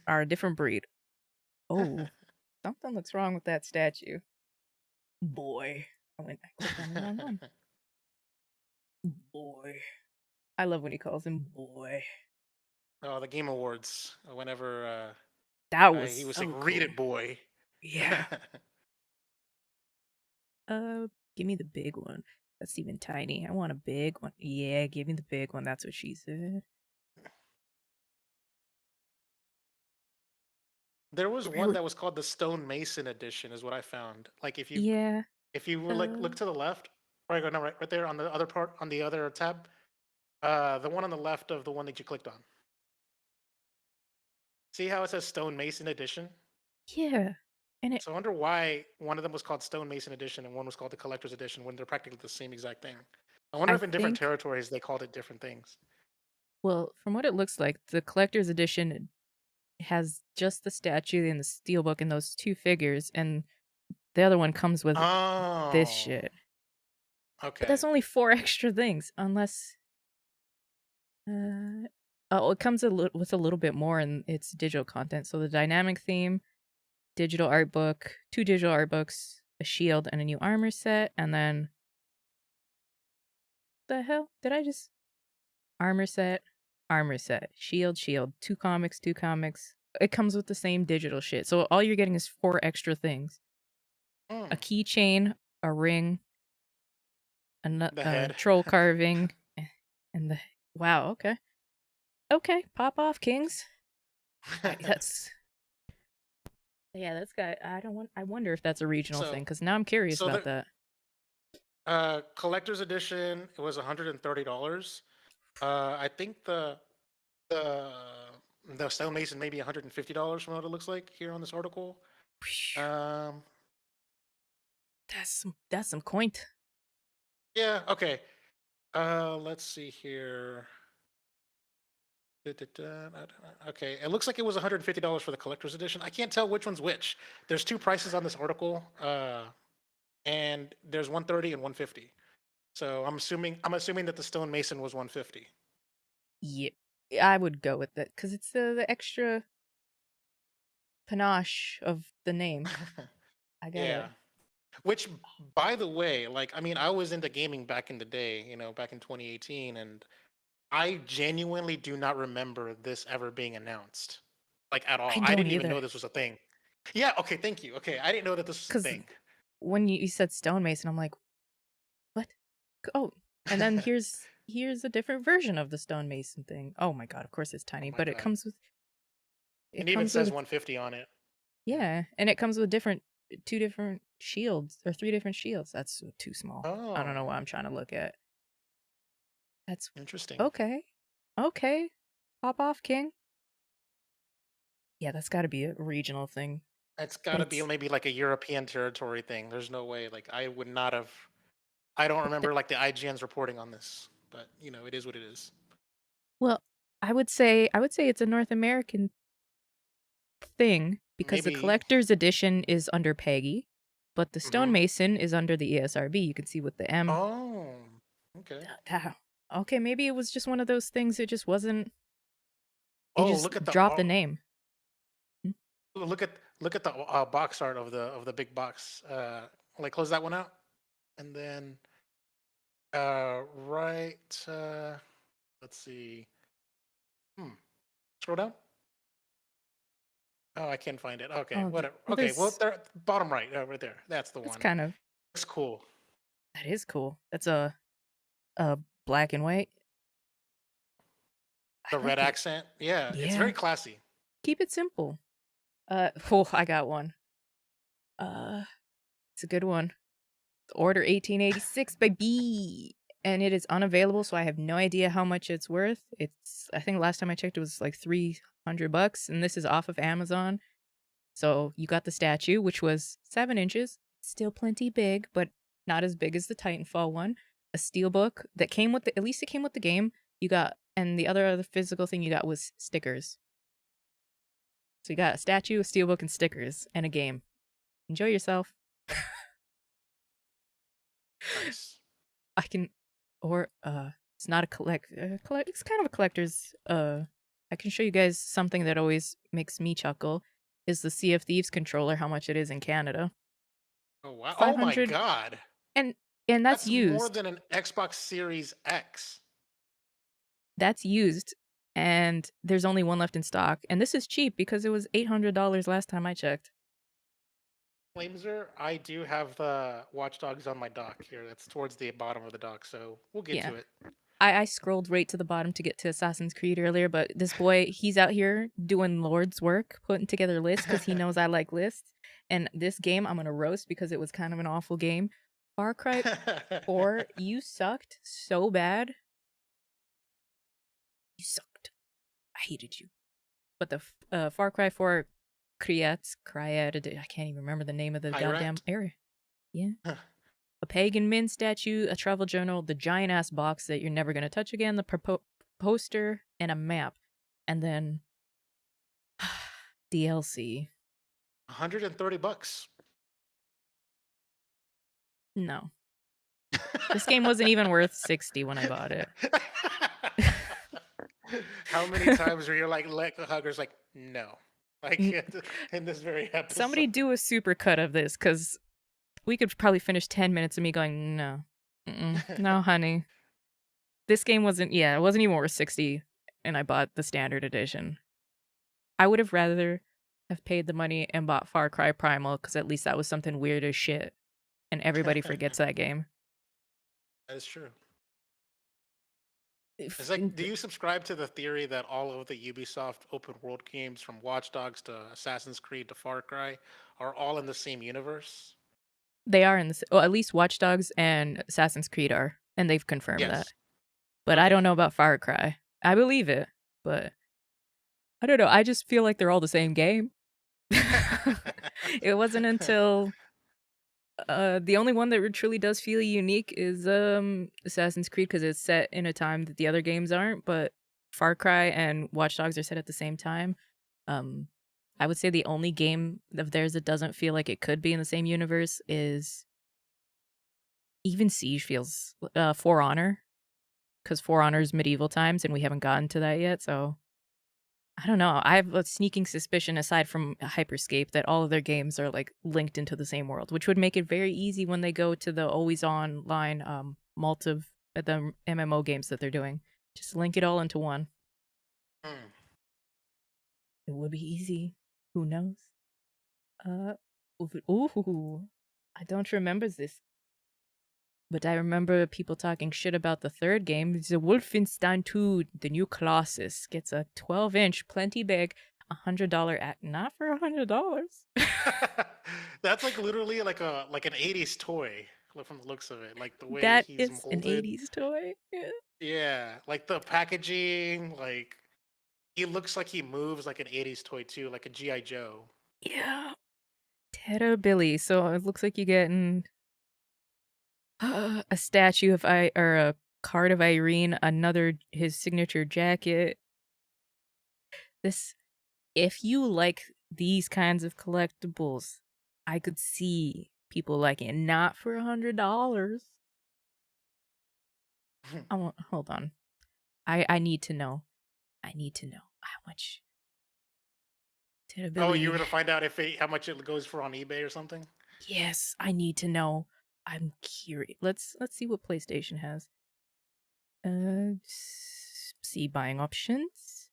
are a different breed. Oh, something looks wrong with that statue. Boy. I clicked on the wrong one. Boy. I love when he calls him boy. Oh, the Game Awards. Whenever That was he was like, so "Read cool. it, boy." Yeah. Uh, give me the big one. That's even tiny. I want a big one. Yeah, give me the big one. That's what she said. There was one Really? that was called the Stone Mason edition, is what I found. Like Yeah. if you were like Uh, look to the left, or I go no right there on the other part on the other tab, the one on the left of the one that you clicked on. See how it says Stone Mason edition? yeah. And it So I wonder why one of them was called Stone Mason edition and one was called the Collector's edition when they're practically the same exact thing. I wonder I if in different think territories they called it different things. well, from what it looks like, the collector's edition has just the statue and the steelbook and those two figures, and the other one comes with this Oh, shit. But that's okay. only four extra things, unless oh, it comes with a little bit more in its digital content. So the dynamic theme, digital art book, two digital art books, a shield, and a new armor set, and then the hell did I just armor set, shield, two comics, two comics. It comes with the same digital shit. So all you're getting is four extra things: Hmm. a keychain, a ring, The a head. troll carving, and the wow. Okay, okay, pop off, kings. That's yeah. That's got. I don't want. I wonder if that's a regional thing so because now I'm curious so about the that. collector's edition it was $130. I think the the stonemason maybe $150 from what it looks like here on this article. Phew, Um, that's some coin. yeah, okay. Let's see here. Okay, it looks like it was $150 for the collector's edition. I can't tell which one's which. There's two prices on this article, and there's 130 and 150. So I'm assuming that the stonemason was 150. Yeah, I would go with it because it's the extra panache of the name. I Yeah. gotta. Which, by the way, like, I mean, I was into gaming back in the day, back in 2018, and I genuinely do not remember this ever being announced, like, at all. I I don't didn't even either. know this was a thing. Yeah, okay, thank you. Okay, I didn't know that this was a Because thing. when you said stonemason, I'm like, what? Oh, and then here's a different version of the stonemason thing. Oh my god! Of course it's Oh tiny, my but God. it It even comes says with 150 on it. Yeah. yeah, and it comes with two different shields or three different shields. That's too small. I don't know Oh, what I'm trying to look at. That's interesting. okay. Okay, pop off, King. Yeah, that's got to be a regional thing. It's But gotta be it's maybe like a European territory thing. There's no way. Like, I would not have. I don't but the, remember like the IGN's reporting on this, but it is what it is. well, I would say it's a North American thing because the Maybe. collector's edition is under Peggy, but the Hmm. stonemason is under the ESRB. You can see with the M. Oh, okay. Okay, maybe it was just one of those things. It just wasn't. It Oh, just look at the dropped the name. Hmm? look at the box art of the big box. Like close that one out, and then right. Let's see. Hmm. Scroll down. Oh, I can't find it. Okay, Oh, whatever. well, Okay, well, there's there, bottom right, right there. That's the that's one. kind of Looks cool. that is cool. That's a black and white. I The red like it. accent. Yeah, it's Yeah, very classy. keep it simple. Oh, I got one. Uh, it's a good one. Order 1886, baby. And it is unavailable, so I have no idea how much it's worth. I think last time I checked, it was like $300, and this is off of Amazon. So you got the statue, which was 7 inches, still plenty big, but not as big as the Titanfall one. A steelbook that came with at least it came with the game. You got, and the other physical thing you got was stickers. So you got a statue, a steelbook, and stickers, and a game. Enjoy yourself. Nice. I can, or it's not a collect. It's kind of a collector's. I can show you guys something that always makes me chuckle. Is the Sea of Thieves controller? How much it is in Canada? Oh wow. Oh Five my hundred, God. and and that's That's more used. than an Xbox Series X. That's used, and there's only one left in stock. And this is cheap because it was $800 last time I checked. Flameser, I do have the Watch Dogs on my dock here. That's towards the bottom of the dock, so we'll get Yeah. to it. I scrolled right to the bottom to get to Assassin's Creed earlier, but this boy, he's out here doing Lord's work, putting together lists because he knows I like lists. And this game I'm gonna roast because it was kind of an awful game. Far Cry 4, you sucked so bad. You sucked. I hated you. But the Far Cry 4 Kryat, I can't even remember the name of the goddamn Hyrat? area. Yeah. A pagan min statue, a travel journal, the giant ass box that you're never gonna touch again, the poster, and a map, and then DLC. 130 bucks. No, this game wasn't even worth 60 when I bought it. How many times were you like, Hugger's like, no. Like N- in this very episode. Somebody do a super cut of this, because we could probably finish 10 minutes of me going, no, no, honey. This game wasn't. Yeah, it wasn't even worth 60, and I bought the standard edition. I would have rather have paid the money and bought Far Cry Primal because at least that was something weird as shit, and everybody forgets that game. That is true. It's If- like, do you subscribe to the theory that all of the Ubisoft open world games, from Watch Dogs to Assassin's Creed to Far Cry, are all in the same universe? They are in this. Well, at least Watch Dogs and Assassin's Creed are, and they've confirmed that. Yes. But I don't know about Far Cry. I believe it, but I don't know. I just feel like they're all the same game. It wasn't until the only one that truly does feel unique is Assassin's Creed because it's set in a time that the other games aren't, but Far Cry and Watch Dogs are set at the same time. Um I would say the only game of theirs that doesn't feel like it could be in the same universe is even Siege feels For Honor, because For Honor's medieval times and we haven't gotten to that yet, so I don't know. I have a sneaking suspicion, aside from Hyperscape, that all of their games are like linked into the same world, which would make it very easy when they go to the always online the MMO games that they're doing. Just link it all into one. Hmm. It would be easy. Who knows? Ooh, I don't remember this, but I remember people talking shit about the third game. The Wolfenstein 2, the new Colossus, gets a 12-inch, plenty big, $100 act. Not for $100. That's like literally like an 80s toy from the looks of it. Like the way That he's is an molded. 80s toy. Yeah. Yeah, like the packaging, like he looks like he moves like an 80s toy too, like a GI Joe. Yeah. Billy. So it looks like you're getting a statue of or a card of Irene, another his signature jacket. This, if you like these kinds of collectibles, I could see people liking it. Not for $100. Hold on. I need to know. I need to know how much Oh, you were Billy. to find out how much it goes for on eBay or something? Yes, I need to know. I'm curious. Let's see what PlayStation has. See buying options.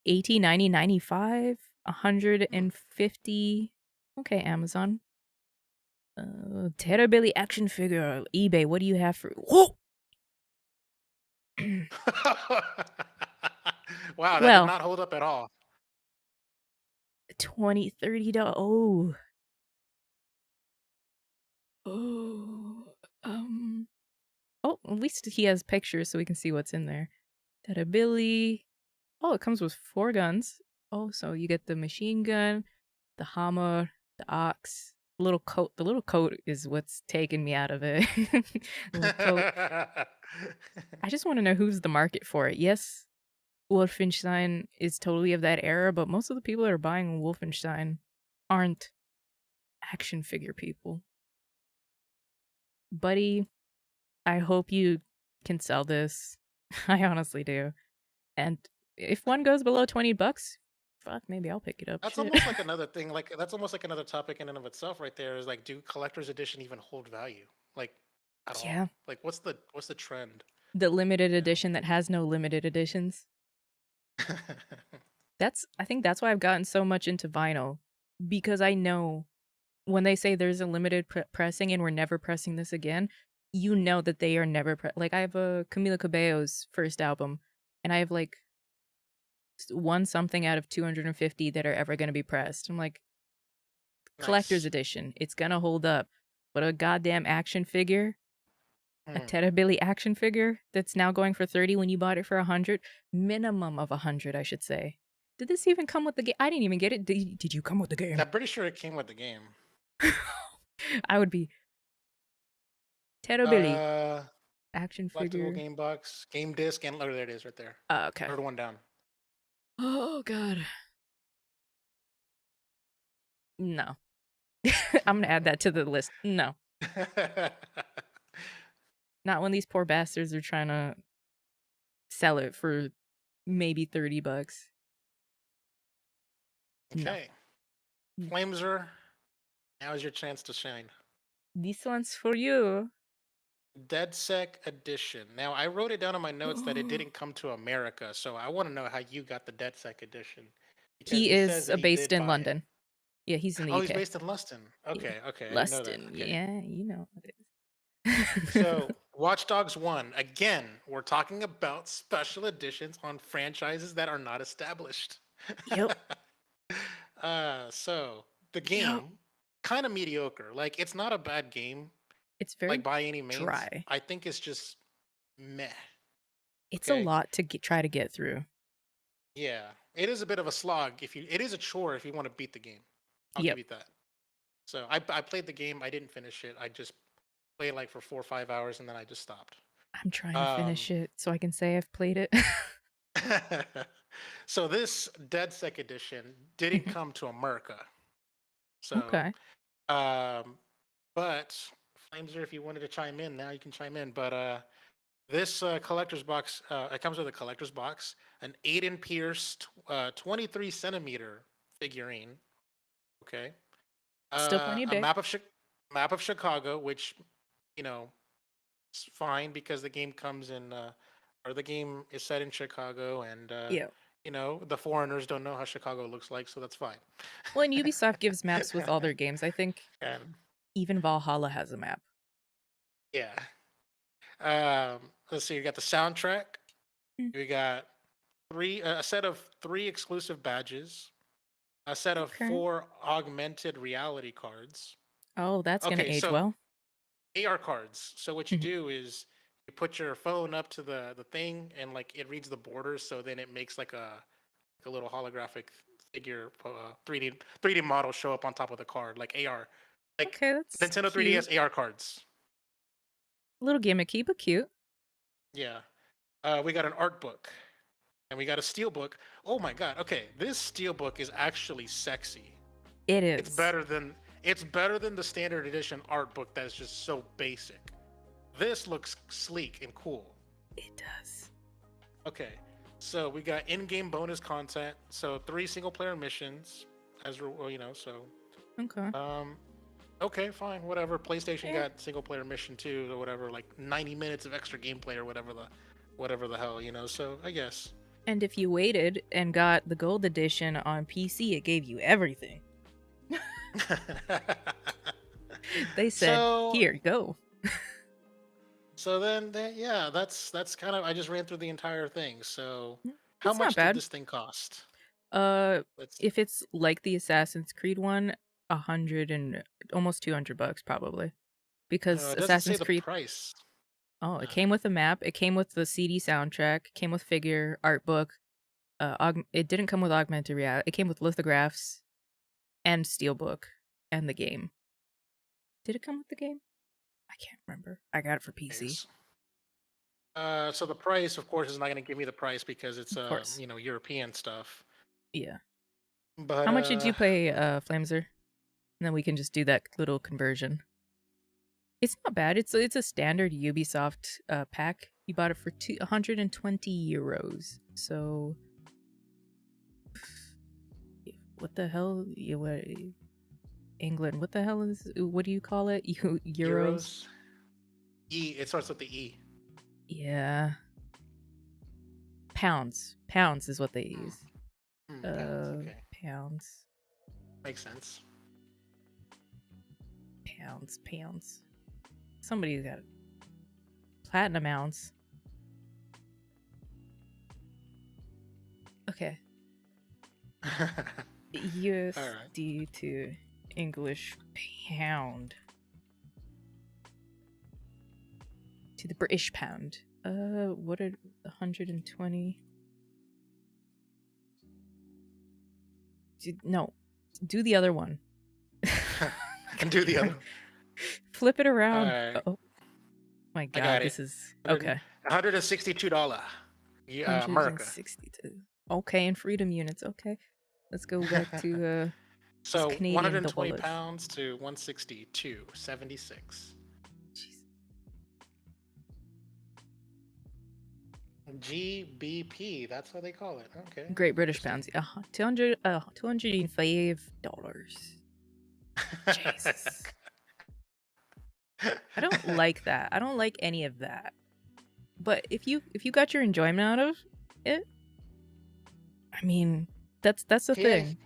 $80, $90, $95, $150. Okay, Amazon. Terrorbilly action figure. eBay. What do you have for? Whoa! Wow, that did Well, not hold up at all. $20, $30. Oh. Oh. Oh, at least he has pictures so we can see what's in there. Billy. Oh, it comes with 4 guns. Oh, so you get the machine gun, the hammer, the axe, little coat. The little coat is what's taking me out of it. Little coat. I just want to know who's the market for it. Yes, Wolfenstein is totally of that era, but most of the people that are buying Wolfenstein aren't action figure people. Buddy, I hope you can sell this. I honestly do. And if one goes below $20, fuck, maybe I'll pick it up. That's Shit. almost like another thing. Like that's almost like another topic in and of itself, right there. Is like, do collector's edition even hold value? Like, at all? Yeah. Like, what's the trend? The limited You edition that has no limited editions. know? I think that's why I've gotten so much into vinyl, because I know when they say there's a limited pressing and we're never pressing this again, you know that they are never like I have a Camila Cabello's first album, and I have like one something out of 250 that are ever going to be pressed. I'm like, collector's Nice. edition, it's gonna hold up, but a goddamn action figure, a Hmm. Terrorbilly action figure that's now going for 30 when you bought it for 100, minimum of 100, I should say. Did this even come with the game? I didn't even get it. Did you come with the game? I'm pretty sure it came with the game. I would be Terrorbilly Uh, action Collectible figure. game box, game disc, and there it is, right there. Okay. Third one down. Oh god. No. I'm gonna add that to the list. No. Not when these poor bastards are trying to sell it for maybe $30. No. Okay. Flameser, now is your chance to shine. This one's for you. DeadSec Edition. Now, I wrote it down in my notes that it didn't come to America, so I want to know how you got the DeadSec Edition. Because He he says is that he based did in buy it. London. Yeah, he's in the Oh, he's UK. based in Luston. Yeah. Okay, okay, I didn't know that. Luston. Okay. Yeah, you know it is. So, Watch Dogs 1. Again, we're talking about special editions on franchises that are not established. Yep. So the Yep. game, kind of mediocre. Like, it's not a bad game, It's like very by any means. dry. I think it's just meh. It's a Okay. lot to try to get through. Yeah, it is a bit of a slog. It is a chore if you want to beat the game. I'll give Yep. you that. So I played the game. I didn't finish it. I just played like for 4 or 5 hours and then I just stopped. I'm trying to Um, finish it so I can say I've played it. so this DeadSec edition didn't come to America. So, Okay. um, but Flameser, if you wanted to chime in, now you can chime in. But this collector's box, it comes with a collector's box, an Aiden Pierce 23 centimeter figurine. Okay. Still plenty A big. map of Chicago, which, you know, is fine because the game comes in, or the game is set in Chicago, and Yeah. you know, the foreigners don't know how Chicago looks like, so that's fine. Well, and Ubisoft gives maps with all their games. I think And even Valhalla has a map. yeah, let's see. You got the soundtrack. Mm. We got a set of 3 exclusive badges, a set of Okay. 4 augmented reality cards. Oh, that's gonna Okay, age so well. AR cards. So what you Mhm. do is you put your phone up to the thing, and like it reads the borders, so then it makes like a little holographic figure, 3D model show up on top of the card, like AR, like Okay, that's Nintendo cute. 3DS AR cards. A little gimmicky, but cute. Yeah. We got an art book, and we got a steel book. Oh my god. Okay, this steel book is actually sexy. It It's is. better than the standard edition art book that's just so basic. This looks sleek and cool. It does. Okay, so we got in-game bonus content. So 3 single-player missions, well, you know. So, Okay. okay, fine, whatever. PlayStation Yeah. got single-player mission 2 or whatever, like 90 minutes of extra gameplay or whatever the hell, you know. So I guess. And if you waited and got the gold edition on PC, it gave you everything. They said, So "Here, go." so then yeah, that's kind of I just ran through the entire thing. So how It's not much did bad. this thing cost? Uh, Let's see. if it's like the Assassin's Creed one, 100 and almost $200 probably, because It doesn't say Assassin's the Creed. price. Oh, it Uh, came with a map. It came with the CD soundtrack. Came with figure, art book. It didn't come with augmented reality. It came with lithographs and Steelbook and the game. Did it come with the game? I can't remember. I got it for PC, is. So the price, of course, is not going to give me the price because it's of course. European stuff. Yeah. But How much did you pay, Flameser? And then we can just do that little conversion. It's not bad. It's a standard Ubisoft pack. You bought it for 120 euros. So what the hell? England? What the hell is? What do you call it? Euros? euros, it starts with the E. Yeah. Pounds. Pounds is what they use. Pounds. Okay, Pounds. makes sense. Pounds. Somebody's got platinum ounce. Okay. USD to English pound to the British pound. What are 120? No, do the other one. I can do the other. Flip it around. Alright. Oh my I god, got this it. is okay. $162. America. 162. Okay, in freedom units. Okay, let's go back to So Canadian 120 dollars. pounds to 162.76. Jeez. GBP, that's how they call it. Okay. Great British pounds. $205. Jesus. I don't like that. I don't like any of that. But if you got your enjoyment out of it, I mean, that's the thing.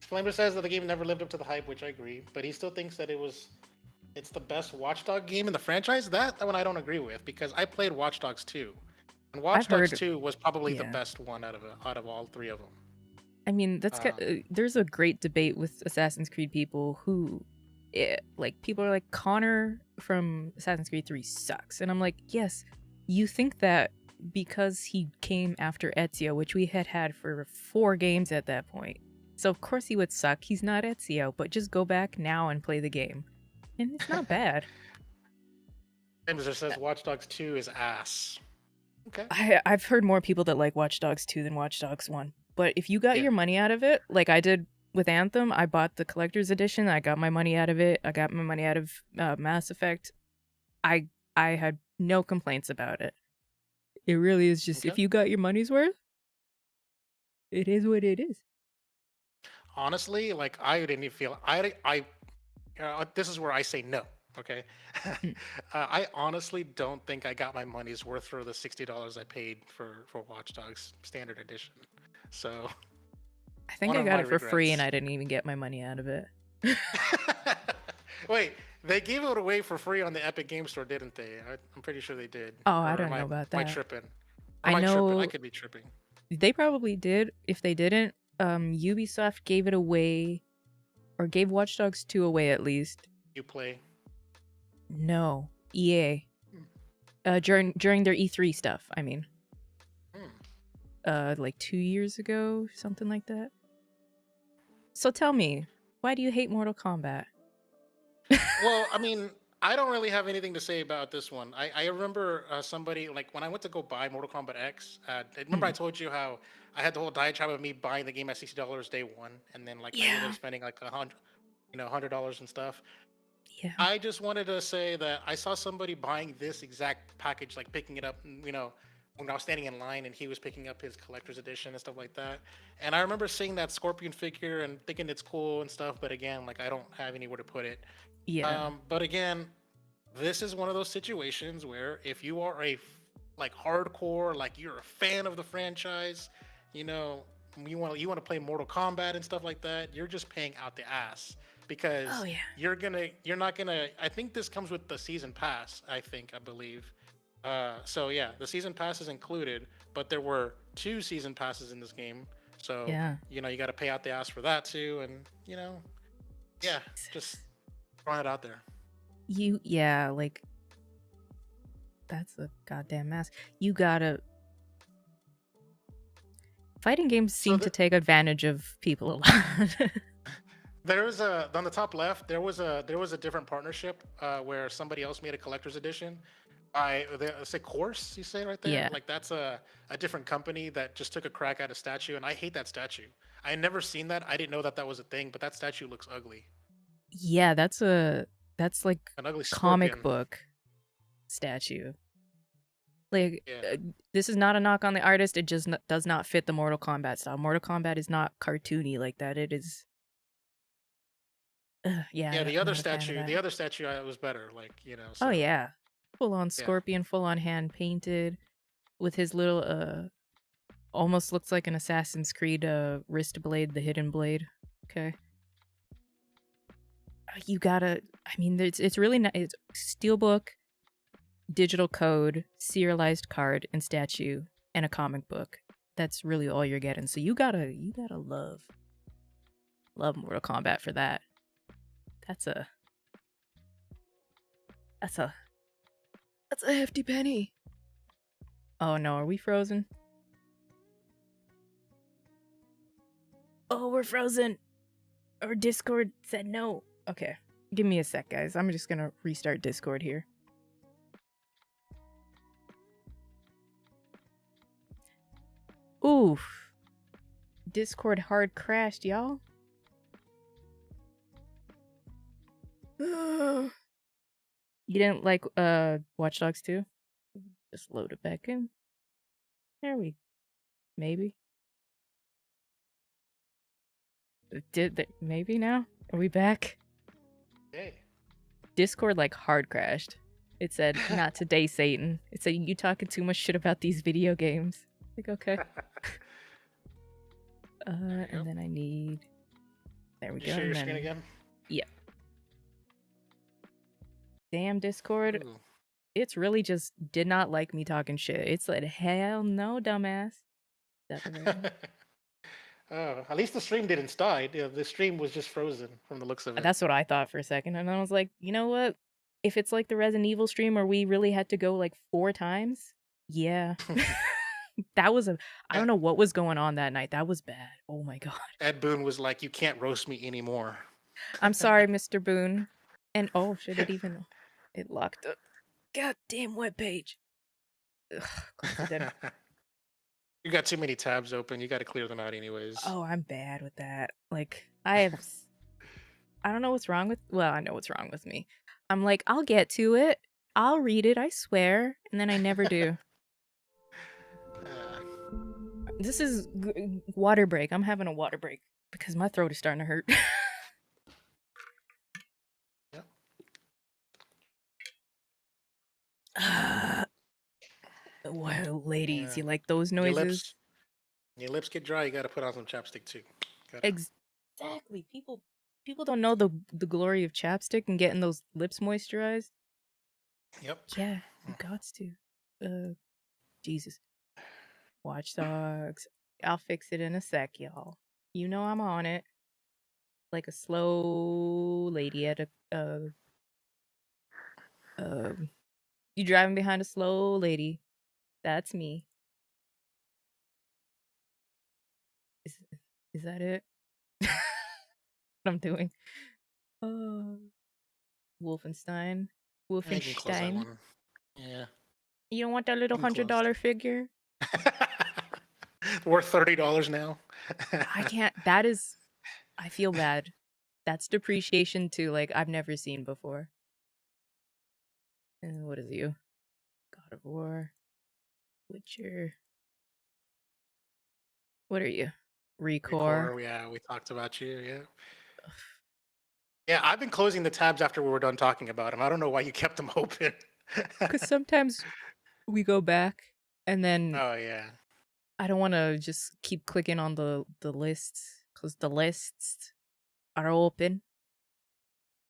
Flamer says that the game never lived up to the hype, which I agree, but he still thinks that it's the best Watchdog game in the franchise. That one I don't agree with because I played Watch Dogs 2. And Watch Dogs 2 was probably the best one out of all three of them. I mean, there's a great debate with Assassin's Creed people who people are like, Connor from Assassin's Creed 3 sucks. And I'm like, yes, you think that because he came after Ezio, which we had for 4 games at that point. So of course he would suck. He's not Ezio, but just go back now and play the game. And it's not bad. James says Watch Dogs 2 is ass. Okay. I've heard more people that like Watch Dogs 2 than Watch Dogs 1. But if you got your money out of it, like I did with Anthem, I bought the collector's edition. I got my money out of it. I got my money out of Mass Effect. I had no complaints about it. It really is just, if you got your money's worth, it is what it is. Honestly, like I didn't even feel this is where I say no. Okay, I honestly don't think I got my money's worth for the $60 I paid for Watch Dogs Standard Edition. So I think I got it for free and I didn't even get my money out of it. Wait, they gave it away for free on the Epic Game Store, didn't they? I'm pretty sure they did. Oh, I don't know about that. Am I tripping? I know. I could be tripping. They probably did. If they didn't, Ubisoft gave it away, or gave Watch Dogs 2 away at least. You play? No, EA. During their E3 stuff, I mean. Like 2 years ago, something like that. So tell me, why do you hate Mortal Kombat? Well, I mean, I don't really have anything to say about this one. I remember somebody, like, when I went to go buy Mortal Kombat X, remember I told you how I had the whole diatribe of me buying the game at $60 day one, and then, like, I ended up spending, like, $100 and stuff. Yeah. I just wanted to say that I saw somebody buying this exact package, like, picking it up, when I was standing in line and he was picking up his collector's edition and stuff like that. And I remember seeing that Scorpion figure and thinking it's cool and stuff, but again, like, I don't have anywhere to put it. Yeah. But again, this is one of those situations where if you are a like hardcore, like you're a fan of the franchise, you know, you want to play Mortal Kombat and stuff like that, you're just paying out the ass Oh because yeah. you're not gonna. I think this comes with the season pass. I believe. So yeah, the season pass is included, but there were two season passes in this game. So Yeah. you got to pay out the ass for that too, and yeah, just Jesus. throwing it out there. Yeah, like that's a goddamn mess. You gotta fighting games So seem to take advantage of people a lot. there was a on the top left. There was a different partnership where somebody else made a collector's edition. Say course you say right there, Yeah. like that's a different company that just took a crack at a statue, and I hate that statue. I had never seen that. I didn't know that that was a thing, but that statue looks ugly. Yeah, that's like An ugly comic scorpion. book statue. Like Yeah, this is not a knock on the artist. It just does not fit the Mortal Kombat style. Mortal Kombat is not cartoony like that. It is. Yeah, yeah. I'm not a fan of The that. other statue was better. Like Oh so yeah, full on yeah. scorpion, full on hand painted, with his little almost looks like an Assassin's Creed wrist blade, the hidden blade. Okay, you gotta. I mean, it's really not. It's steelbook, digital code, serialized card, and statue, and a comic book. That's really all you're getting. So you gotta love Mortal Kombat for that. That's a that's a that's a hefty penny. Oh no, are we frozen? Oh, we're frozen. Our Discord said no. Okay, give me a sec, guys. I'm just gonna restart Discord here. Oof. Discord hard crashed, y'all. You didn't like Watch Dogs 2? Just load it back in. There we maybe. Maybe now? Are we back? Hey. Discord like hard crashed. It said, "Not today, Satan." It said, "You talking too much shit about these video games." Like, okay. And then I need. There we You go. share your And screen then, again? yeah. Damn Discord. Ooh. It's really just did not like me talking shit. It said, "Hell no, dumbass." Is that the right one? Oh, at least the stream didn't die. Yeah, the stream was just frozen from the looks of it. That's what I thought for a second, and I was like, you know what? If it's like the Resident Evil stream where we really had to go like 4 times, yeah. That was I don't know what was going on that night. That was bad. Oh my god. Ed Boon was like, "You can't roast me anymore." I'm sorry, Mr. Boone. And oh shit, it locked up. Goddamn webpage. Ugh, close it down. You got too many tabs open. You got to clear them out anyways. Oh, I'm bad with that. Like I don't know what's wrong with. Well, I know what's wrong with me. I'm like, I'll get to it. I'll read it. I swear, and then I never do. This is water break. I'm having a water break because my throat is starting to hurt. Wow, ladies, Yeah. you like those Your noises? lips get dry. You got to put on some chapstick too. Exactly. People don't know the glory of chapstick and getting those lips moisturized. Yep. Yeah, you got to. Jesus. Watch Dogs. I'll fix it in a sec, y'all. You know I'm on it. Like a slow lady at a you driving behind a slow lady. That's me. Is that it? What I'm doing? Wolfenstein. You can close that Wolfenstein. one. Yeah. You don't want that little You can close. $100 figure? Worth $30 now. I can't. That is. I feel bad. That's depreciation too. Like I've never seen before. And what is you? God of War. Witcher. What are you? Recore. Yeah, we talked about you. Yeah. Yeah, I've been closing the tabs after we were done talking about them. I don't know why you kept them open. Because sometimes we go back, and then Oh yeah. I don't want to just keep clicking on the lists because the lists are open.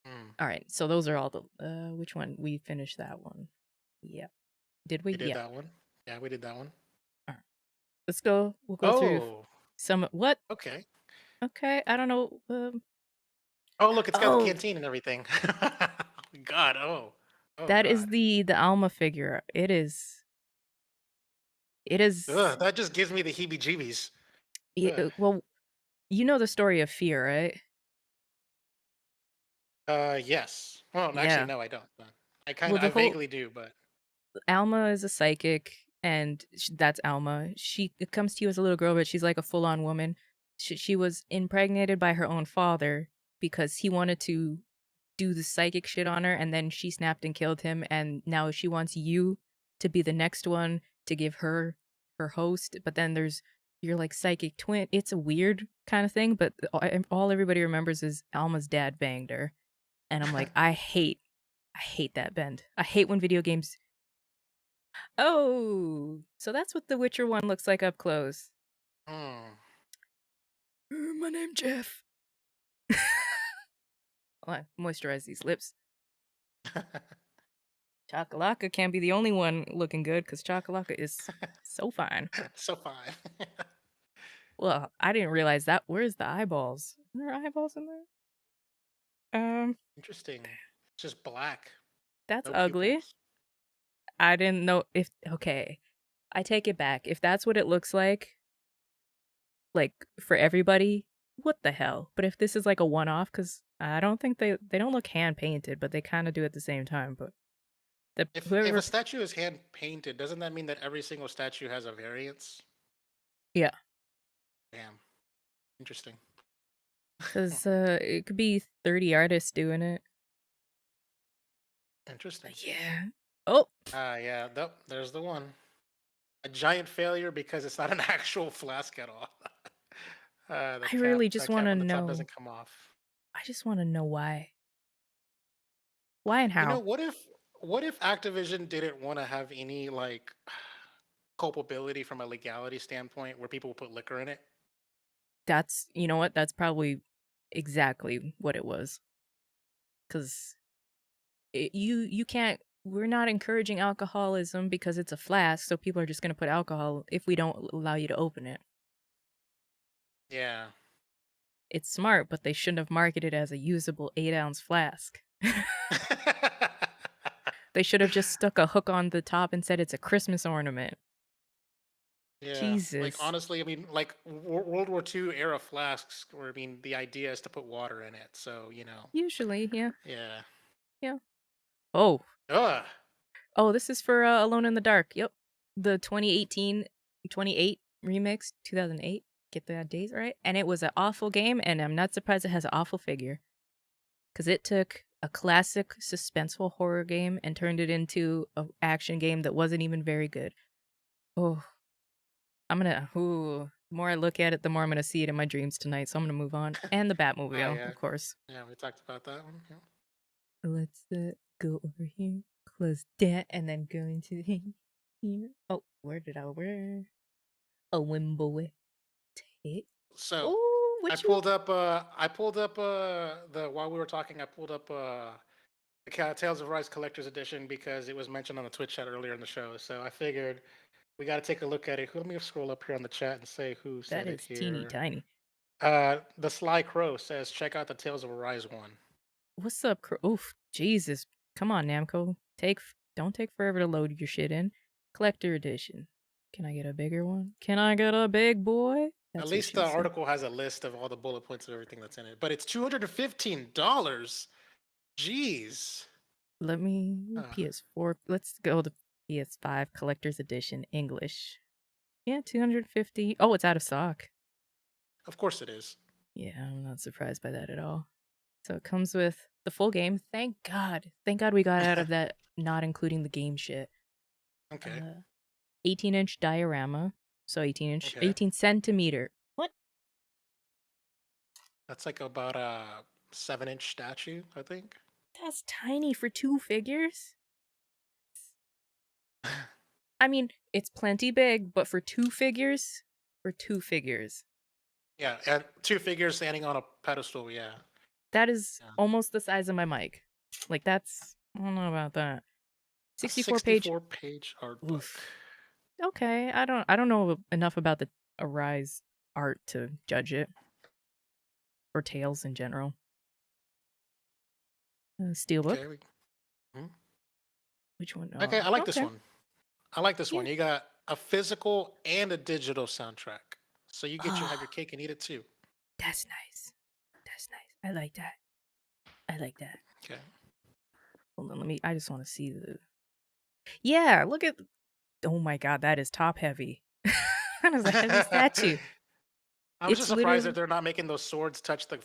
Mm. All right, so those are all the. Which one? We finished that one. Yep. Did we? We did Yeah. that one. Yeah, we did that one. All right. Let's go. We'll go through Oh, some. What? okay. Okay. I don't know. Oh, look, it's got the Oh, canteen and everything. God, oh. Oh that is God. the Alma figure. It is. It is. Ugh, that just gives me the heebie-jeebies. Ugh. Well, you know the story of Fear, right? Yes. Well, actually, Yeah. no, I don't. But Well, I the whole vaguely do, but Alma is a psychic, and that's Alma. She it comes to you as a little girl, but she's like a full on woman. She was impregnated by her own father because he wanted to do the psychic shit on her, and then she snapped and killed him. And now she wants you to be the next one to give her her host. But then there's your like psychic twin. It's a weird kind of thing, but all everybody remembers is Alma's dad banged her, and I'm like, I hate that bend. I hate when video games. Oh, so that's what the Witcher one looks like up close. hmm. My name Jeff. Hold on, moisturize these lips. Chakalaka can't be the only one looking good because Chakalaka is so fine. So fine. Well, I didn't realize that. Where's the eyeballs? Are there eyeballs in there? Interesting. It's just black, That's no ugly. pupils. I didn't know if. Okay, I take it back. If that's what it looks like for everybody, what the hell? But if this is like a one-off, because I don't think they don't look hand painted, but they kind of do at the same time. But the If a whoever, statue is hand painted, doesn't that mean that every single statue has a variance? yeah, Damn. Interesting. because it could be 30 artists doing it. Interesting. Yeah. Oh, Yeah, there's the one. A giant failure because it's not an actual flask at all. I really The just want cap to on the top know. doesn't come off. I just want to know why. Why and You know, how? what if Activision didn't want to have any like culpability from a legality standpoint where people put liquor in it? That's you know what? That's probably exactly what it was. Because you can't. We're not encouraging alcoholism because it's a flask, so people are just going to put alcohol if we don't allow you to open it. Yeah. It's smart, but they shouldn't have marketed it as a usable 8-ounce flask. They should have just stuck a hook on the top and said it's a Christmas ornament. Yeah, like Jesus. honestly, I mean, like World War II era flasks, where I mean, the idea is to put water in it. So Usually, yeah, yeah. yeah. Oh, Ugh. oh, this is for Alone in the Dark. Yep, the 2018, 28 remix, 2008. Get the dates right, and it was an awful game, and I'm not surprised it has an awful figure because it took a classic suspenseful horror game and turned it into an action game that wasn't even very good. Oh, I'm gonna. Ooh, the more I look at it, the more I'm gonna see it in my dreams tonight. So I'm gonna move on. And the Oh Batmobile, yeah, of course. yeah. We talked about that one. Yeah. Let's go over here, close that, and then go into here. Oh, where did I where? A Wimble. So, Oh, I what you? pulled up. The while we were talking, I pulled up the Tales of Rise Collector's Edition because it was mentioned on the Twitch chat earlier in the show. So I figured we got to take a look at it. Let me scroll up here on the chat and say who That said it is teeny here. tiny. The Sly Crow says, check out the Tales of Arise one. What's up, Oof, Jesus. Come on, Namco. Don't take forever to load your shit in. Collector edition. Can I get a bigger one? Can I get a big boy? At That's what least she the said. article has a list of all the bullet points of everything that's in it. But it's $215. Jeez. Let me Uh, PS4. Let's go to PS5 Collector's Edition English. Yeah, 250. Oh, it's out of stock. of course it is. Yeah, I'm not surprised by that at all. So it comes with the full game. Thank God. Thank God we got out of that not including the game shit. Okay. Uh 18-inch diorama. So 18-inch, Okay. 18 centimeter. What? That's like about a 7-inch statue, I think. That's tiny for two figures. I mean, it's plenty big, but for two figures, Yeah, and two figures standing on a pedestal. Yeah. that is Yeah. almost the size of my mic. Like that's I don't know about that. A 64 page. 64-page art book. Oof. Okay, I don't know enough about the Arise art to judge it or Tales in general. Steelbook. Okay. Mhm. Which one? Okay, I like this Okay. one. I like this Yeah. one. You got a physical and a digital soundtrack, so you get your have your Oh, cake and eat it too. that's nice. That's nice. I like that. I like that. Okay. Hold on, I just want to see the. Yeah, look at. Oh my god, that is top heavy. That is a heavy statue. I'm just It's surprised that literally they're not making those swords touch the.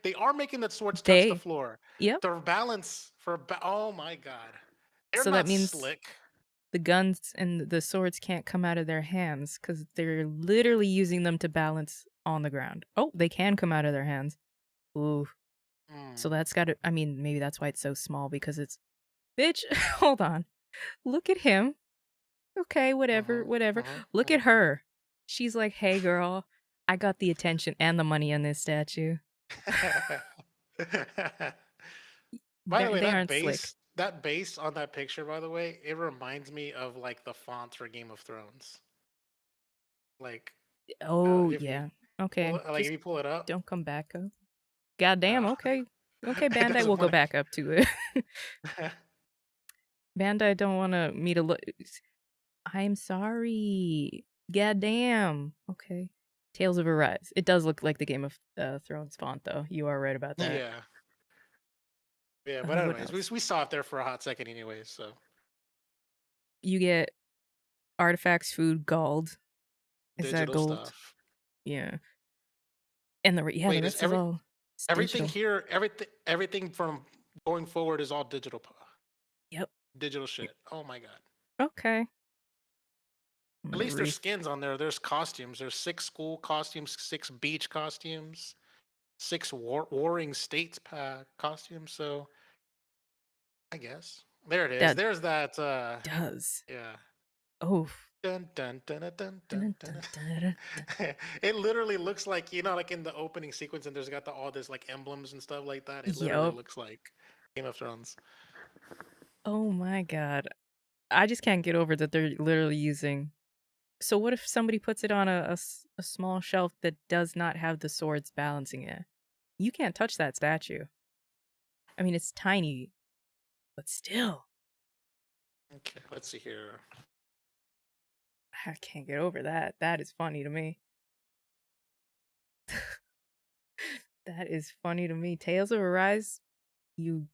They are making the swords touch the they. floor. Yep. The balance for oh my god, they're So that not means slick. the guns and the swords can't come out of their hands because they're literally using them to balance on the ground. Oh, they can come out of their hands. Ooh. Mm. So that's got to. I mean, maybe that's why it's so small because it's. Bitch, hold on. Look at him. Okay, whatever, whatever. Look at her. She's like, hey, girl, I got the attention and the money on this statue. By the way, They aren't slick. that base on that picture, by the way, it reminds me of like the fonts for Game of Thrones. Like, Oh, if you yeah. Okay, if just you pull it up, don't come back up. Goddamn, uh, okay. Okay, it Bandai will doesn't go want back up to it. to. Bandai don't want me to look. I'm sorry. Goddamn. Okay. Tales of Arise. It does look like the Game of Thrones font, though. You are right about that. Yeah, yeah. But What anyways, else? we saw it there for a hot second, anyways. So You get artifacts, food, gold. Is that digital gold? stuff. Yeah. And the Wait, is rest is all everything digital. here, everything from going forward is all digital, Yep. digital shit. Oh my god. Okay. I'm At gonna least there's skins on there. There's costumes. There's 6 school costumes, 6 beach costumes, 6 warring states costumes. So I guess there it is. that There's that. does. Yeah. Oh. Dun, dun, dun, dun, dun, dun, Dun, dun, dun, dun. dun. It literally looks like like in the opening sequence, and there's got all this like emblems and stuff like that. It literally Yup. looks like Game of Thrones. Oh my god. I just can't get over that they're literally using. So what if somebody puts it on a small shelf that does not have the swords balancing it? You can't touch that statue. I mean, it's tiny, but still, Okay, let's see here. I can't get over that. That is funny to me. That is funny to me. Tales of Arise, you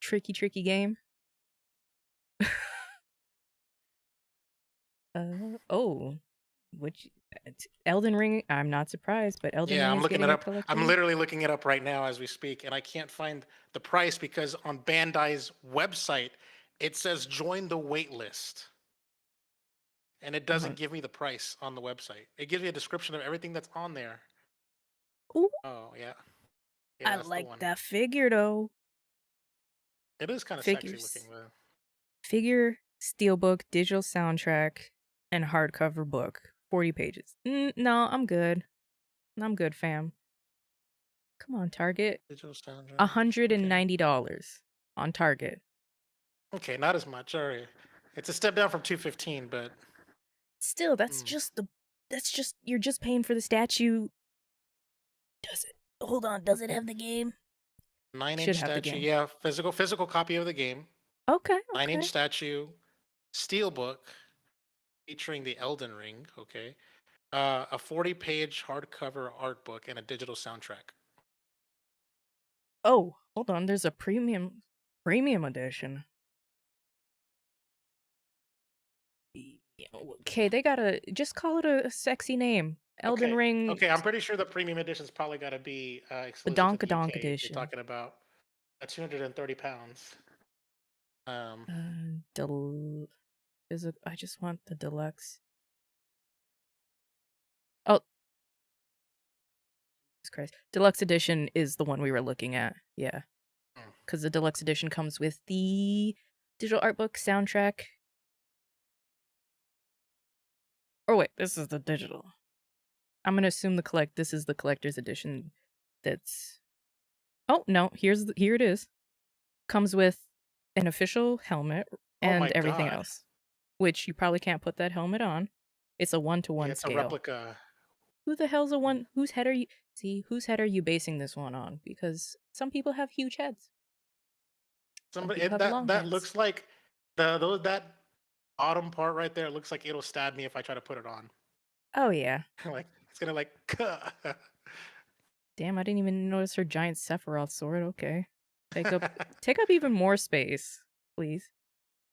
tricky game. Oh, which Elden Ring? I'm not surprised, but Elden Yeah, Ring I'm is looking it getting a up. I'm collector's. literally looking it up right now as we speak, and I can't find the price because on Bandai's website it says join the wait list. And it doesn't give me the price on the website. It gives me a description of everything that's on there. Ooh, Oh, yeah. Yeah, I that's the like one. that figure though. It is kind of sexy looking Figures, though. figure, steelbook, digital soundtrack, and hardcover book. 40 pages. No, I'm good. I'm good, fam. Come on, Target. Digital soundtrack. Okay. $190 on Target. Okay, not as much. All right. It's a step down from 215, but Still, mm, that's just you're just paying for the statue. Does it? Hold on, does it have the game? 9-inch Should have the statue. game. Yeah, physical copy of the game. Okay, 9-inch okay. statue. Steelbook featuring the Elden Ring. Okay. A 40-page hardcover art book and a digital soundtrack. Oh, hold on, there's a premium edition. Okay, they gotta just call it a sexy name. Elden Okay. Ring, Okay, I'm pretty sure the premium edition's probably got to be the exclusive to the Donkadonk UK if you're edition. talking about 230 pounds. Um, Is it? I just want the deluxe. Oh, Jesus Christ! Deluxe edition is the one we were looking at. Yeah, hmm, because the deluxe edition comes with the digital art book, soundtrack, Or wait, this is the digital. I'm gonna assume this is the collector's edition. That's oh no, here it is. Comes with an official helmet Oh my and everything god. else, which you probably can't put that helmet on. It's a Yeah, 1-to-1 it's a scale. replica. Who the hell's a one? Whose head are you? See, whose head are you basing this one on? Because some people have huge heads. Some Somebody people have long that heads. looks like that bottom part right there looks like it'll stab me if I try to put it on. Oh yeah. Like it's gonna like Damn, I didn't even notice her giant Sephiroth sword. Okay. Take up take up even more space, please.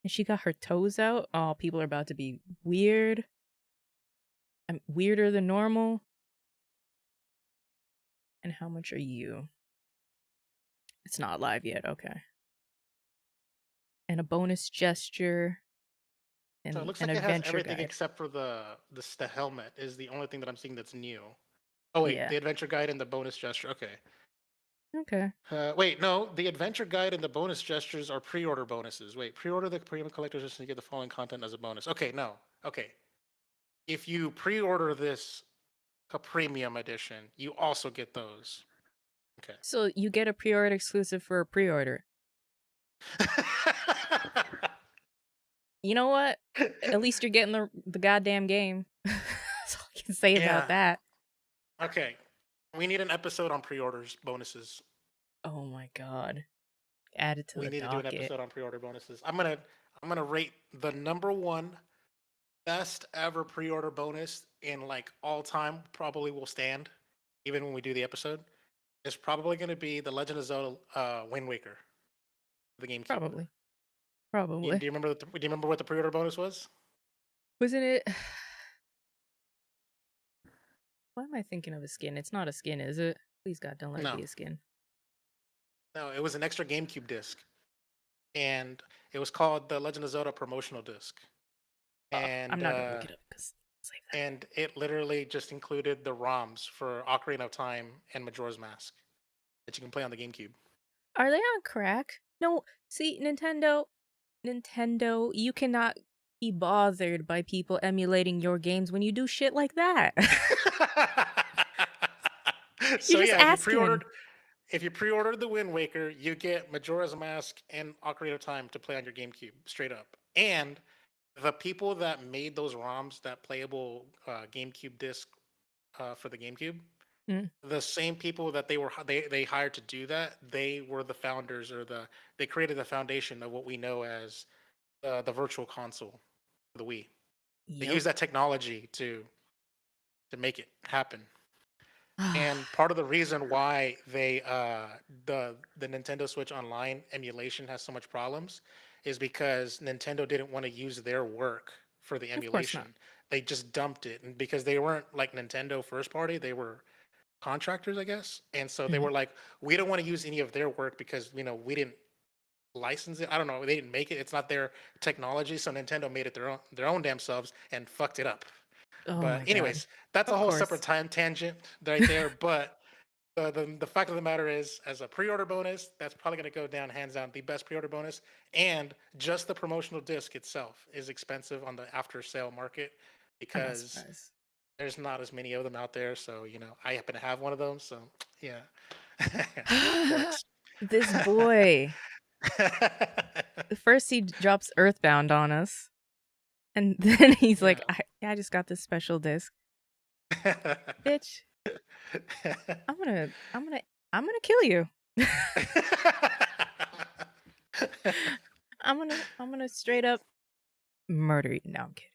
And she got her toes out. Oh, people are about to be weird. I'm weirder than normal. And how much are you? It's not live yet. Okay. And a bonus gesture So it and looks an like it has adventure everything guide. except for the helmet is the only thing that I'm seeing that's new. Oh wait, Yeah. the adventure guide and the bonus gesture. Okay. Okay. Wait, no, the adventure guide and the bonus gestures are pre-order bonuses. Wait, pre-order the premium collector's edition to get the following content as a bonus. Okay, no. Okay. If you pre-order this a premium edition, you also get those. Okay. So you get a pre-order exclusive for a pre-order. You know what? At least you're getting the goddamn game. That's all I can say about Yeah. that. Okay. We need an episode on pre-orders bonuses. Oh my god. Add it to We the need to do an docket. episode on pre-order bonuses. I'm gonna rate the number one best ever pre-order bonus in like all time. Probably will stand, even when we do the episode. It's probably gonna be the Legend of Zelda Wind Waker, the GameCube. Probably. Do Probably. you remember? Do you remember what the pre-order bonus was? Wasn't it? Why am I thinking of a skin? It's not a skin, is it? Please God, don't let it No, be a skin. no, it was an extra GameCube disc, and it was called the Legend of Zelda promotional disc, I'm and not gonna look it up because save that. and it literally just included the ROMs for Ocarina of Time and Majora's Mask that you can play on the GameCube. Are they on crack? No, see, Nintendo, you cannot be bothered by people emulating your games when you do shit like that. You're So just yeah, asking. if you pre-ordered the Wind Waker, you get Majora's Mask and Ocarina of Time to play on your GameCube straight up. And the people that made those ROMs, that playable GameCube disc for the GameCube, Mm, the same people that they hired to do that, they were the founders they created the foundation of what we know as the virtual console, the Wii. They yep. use that technology to make it happen. And part of the reason why the Nintendo Switch Online emulation has so much problems is because Nintendo didn't want to use their work for the Of course not. emulation. They just dumped it, and because they weren't like Nintendo first party, they were contractors, I guess. And so they Mhm. were like, we don't want to use any of their work because we didn't license it. I don't know, they didn't make it. It's not their technology, so Nintendo made it their own damn selves and fucked it up. Oh But my god. anyways, that's a Of whole separate course. time tangent right there. But the fact of the matter is, as a pre-order bonus, that's probably going to go down hands down the best pre-order bonus. And just the promotional disc itself is expensive on the after sale market I'm not because surprised. there's not as many of them out there. So I happen to have one of them. So yeah, flex. This boy. First he drops Earthbound on us. And then he's Yeah. like, I just got this special disc. Bitch, I'm gonna I'm gonna I'm gonna kill you. I'm gonna straight up murder you. No, I'm kidding.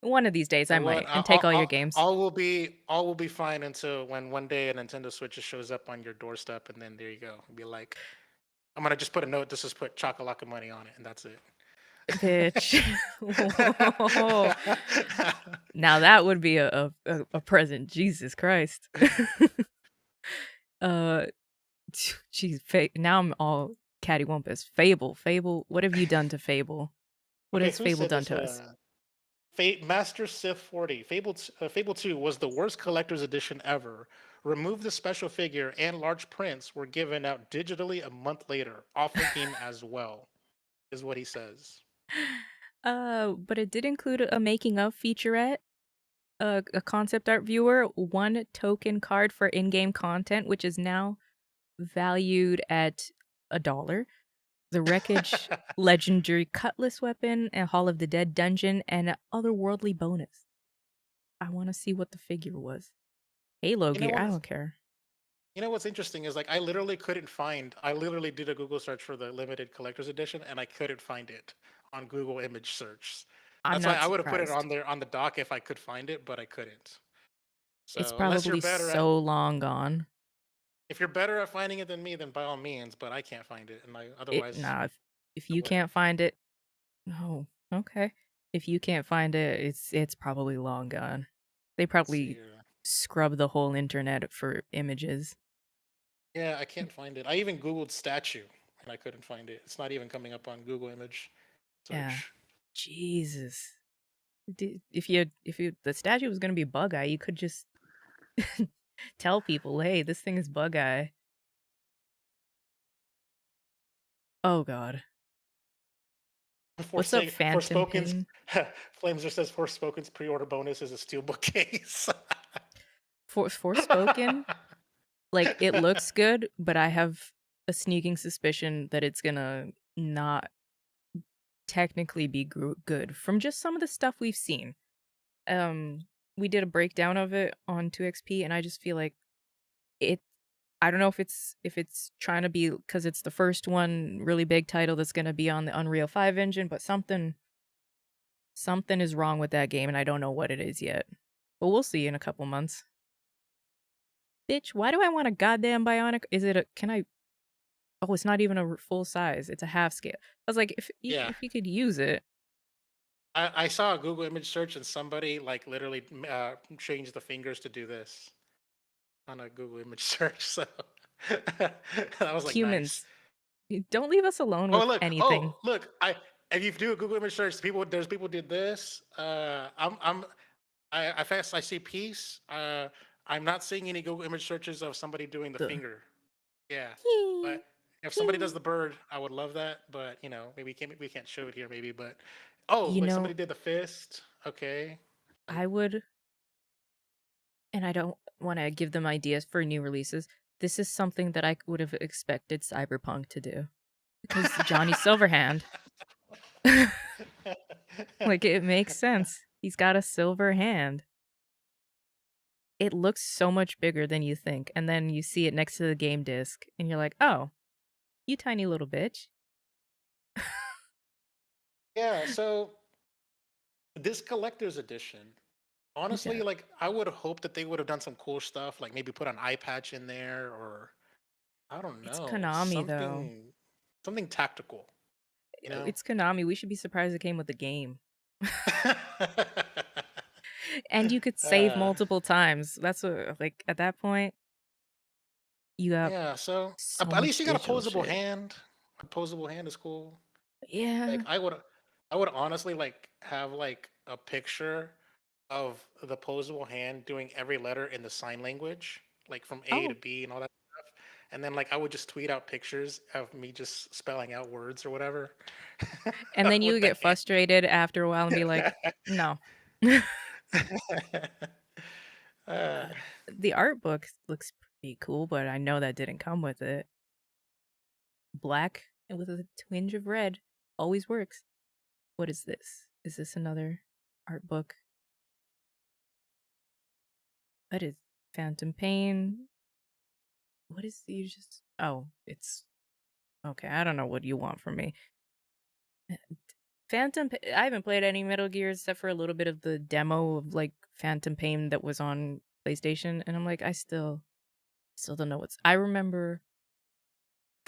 One of these days I So what? might and take all your games. All will be fine until when one day a Nintendo Switch just shows up on your doorstep, and then there you go. Be like, I'm gonna just put a note. Just put chocolate money on it, and that's it. Bitch. Whoa. Now that would be a present. Jesus Christ. uh Jeez, now I'm all cattywampus. Fable. What have you done to Fable? What Okay, has who Fable said done this? to us? Master Sith 40. Fable 2 was the worst collector's edition ever. Remove the special figure and large prints were given out digitally a month later. Awful game as well, is what he says. But it did include a making of featurette. a concept art viewer 1 token card for in-game content, which is now valued at $1. The Wreckage Legendary Cutlass Weapon, a Hall of the Dead dungeon, and an otherworldly bonus. I want to see what the figure was. Halo You know gear, I what? don't care. You know what's interesting is like I literally couldn't find. I literally did a Google search for the limited collector's edition, and I couldn't find it on Google image search. I'm That's why not I would have put it surprised. on there on the dock if I could find it, but I couldn't. It's So unless you're probably better at, so long gone. if you're better at finding it than me, then by all means. But I can't find it, and otherwise Nah, if I you would. can't find it, oh, okay. If you can't find it, it's probably long gone. They Let's see probably here. scrub the whole internet for images. Yeah, I can't find it. I even Googled statue, and I couldn't find it. It's not even coming up on Google image Yeah. search. Jesus. If the statue was gonna be Bug Eye, you could just tell people, hey, this thing is Bug Eye. Oh god. What's up, Phantom Forspoken's Pain? Flameser says Forspoken's pre-order bonus is a steelbook case. Forspoken, like, it looks good, but I have a sneaking suspicion that it's gonna not technically be good from just some of the stuff we've seen. Um, we did a breakdown of it on 2XP, and I just feel like it. I don't know if it's trying to be because it's the first one really big title that's gonna be on the Unreal 5 engine, but something is wrong with that game, and I don't know what it is yet. But we'll see in a couple months. Bitch, why do I want a goddamn bionic? Is it a? Can I? Oh, it's not even a full size. It's a half scale. I was like, Yeah, if you could use it, I saw a Google image search and somebody like literally changed the fingers to do this on a Google image search. So that was like nice. humans, don't leave us alone Oh with look! anything. Oh look! I If you do a Google image search, there's people did this. I see peace. I'm not seeing any Google image searches of somebody doing the The finger. Yeah, but if somebody does the bird, I would love that. But maybe we can't show it here. Maybe, but oh, you like know, somebody did the fist. Okay. I would, and I don't want to give them ideas for new releases. This is something that I would have expected Cyberpunk to do because Johnny Silverhand, like it makes sense. He's got a silver hand. It looks so much bigger than you think, and then you see it next to the game disc, and you're like, "Oh, you tiny little bitch." Yeah. So this collector's edition, Yeah, honestly, like I would have hoped that they would have done some cool stuff, like maybe put an eye patch in there, or I don't it's know, Konami though. something tactical. You know. It's Konami. We should be surprised it came with the game. And you could save uh, multiple times. That's what, like, at that point, you got yeah. So so at least much you got a digital posable shit. hand. A posable hand is cool. Yeah. Like I would honestly like have like a picture of the posable hand doing every letter in the sign language, like from A to Oh, B and all that stuff. And then like I would just tweet out pictures of me just spelling out words or whatever and then you with would the get frustrated after a while and be like, hand. no. uh, Uh, the art book looks pretty cool, but I know that didn't come with it. Black and with a twinge of red always works. What is this? Is this another art book? What is Phantom Pain? What is you just? Oh, it's okay. I don't know what you want from me. I haven't played any Metal Gears except for a little bit of the demo of like Phantom Pain that was on PlayStation, and I'm like, I still don't know what's. I remember,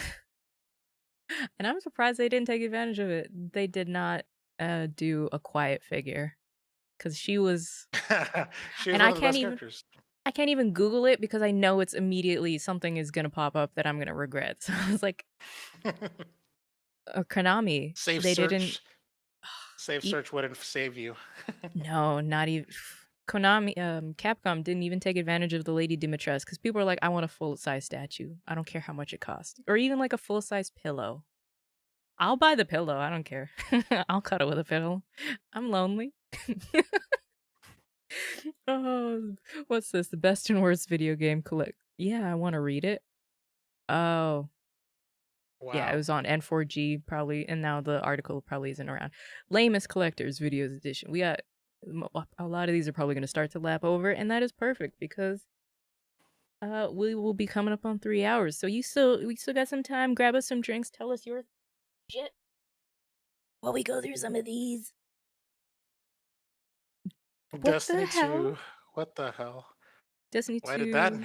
and I'm surprised they didn't take advantage of it. They did not do a quiet figure because she was, she was and one of the best characters. I can't even Google it because I know it's immediately something is gonna pop up that I'm gonna regret. So I was like, Konami, Safe they didn't. search. Safe search wouldn't save you. No, not even Konami. Capcom didn't even take advantage of the Lady Dimitrescu because people are like, I want a full size statue. I don't care how much it costs, or even like a full size pillow. I'll buy the pillow. I don't care. I'll cuddle with a pillow. I'm lonely. Oh, what's this? The best and worst video game collect. Yeah, I want to read it. Oh, yeah, it Wow. was on N4G probably, and now the article probably isn't around. Lamest collectors videos edition. We got a lot of these are probably going to start to lap over, and that is perfect because we will be coming up on 3 hours. So we still got some time. Grab us some drinks. Tell us your shit while we go through some of these. What the Destiny hell? 2. What the hell? Destiny Why did that? 2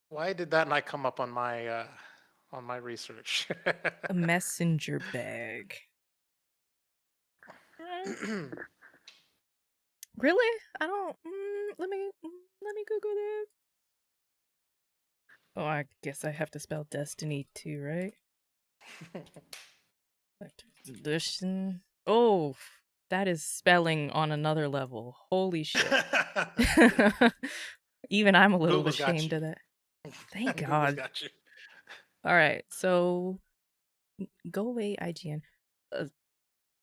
Why did that not come up on my research? a messenger bag. Really? I don't. Let me Google this. Oh, I guess I have to spell Destiny too, right? Collector's Edition. Oh, that is spelling on another level. Holy shit. Even I'm a little Google's got ashamed you. of that. Thank Google's God. got you. All right, so go away, IGN. Uh,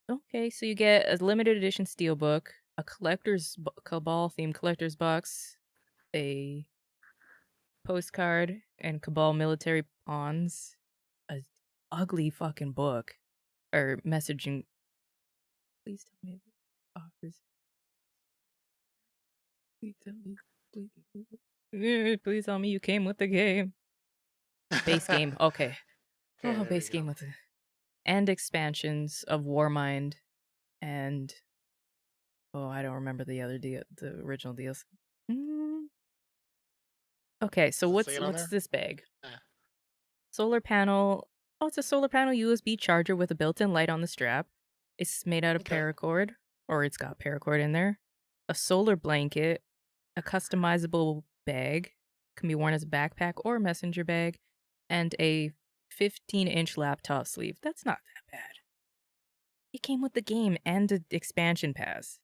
okay, so you get a limited edition steelbook, a Cabal themed collector's box, a postcard, and Cabal military pawns. A ugly fucking book or messaging. Please tell me it offers. Please tell me. Please tell me you came with the game. Base game. Okay. Okay, Oh, there we base go. game with the and expansions of Warmind and oh, I don't remember the other the original deals. Mm. Okay, so Does it say it on what's there? this bag? Yeah. Solar panel. Oh, it's a solar panel USB charger with a built-in light on the strap. It's made out of Okay. paracord, or it's got paracord in there. A solar blanket, a customizable bag, can be worn as a backpack or messenger bag, and a 15-inch laptop sleeve. That's not that bad. It came with the game and the expansion pass.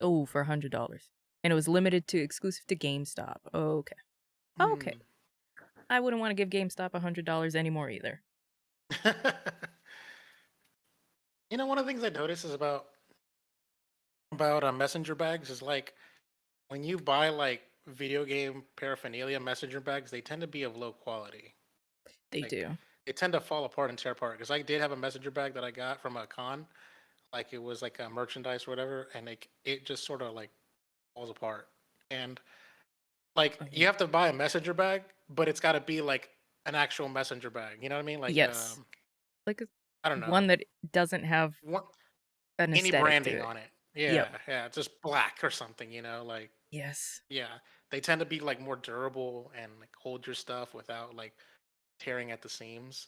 Oh, for $100. And it was limited to exclusive to GameStop. Okay. Okay. Hmm. I wouldn't want to give GameStop $100 anymore either. One of the things I notice is about messenger bags is like when you buy like video game paraphernalia messenger bags, they tend to be of low quality. They Like do. they tend to fall apart and tear apart. Because I did have a messenger bag that I got from a con, like it was like a merchandise or whatever, and like it just sort of like falls apart. And like you Okay. have to buy a messenger bag, but it's got to be like an actual messenger bag. You know what I mean? Like Yes. Like I don't know, one that doesn't have one, an any aesthetic to branding it. on it. Yeah, Yep. yeah, just black or something. Like Yes. yeah, they tend to be like more durable and like hold your stuff without like tearing at the seams.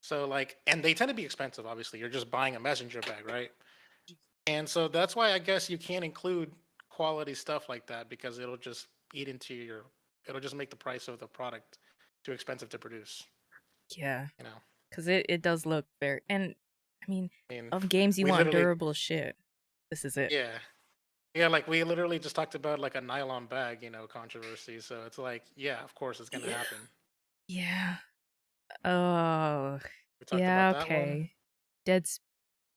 So like, and they tend to be expensive. Obviously, you're just buying a messenger bag, right? And so that's why I guess you can't include quality stuff like that because it'll just eat into your. It'll just make the price of the product too expensive to produce. Yeah. You know, Because it does look very. And I mean, I mean, of games you we want literally, durable shit. This is it. yeah, yeah, like we literally just talked about like a nylon bag, controversy. So it's like, yeah, of course it's gonna Yeah. happen. Yeah. Oh. We talked Yeah, about that one. okay.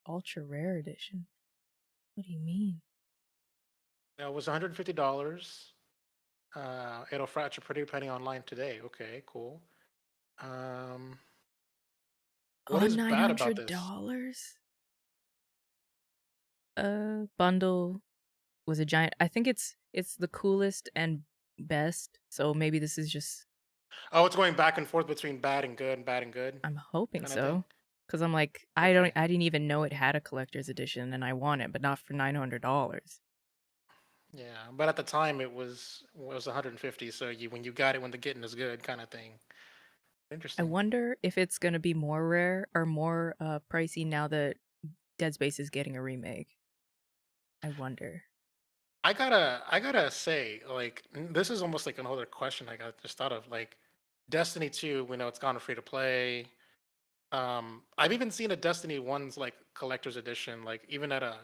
Ultra Rare Edition. What do you mean? It was $150. It'll fracture pretty penny online today. Okay, cool. Um, what Oh, is nine bad about hundred this? dollars Bundle was a giant. I think it's the coolest and best. So maybe this is just. Oh, it's going back and forth between bad and good I'm hoping kind of thing. so. Cause I'm like, Okay. I didn't even know it had a collector's edition and I want it, but not for $900. Yeah, but at the time it was 150, so when you got it when the getting is good kind of thing. I Interesting. wonder if it's gonna be more rare or more pricey now that Dead Space is getting a remake. I wonder. I gotta say, like, this is almost like another question I got just thought of. Like, Destiny 2, we know it's gone free to play. I've even seen a Destiny 1's like collector's edition, like even at a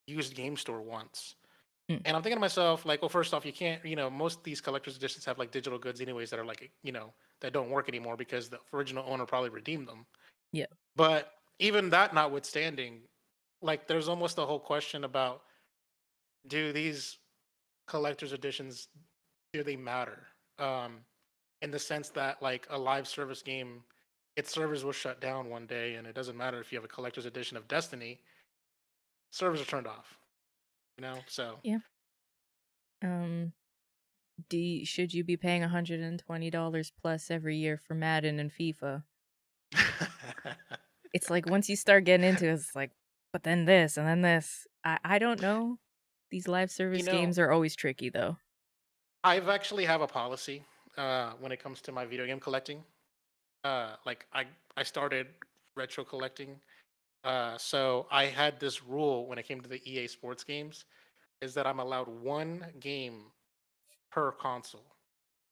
used game store once. Mm, And I'm thinking to myself, like, well, first off, you can't, most of these collector's editions have like digital goods anyways that are like, that don't work anymore because the original owner probably redeemed them. yeah. But even that notwithstanding, like there's almost a whole question about, do these collector's editions, do they matter? Um, in the sense that like a live service game, its servers will shut down one day, and it doesn't matter if you have a collector's edition of Destiny, servers are turned off. You know, so Yeah. Um, should you be paying $120 plus every year for Madden and FIFA? It's like once you start getting into it, it's like, but then this and then this. I don't know. These live you service know, games are always tricky though. I've actually have a policy when it comes to my video game collecting. Like I started retro collecting. So I had this rule when it came to the EA Sports games, is that I'm allowed one game per console.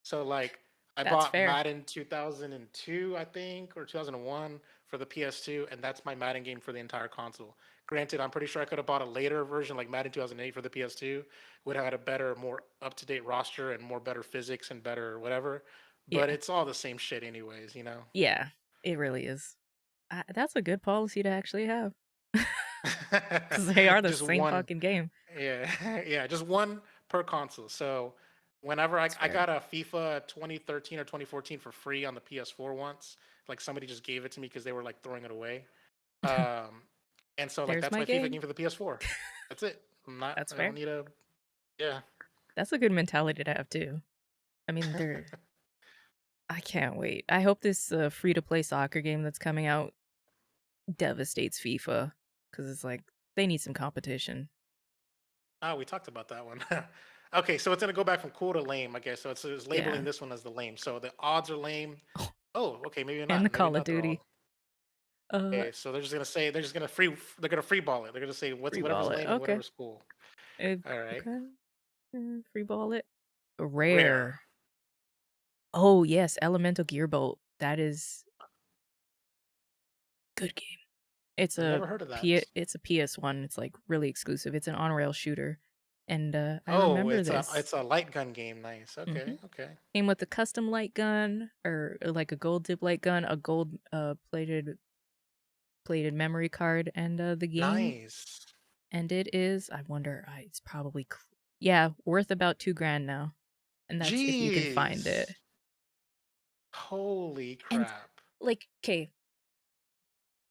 So like I That's bought fair. Madden 2002, I think, or 2001 for the PS2, and that's my Madden game for the entire console. Granted, I'm pretty sure I could have bought a later version like Madden 2008 for the PS2, would have had a better, more up-to-date roster and more better physics and better whatever. But Yeah. it's all the same shit anyways, you know. Yeah. It really is. That's a good policy to actually have. Because they are the Just same one. fucking game. Yeah, yeah, just one per console. So whenever That's I fair. got a FIFA 2013 or 2014 for free on the PS4 once, like somebody just gave it to me because they were like throwing it away. Um, and so like There's that's my my FIFA game. game for the PS4. That's it. That's I don't fair. need a, yeah. That's a good mentality to have too. I mean, I can't wait. I hope this free to play soccer game that's coming out devastates FIFA because it's like they need some competition. Oh, we talked about that one. Okay, so it's gonna go back from cool to lame, I guess. So it's labeling Yeah. this one as the lame. So the odds are lame. Oh, okay, maybe And the not. Maybe Call of not. They're all Duty. okay. So they're just gonna say they're gonna free ball it. They're gonna say Free whatever's ball it. lame and Okay. whatever's cool. All right. Okay. Free ball it. Rare. Rare. Oh yes, Elemental Gearbolt. That is good game. It's Never heard of that. It's a PS1. It's like really exclusive. It's an on-rail shooter. And I Oh, remember this. it's a light gun game. Nice. hmm Okay. Okay. Came with a custom light gun or like a gold dip light gun, a gold plated memory card, and the game. Nice. And it is, I wonder, it's probably yeah, worth about 2 grand now. And that's if you can find it. Jeez. Holy And crap. like, okay,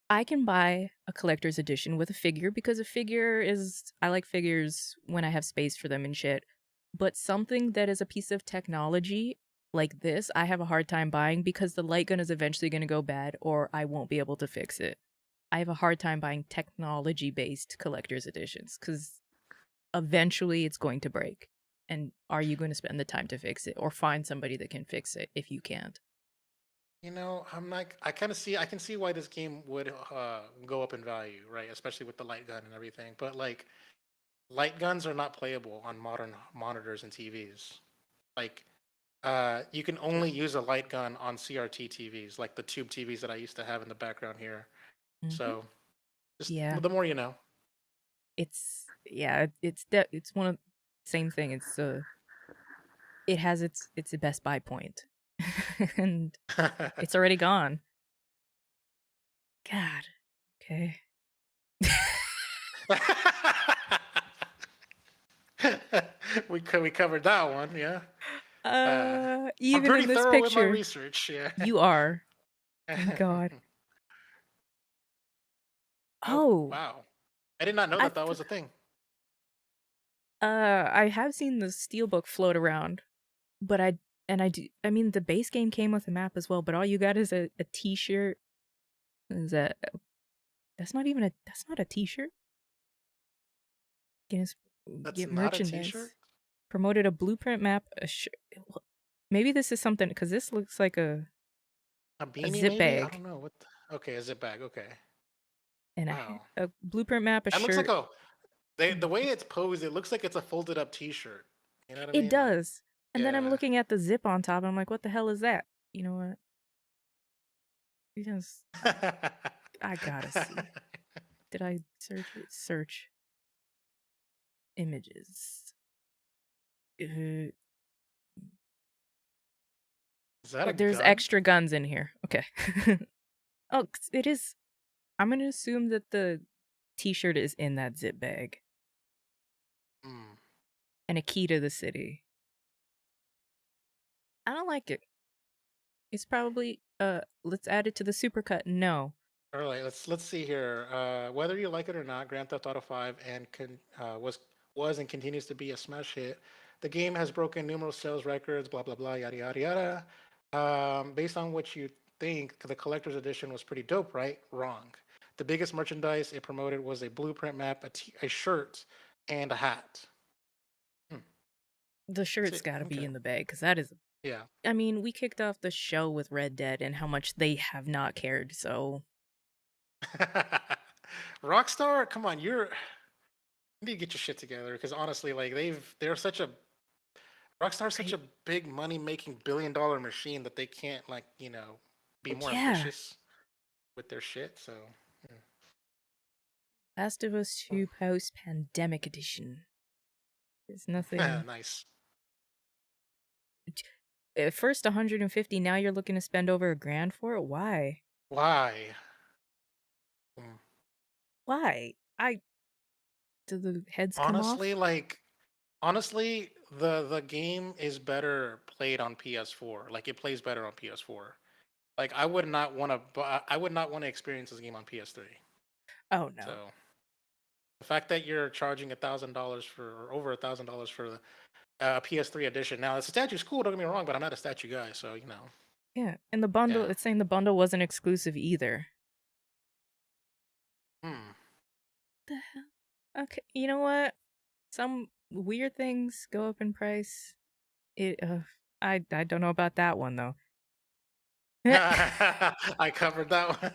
I can buy a collector's edition with a figure because a figure is I like figures when I have space for them and shit. But something that is a piece of technology like this, I have a hard time buying because the light gun is eventually going to go bad or I won't be able to fix it. I have a hard time buying technology-based collector's editions cuz eventually it's going to break. And are you going to spend the time to fix it or find somebody that can fix it if you can't? You know, I can see why this game would go up in value, right? Especially with the light gun and everything. But like light guns are not playable on modern monitors and TVs. Like you can only use a light gun on CRT TVs, like the tube TVs that I used to have in the background here. Mhm. So just Yeah. the more you know. It's one of same thing. It has its best buy point, and it's already gone. God. Okay. We covered that one, yeah. Uh, I'm Even pretty in this thorough with my picture, research, yeah. you are. Thank God. Oh Oh, wow, I did not know I that that was a thing. I have seen the Steelbook float around, but I do. I mean, the base game came with a map as well, but all you got is a T-shirt. Is that that's not a T-shirt. Get That's get not a T-shirt. merchandise. Promoted a blueprint map. Maybe this is something because this looks like A a beanie, zip maybe. I bag don't know what. Okay, a zip bag. Okay. and Wow. a blueprint map, a That looks like shirt. the way it's posed. It looks like it's a folded up T-shirt. You know what I It mean? Like, does. And then I'm yeah. looking at the zip on top, and I'm like, what the hell is that? You know what? Because I gotta see. Did I search it? Search images. Uh, Is that oh, a there's gun? extra guns in here. Okay. Oh, it is. I'm gonna assume that T-shirt is in that zip bag. Mm. And a key to the city. I don't like it. It's probably let's add it to the supercut. No. All right, let's see here. Whether you like it or not, Grand Theft Auto 5 was and continues to be a smash hit. The game has broken numerous sales records. Blah blah blah. Yada yada yada. Based on what you think, the collector's edition was pretty dope, right? Wrong. The biggest merchandise it promoted was a blueprint map, a shirt, and a hat. Hmm. The That's shirt's it. got to be Okay. in the bag because that is. Yeah. I mean, we kicked off the show with Red Dead and how much they have not cared. So Rockstar, come on, you need to get your shit together because honestly, like they're such a Rockstar's such a big money making $1 billion machine that they can't like, be more yeah. ambitious with their shit. So Last of Us 2 Post Pandemic Edition. There's nothing. nice. At first 150, now you're looking to spend over $1,000 for it? Why? Why? Why? Do the heads come Honestly, off? like honestly, the game is better played on PS4. Like it plays better on PS4. Like I would not want to experience this game on PS3. Oh no. So the fact that you're charging $1,000 for or over $1,000 for the PS3 edition. Now the statue's cool. Don't get me wrong, but I'm not a statue guy, so Yeah, and the bundle, Yeah. it's saying the bundle wasn't exclusive either. Hmm. The hell? Okay, you know what? Some weird things go up in price. It I don't know about that one though. I covered that one.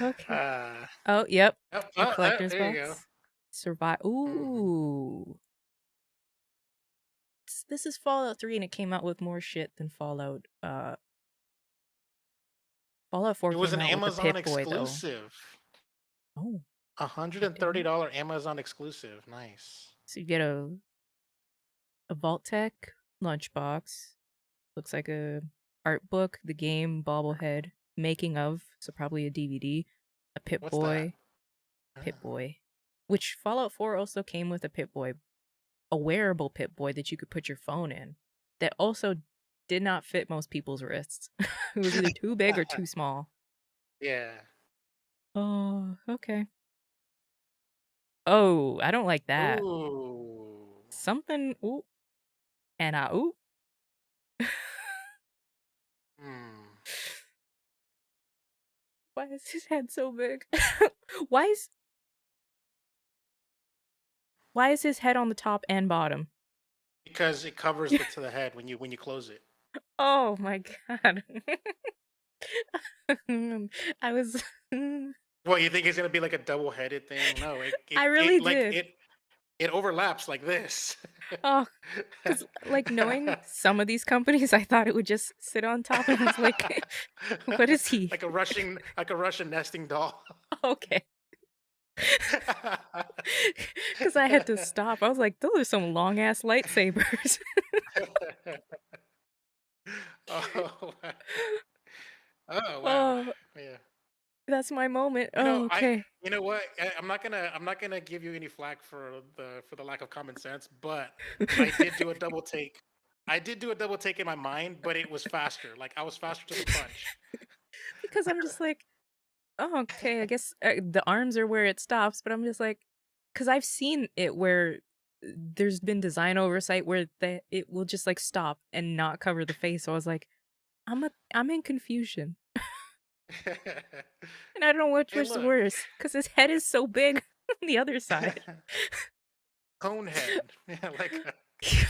Okay. uh, Oh, yep. yep, The oh, collector's there you go. box. Survive. Hmm. Ooh. This is Fallout 3 and it came out with more shit than Fallout. Fallout 4 It was came an out with the Amazon Pip-Boy though. exclusive. Oh, okay. $130 Amazon exclusive. Nice. So you get a Vault-Tec lunchbox. Looks like a art book, the game, bobblehead, making of, so probably a DVD, a What's that? Pip-Boy, Ah. Pip-Boy. Which Fallout 4 also came with a Pip-Boy, a wearable Pip-Boy that you could put your phone in. That also did not fit most people's wrists. It was either too big or too small. Yeah. Oh, okay. Oh, I don't like that. Ooh. Something, ooh, and ooh. Hmm. Why is his head so big? Why is his head on the top and bottom? Because it covers to the head when you close it. Oh my god. I was Well, you think it's gonna be like a double-headed thing? No, I really like did. it overlaps like this. Oh, cuz like knowing some of these companies, I thought it would just sit on top and I was like, what is he? like a Russian nesting doll. Okay. Cuz I had to stop. I was like, those are some long ass lightsabers. Oh, oh wow, Oh, yeah. that's my moment. Oh, okay. You know what? I'm not gonna give you any flack for the lack of common sense, but I did do a double take. I did do a double take in my mind, but it was faster. Like I was faster to the punch. Because I'm just like, oh, okay, I guess the arms are where it stops, but I'm just like, because I've seen it where there's been design oversight where it will just like stop and not cover the face. So I was like, I'm in confusion, and I don't know which Hey, was look. worse because his head is so big on the other side. Conehead. Yeah,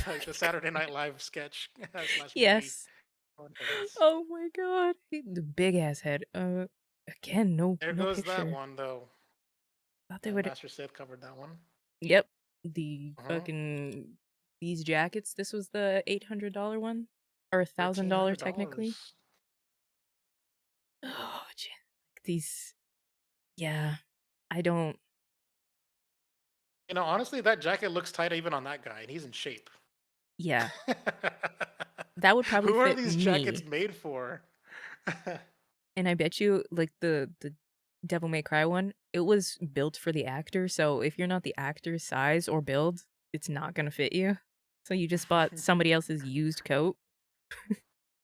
like the Saturday Night Live sketch slash movie. Yes. Coneheads. Oh my god, the big ass head. Again, There no goes that picture. one though. Thought they would. Master Sith covered that one. Yep, the Uh-huh. fucking these jackets. This was the $800 one, or $1,000 technically. $1,300. Oh, these. Yeah, I don't. Honestly, that jacket looks tight even on that guy, and he's in shape. Yeah, that would probably Who are fit these jackets me. made for? And I bet you, like the Devil May Cry one, it was built for the actor, so if you're not the actor's size or build, it's not gonna fit you. So you just bought somebody else's used coat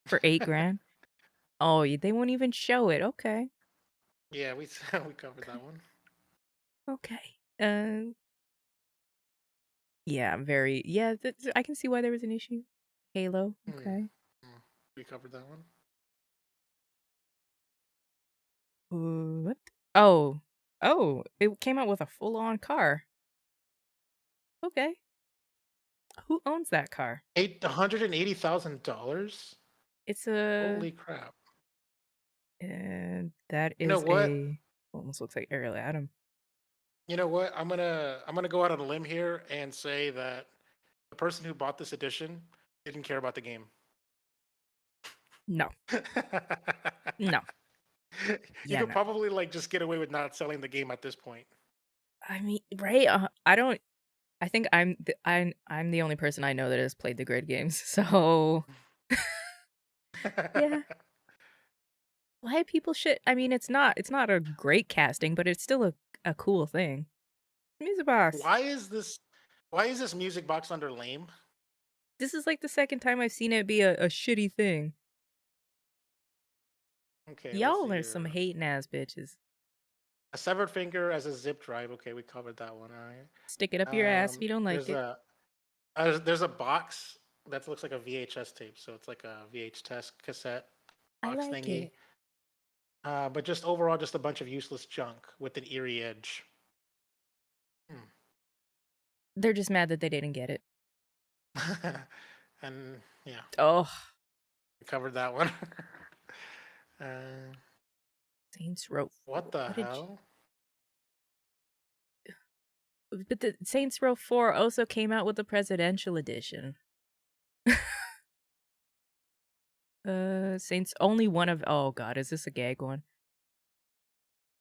for 8 grand. Oh, they won't even show it. Okay, Yeah, we we covered that one. okay. Yeah, very. Yeah, I can see why there was an issue. Halo. Hmm. Okay. Hmm. We covered that one. What? Oh, oh, it came out with a full-on car. Okay, who owns that car? $180,000. It's a. Holy crap! And that You know is what? a. Almost looks like Ariel Adam. You know what? I'm gonna go out on a limb here and say that the person who bought this edition didn't care about the game. No, no. You Yeah, could no. probably like just get away with not selling the game at this point. I mean, right? I don't. I think I'm the only person I know that has played the grid games. So yeah, why people shit? I mean, it's not a great casting, but it's still a cool thing. Music box. why is this? Why is this music box under lame? This is like the second time I've seen it be a shitty thing. Okay, let's Y'all see are some here. hating ass bitches. A severed finger as a zip drive. Okay, we covered that one. All Stick it up your right. ass if you don't like There's it. there's a box that looks like a VHS tape, so it's like a VHS cassette I box like thingy. it. But just overall, just a bunch of useless junk with an eerie edge. Hmm. They're just mad that they didn't get it. And yeah, Oh, we covered that one. uh, Saints Row what 4. the What did you? hell? But the Saints Row 4 also came out with the presidential edition. Saints only one of. Oh god, is this a gag one?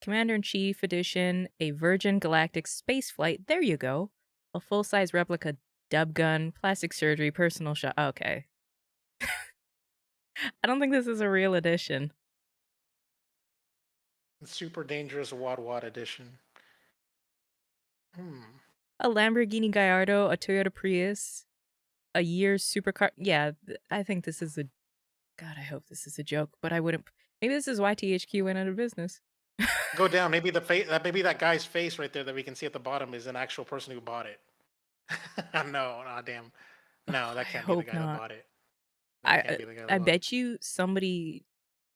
Commander in Chief edition, a Virgin Galactic space flight. There you go. A full size replica dub gun, plastic surgery, personal shot. Okay. I don't think this is a real edition. Super dangerous Wad Wad edition. Hmm. A Lamborghini Gallardo, a Toyota Prius, a year's supercar. Yeah, I think this is a. God, I hope this is a joke, but I wouldn't. Maybe this is why THQ went out of business. Go down. Maybe the face. Maybe that guy's face right there that we can see at the bottom is an actual person who bought it. No, nah, damn. No, that I can't be the hope guy that not. bought it. That can't I be the guy that I bought it. bet you somebody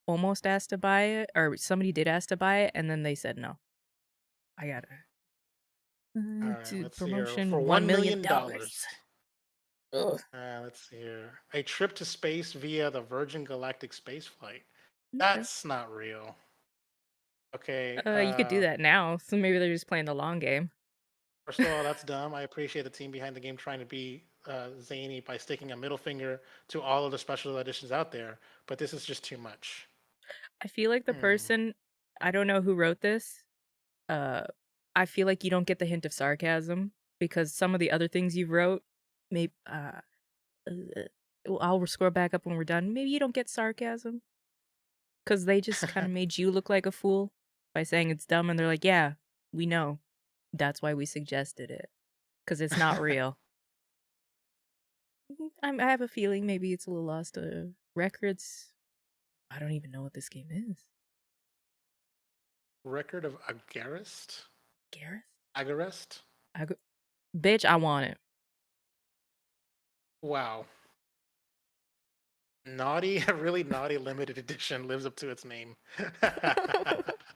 almost asked to buy it, or somebody did ask to buy it, and then they said no. I got it. All right, To let's see here. promotion For $1 $1 million. million. Ugh. Let's see here. A trip to space via the Virgin Galactic space flight. Okay. That's not real. Okay. You could do that now, so maybe they're just playing the long game. First of all, that's dumb. I appreciate the team behind the game trying to be zany by sticking a middle finger to all of the special editions out there, but this is just too much. I feel like the Hmm. person, I don't know who wrote this. Uh, I feel like you don't get the hint of sarcasm because some of the other things you wrote, maybe I'll scroll back up when we're done. Maybe you don't get sarcasm because they just kind of made you look like a fool by saying it's dumb, and they're like, "Yeah, we know. That's why we suggested it because it's not real." I have a feeling maybe it's a little lost to records. I don't even know what this game is. Record of Agarest? Gareth? Agarest? I go- Bitch, I want it. Wow. Naughty, really naughty limited edition lives up to its name.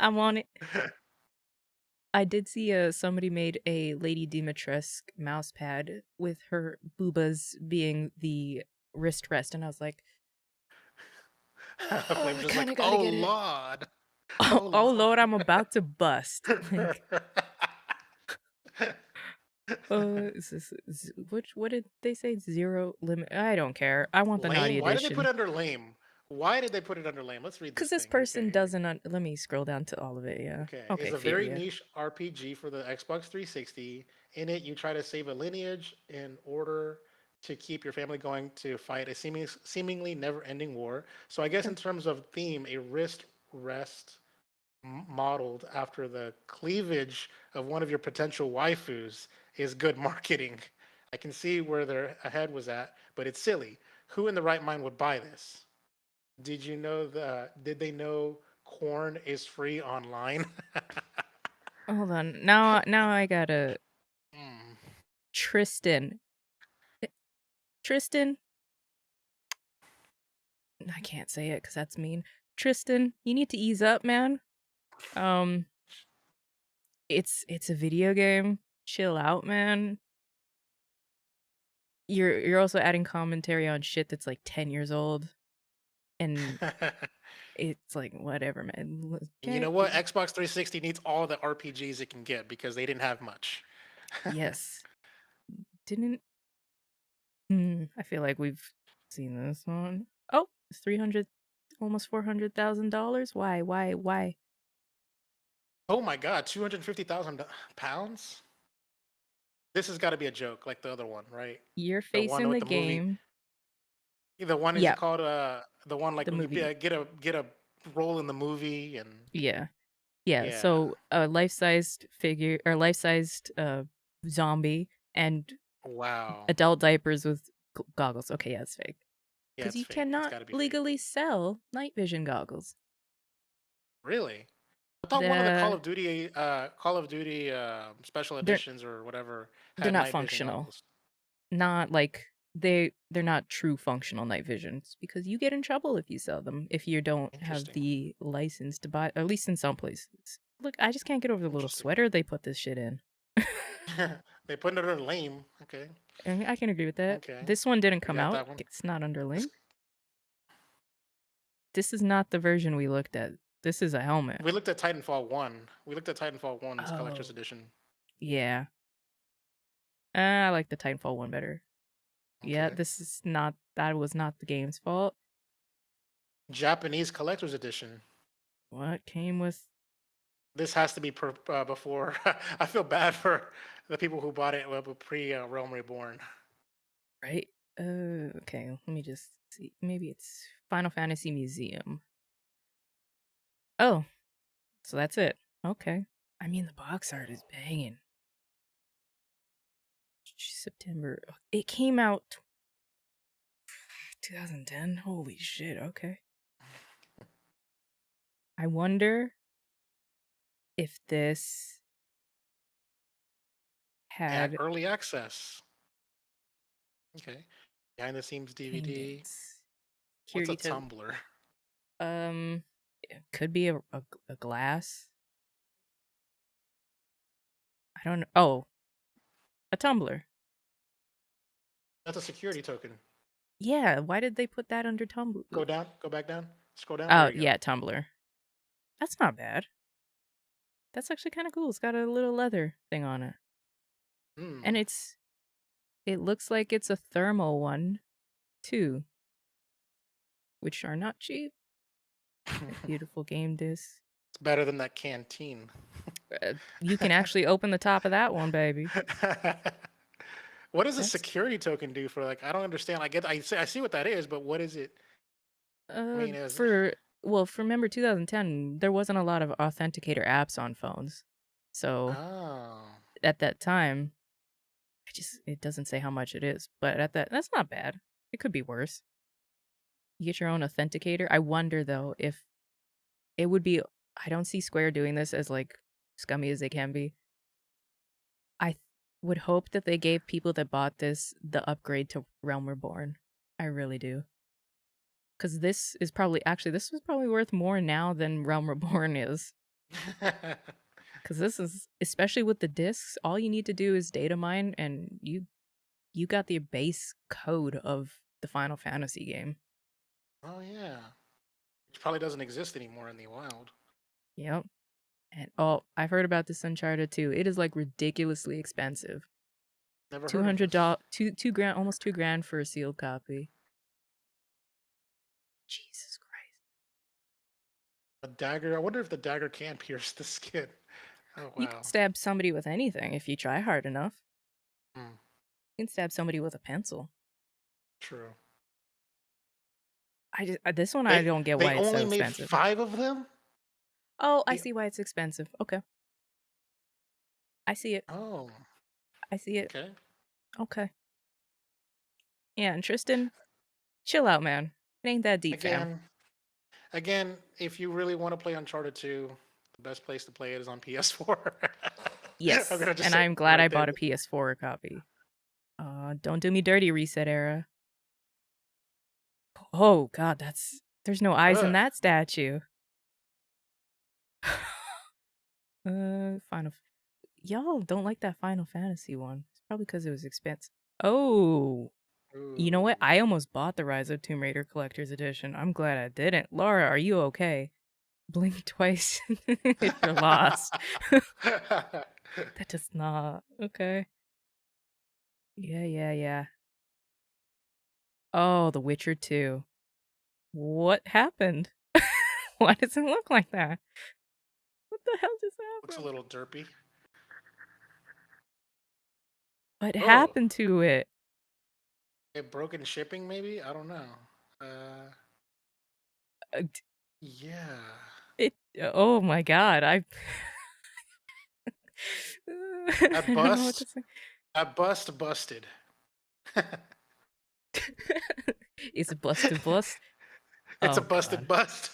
I want it. I did see somebody made a Lady Dimitrescu mouse pad with her boobas being the wrist rest, and I was like, oh, Flame's I just kind like, of gotta oh get it. Lord. Oh, Oh oh Lord, Lord. I'm about to bust. Like, what did they say? Zero limit. I don't care. I want the naughty Lame? Why did they put edition. it under lame? Why did they put it under lame? Let's read Because this this thing. person Okay. doesn't. Let me scroll down to all of it. Yeah. Okay. It's Okay, a very Furia. niche RPG for the Xbox 360. In it, you try to save a lineage in order to keep your family going to fight a seemingly never ending war. So, I guess Okay. in terms of theme, a wrist rest modeled after the cleavage of one of your potential waifus is good marketing. I can see where their head was at, but it's silly. Who in the right mind would buy this? Did they know corn is free online? Hold on. Now I gotta Hmm. Tristan. Eh, Tristan. I can't say it because that's mean. Tristan, you need to ease up, man. Um, it's a video game. Chill out, man. You're also adding commentary on shit that's like 10 years old, and it's like whatever, man. And you Okay. know what? Xbox 360 needs all the RPGs it can get because they didn't have much. Yes. Didn't. I feel like we've seen this one. Oh, it's 300, almost $400,000. Why? Why? Why? Oh my God, 250,000 pounds? This has got to be a joke, like the other one, right? You're The one facing with the the movie. game. The one is Yeah, it called the one like the when you movie. get a role in the movie and Yeah. Yeah, yeah. so a life-sized figure or life-sized zombie and Wow. adult diapers with goggles. Okay, yeah, it's fake. Yeah, Because it's you fake. It's cannot got to be fake. legally sell night vision goggles. Really? I thought one of the The Call of Duty special they're editions or whatever they're had not night vision functional. goggles. Not like they're not true functional night visions because you get in trouble if you sell them if you don't have Interesting. the license to buy, at least in some places. Look, I just can't get over the little Interesting. sweater they put this shit in. They put it in lame. Okay. And I can agree with that. Okay. This one didn't We come got out. that one. It's not This, underling. This is not the version we looked at. This is a helmet. we looked at Titanfall 1. We looked at Titanfall 1's collector's Oh, edition. yeah. I like the Titanfall one better. Yeah, Okay. this is not, that was not the game's fault. Japanese collector's edition. What came with, This has to be before. I feel bad for the people who bought it pre Realm Reborn. right? Okay, let me just see. Maybe it's Final Fantasy Museum. Oh, so that's it. Okay. I mean, the box art is banging. September. It came out 2010. Holy shit. Okay. I wonder if this Yeah, had early access. Okay. Behind the scenes DVD. pendants. What's a Security token. tumbler? It could be a glass. I don't know. Oh, a tumbler. That's a security token. Yeah, why did they put that under tumbler? Go down. Go back down. Scroll down. There Oh, you go. yeah, tumbler. That's not bad. That's actually kind of cool. It's got a little leather thing on it. Hmm. And it looks like it's a thermal one too, which are not cheap. It's Beautiful game disc. better than that canteen. You can actually open the top of that one, baby. What does a That's security token do for like? I don't understand. I see what that is, but what is it? I mean, is for well, for remember 2010, there wasn't a lot of authenticator apps on phones. So oh. at that time, it doesn't say how much it is, but that's not bad. It could be worse. You get your own authenticator. I wonder though if it would be. I don't see Square doing this as like scummy as they can be. I would hope that they gave people that bought this the upgrade to Realm Reborn. I really do. Because this was probably worth more now than Realm Reborn is. Because this is, especially with the discs, all you need to do is data mine, and you got the base code of the Final Fantasy game. Oh yeah, which probably doesn't exist anymore in the wild. Yep. And oh, I've heard about this Uncharted too. It is like ridiculously expensive. Never Two heard of hundred this. dollars, two grand, almost $2,000 for a sealed copy. Jesus Christ. A dagger. I wonder if the dagger can pierce the skin. Oh You can wow. stab somebody with anything if you try hard enough. Hmm, You can stab somebody with a pencil. true. This one I They don't get they why it's so only made expensive. 5 of them. Oh, I Yeah. see why it's expensive. Okay. I see it. Oh, I see it. okay. Okay. Yeah, and Tristan, chill out, man. It ain't that deep, fam. Again, again, if you really want to play Uncharted 2, the best place to play it is on PS4. I'm Yes, gonna just and say I'm that glad I right there. bought a PS4 copy. Don't do me dirty, Reset Era. Oh God, there's no eyes in Ugh. that statue. Final. Y'all don't like that Final Fantasy one. It's probably because it was expensive. Oh, you know what? Ooh. I almost bought the Rise of Tomb Raider Collector's Edition. I'm glad I didn't. Laura, are you okay? Blink twice if you're lost. That does not. Okay. Yeah, yeah, yeah. Oh, The Witcher 2. What happened? Why does it look like that? What the hell just Looks a happened? little derpy. What Oh, happened to it? it broken shipping maybe? I don't know. Uh, Uh, yeah. It. Oh my god! I I don't know what to bust. say. I busted. Is it bust to bust? It's a Oh busted god. bust.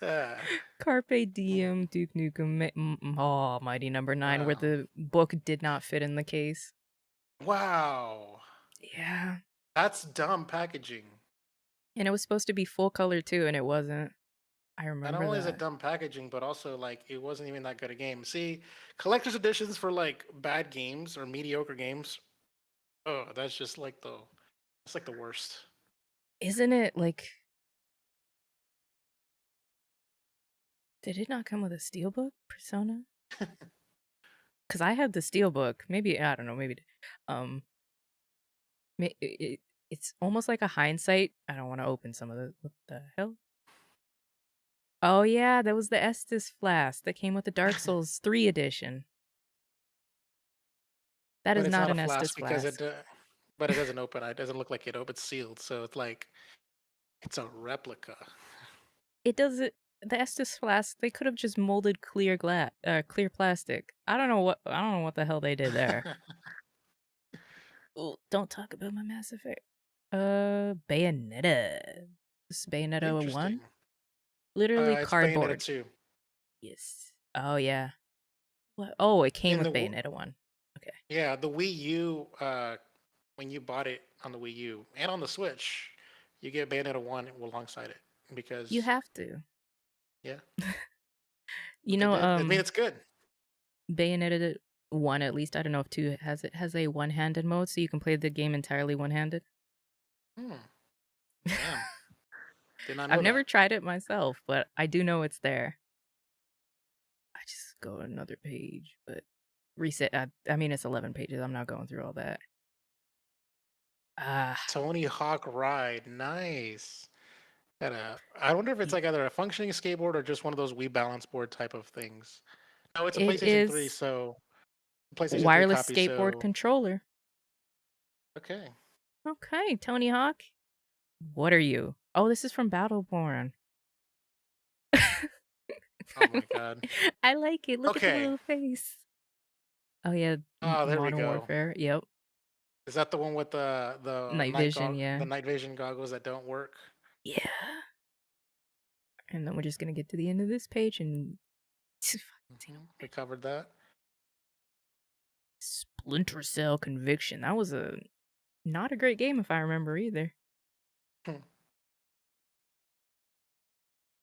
Ah, Carpe Diem, Duke Nukem, oh, Mighty Number 9, where wow. the book did not fit in the case. Wow. Yeah. That's dumb packaging. And it was supposed to be full color too, and it wasn't. I Not remember only is it that. dumb packaging, but also like it wasn't even that good a game. See, collector's editions for like bad games or mediocre games. Oh, that's just like it's like the worst. Isn't it like, did it not come with a steelbook Persona? Because I had the steelbook. Maybe, I don't know, maybe, um, it's almost like a hindsight. I don't want to open some of the, what the hell? Oh yeah, that was the Estus flask that came with the Dark Souls 3 edition. That But is it's not not a an flask Estus because flask. but it doesn't open. It doesn't look like it opens sealed. So it's like it's a replica. It doesn't. The Estus flask, they could have just molded clear plastic. I don't know what the hell they did there. Oh, don't talk about my Mass Effect. Bayonetta. This is Bayonetta Interesting. 1? Literally It's Bayonetta cardboard. 2. Yes. Oh yeah. What? Oh, it came In with the Bayonetta 1. Okay. Yeah, the Wii U. When you bought it on the Wii U and on the Switch, you get Bayonetta 1 alongside it You because have to. yeah, You they know, did. I mean, it's good. Bayonetta 1 at least, I don't know if 2 has it has a one-handed mode so you can play the game entirely one-handed. Hmm. Damn. Did not I've know never that. tried it myself, but I do know it's there. I just go another page, but reset. I mean, it's 11 pages. I'm not going through all that. Ah, Tony Hawk Ride. Nice. I wonder if it's y- like either a functioning skateboard or just one of those Wii balance board type of things. No, it's a it PlayStation 3, is so PlayStation 3 wireless copy, skateboard so controller. okay. Okay, Tony Hawk. What are you? Oh, this is from Battleborn. Oh my god. I like it. Look at the Okay. little face. Oh yeah, Oh, there we Modern go. Warfare. Yep. Is that the one with Night vision. the Yeah. night vision goggles that don't work? Yeah. And then we're just gonna get to the end of this page and We covered that. Splinter Cell Conviction. That was a not a great game if I remember either. Hmm.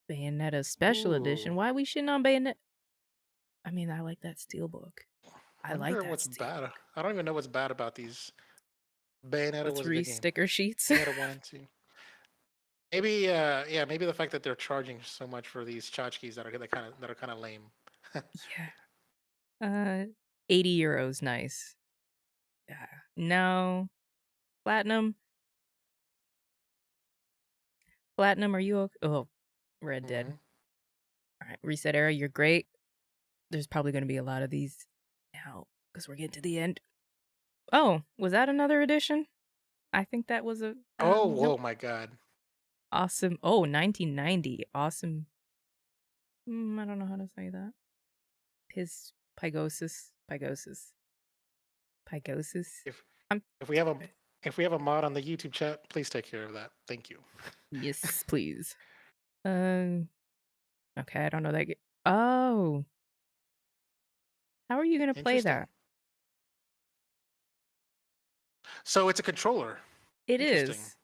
Bayonetta Special Ooh. Edition. Why we shitting on Bayonetta? I mean, I like that steelbook. I like Wonder that what's bad. steelbook. I don't even know what's bad about these. The Bayonetta was a three good game. sticker sheets. Bayonetta 1 and 2. Maybe yeah, maybe the fact that they're charging so much for these tchotchkes that are kind of lame. Yeah. 80 euros. Nice. No. Platinum. Platinum, are you okay? Oh, Red Dead. Hmm. All right. Reset Era, you're great. There's probably going to be a lot of these now because we're getting to the end. Oh, was that another edition? I think that was a Oh, nope. whoa, my God. Awesome. Oh, 1990. Awesome. I don't know how to say that. Pygosis. If I'm if we have a if we have a mod on the YouTube chat, please take care of that. Thank you. yes, please. Okay, I don't know that. Oh, how are you gonna play Interesting. that? So it's a controller. It Interesting. is.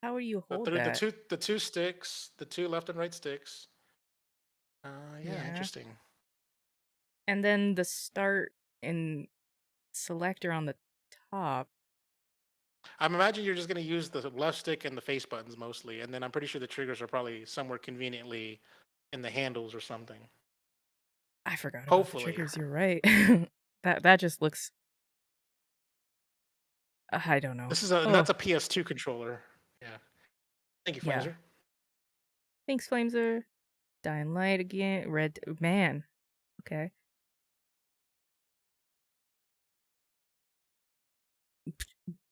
How will you The, hold the that? two the two sticks, the two left and right sticks. Yeah, Yeah, interesting. and then the start and selector on the top. I'm imagining you're just going to use the left stick and the face buttons mostly, and then I'm pretty sure the triggers are probably somewhere conveniently in the handles or something. I forgot about the Hopefully. triggers. You're right. that just looks. I don't know. And Oh that's a PS2 controller. Yeah. Thank you, yeah. Flameser. Thanks, Flameser. Dying Light again. Red man. Okay.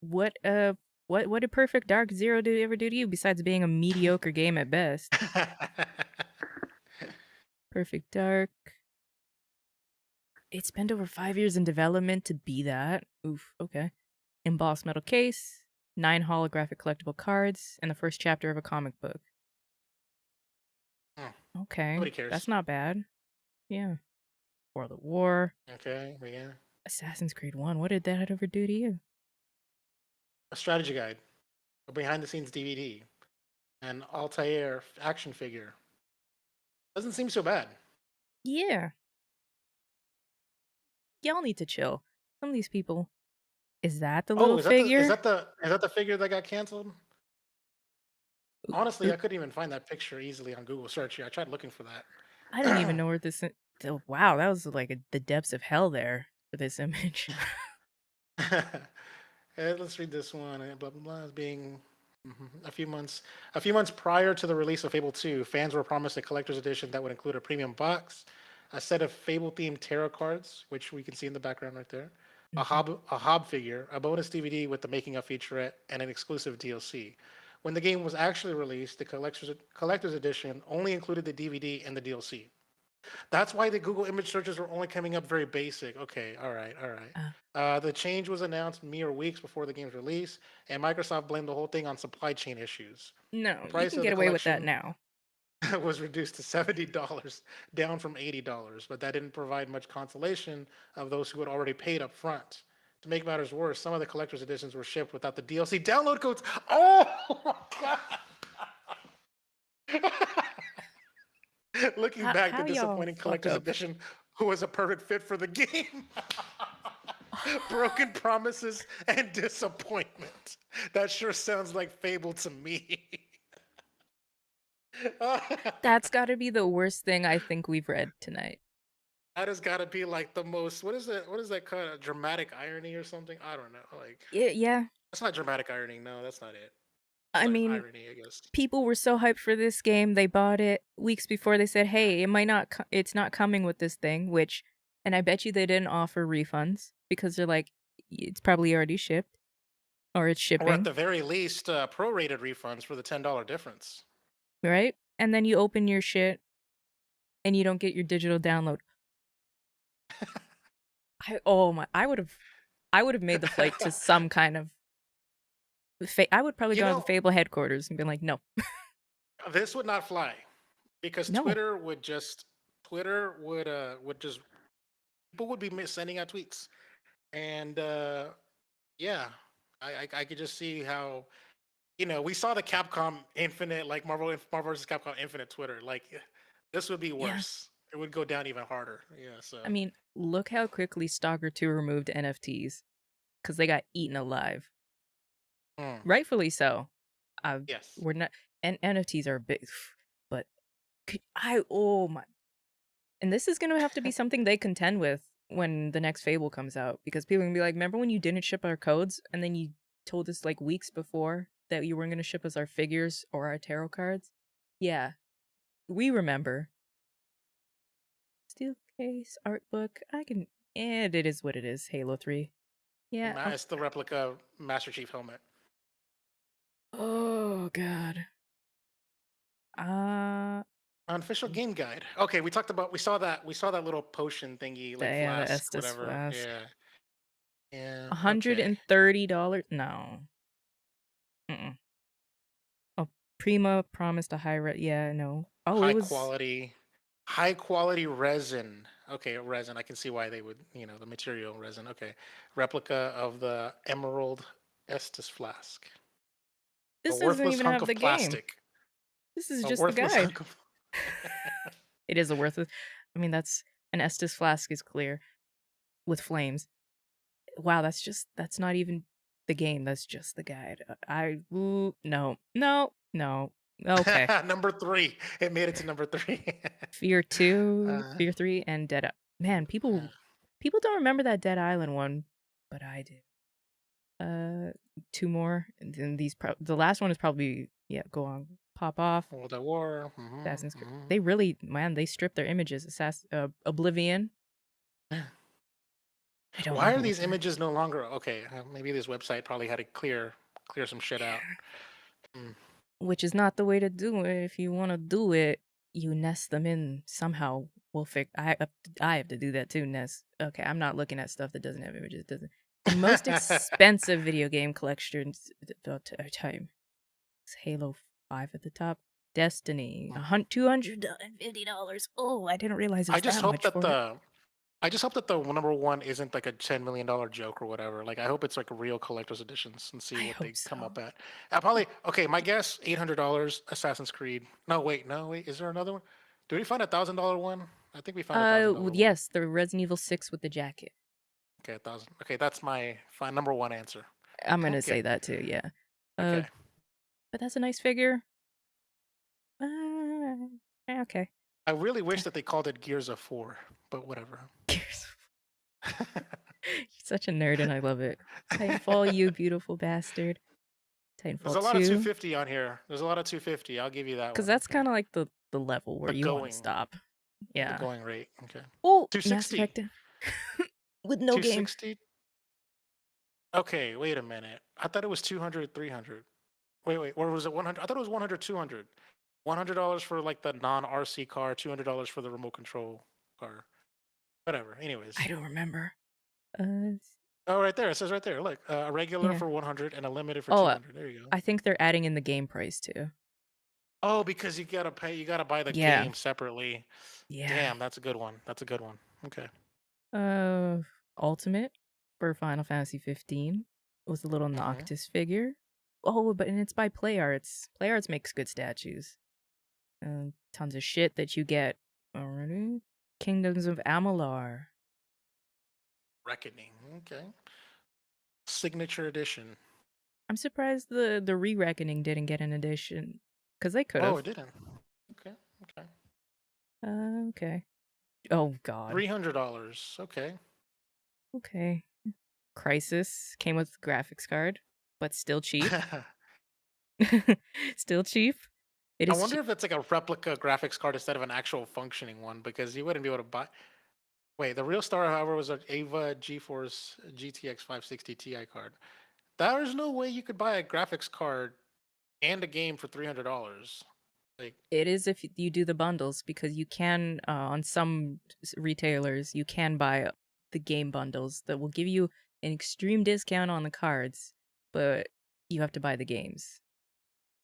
What did Perfect Dark Zero ever do to you besides being a mediocre game at best? Perfect Dark. It spent over 5 years in development to be that. Oof. Okay. Embossed metal case, 9 holographic collectible cards, and the first chapter of a comic book. Okay, Nobody that's cares. not bad. Yeah. World of War, Okay, yeah. Assassin's Creed 1. What did that ever do to you? A strategy guide, a behind the scenes DVD, an Altair action figure. Doesn't seem so bad. Yeah. Y'all need to chill. Some of these people. Is that the Oh, little figure? is that the figure that got canceled? Honestly, Oop, I couldn't even find that picture easily on Google search. I tried looking for I didn't even that. know where this. Oh, wow, that was like the depths of hell there for this image. Let's read this one. Blah blah blah. As being a few months prior to the release of Fable 2, fans were promised a collector's edition that would include a premium box, a set of Fable-themed tarot cards, which we can see in the background right there, Mhm. a Hob figure, a bonus DVD with the making of featurette, and an exclusive DLC. When the game was actually released, the collector's edition only included the DVD and the DLC. That's why the Google image searches were only coming up very basic. Okay, all right, all right. Uh, The change was announced mere weeks before the game's release, and Microsoft blamed the whole thing on supply chain issues. no, The you price can of get the away with that collection now. was reduced to $70, down from $80, but that didn't provide much consolation of those who had already paid up front. To make matters worse, some of the collector's editions were shipped without the DLC download codes. Oh my god! Looking back, the How y'all disappointing fuck collector's up? edition was a perfect fit for the game. Broken promises and disappointment. That sure sounds like Fable to me. That's got to be the worst thing I think we've read tonight. That has got to be like the most. What is that? What is that kind of dramatic irony or something? I don't know. Like Yeah, that's not dramatic irony. No, that's not it. It's I like mean, irony, I guess. people were so hyped for this game. They bought it weeks before they said, "Hey, it might not it's not coming with this thing," which and I bet you they didn't offer refunds because they're like it's probably already shipped or it's Or at shipping, the very least, prorated refunds for the $10 difference. right? And then you open your shit and you don't get your digital download. I would have made the flight to some kind of I would probably You go to the know, Fable headquarters and be like, "No. this would not fly because No." Twitter would just people would be sending out tweets, and yeah, I could just see how we saw the Capcom Infinite, like Marvel vs. Capcom Infinite Twitter. Like this would be Yeah. worse. It would go down even harder. Yeah. So I mean, look how quickly Stalker 2 removed NFTs cuz they got eaten alive. mm, Rightfully so. yes. We're not and NFTs are big, but oh my, and this is gonna have to be something they contend with when the next Fable comes out because people are gonna be like, remember when you didn't ship our codes and then you told us like weeks before that you weren't gonna ship us our figures or our tarot cards? Yeah, we remember. Steel case, art book. And it is what it is. Halo 3. Yeah. It's the replica Master Chief helmet. Oh god. Uh Unofficial game guide. Okay, we saw that little potion thingy, like Yeah, the flask, Estus whatever. flask. Yeah. Yeah. Okay. $130? No. Mm-mm. Oh, Prima promised a yeah, no. Oh, it High was. quality, high quality resin. Okay, resin. I can see why they would, the material resin. Okay, replica of the Emerald Estus flask. A This doesn't worthless even hunk have of the game. plastic. This is A just the worthless guide. hunk of. It is a worthless. I mean, that's an Estus flask is clear with flames. Wow, that's not even the game. That's just the guide. No, no, no. Okay. Number three. It made it to number three. Fear 2, uh, Fear 3, and Dead. Man, yeah. people don't remember that Dead Island one, but I do. Two more, and then the last one is probably go on, pop off. World at War. Assassin's Creed. They really, man, they stripped their images. Oblivion. I don't Why know are who these was that. images no longer okay? Maybe this website probably had to clear some shit out. Mm. Which is not the way to do it. If you want to do it, you nest them in somehow. We'll fix. I have to do that too. Nest. Okay, I'm not looking at stuff that doesn't have images. Doesn't. The most expensive video game collections time. It's Halo 5 at the top. Destiny, $250. Oh, I didn't realize it I was just that hope much that for it. the number one isn't like a $10 million joke or whatever. Like I hope it's like a real collector's editions and see I what hope they come so. up at. I probably okay. My guess $800. Assassin's Creed. No wait. Is there another one? Did we find $1,000 one? I think we found $1,000 one. Yes, the Resident Evil 6 with the jacket. Okay, 1,000. Okay, that's my fine number one answer. I'm gonna Okay. say that too. Yeah. Uh, Okay. but that's a nice figure. Okay. I really wish that they called it Gears of 4, but whatever. You're such a nerd, and I love it. Titanfall, you beautiful bastard. There's Titanfall a lot of 2, 250 on here. There's a lot of 250. I'll give you that because one. that's Okay. kind of like the level where The you want to going, stop. the Yeah. going rate. Okay. Oh, Mass 260. Effect with no game. 260. Okay, wait a minute. I thought it was 200, 300. Wait, or was it 100? I thought it was 100, 200. $100 for like the non-RC car, $200 for the remote control car. Whatever. I Anyways. don't remember. Uh, Oh, right there. It says right there. Look, a regular yeah. for 100 and a limited for Oh, 200. There you go. I think they're adding in the game price too. Oh, because you gotta pay. You gotta buy the Yeah. game separately. Yeah. Damn, that's a good one. That's a good one. Okay. Uh, Ultimate for Final Fantasy 15 with a little Hmm. Noctis figure. Oh, and it's by Play Arts. Play Arts makes good statues. Tons of shit that you get already. Kingdoms of Amalur. Reckoning. Okay. Signature edition. I'm surprised the Re-Reckoning didn't get an edition, because they could Oh, have. it didn't. Okay. Okay. Okay. Oh God. $300. Okay. Okay. Crisis came with graphics card, but still cheap. Still cheap. It I is wonder cheap. if it's like a replica graphics card instead of an actual functioning one because you wouldn't be able to buy. Wait, the real star, however, was an Ava GeForce GTX 560 Ti card. There's no way you could buy a graphics card and a game for $300. Like, It is if you do the bundles, because you can on some retailers you can buy the game bundles that will give you an extreme discount on the cards, but you have to buy the games,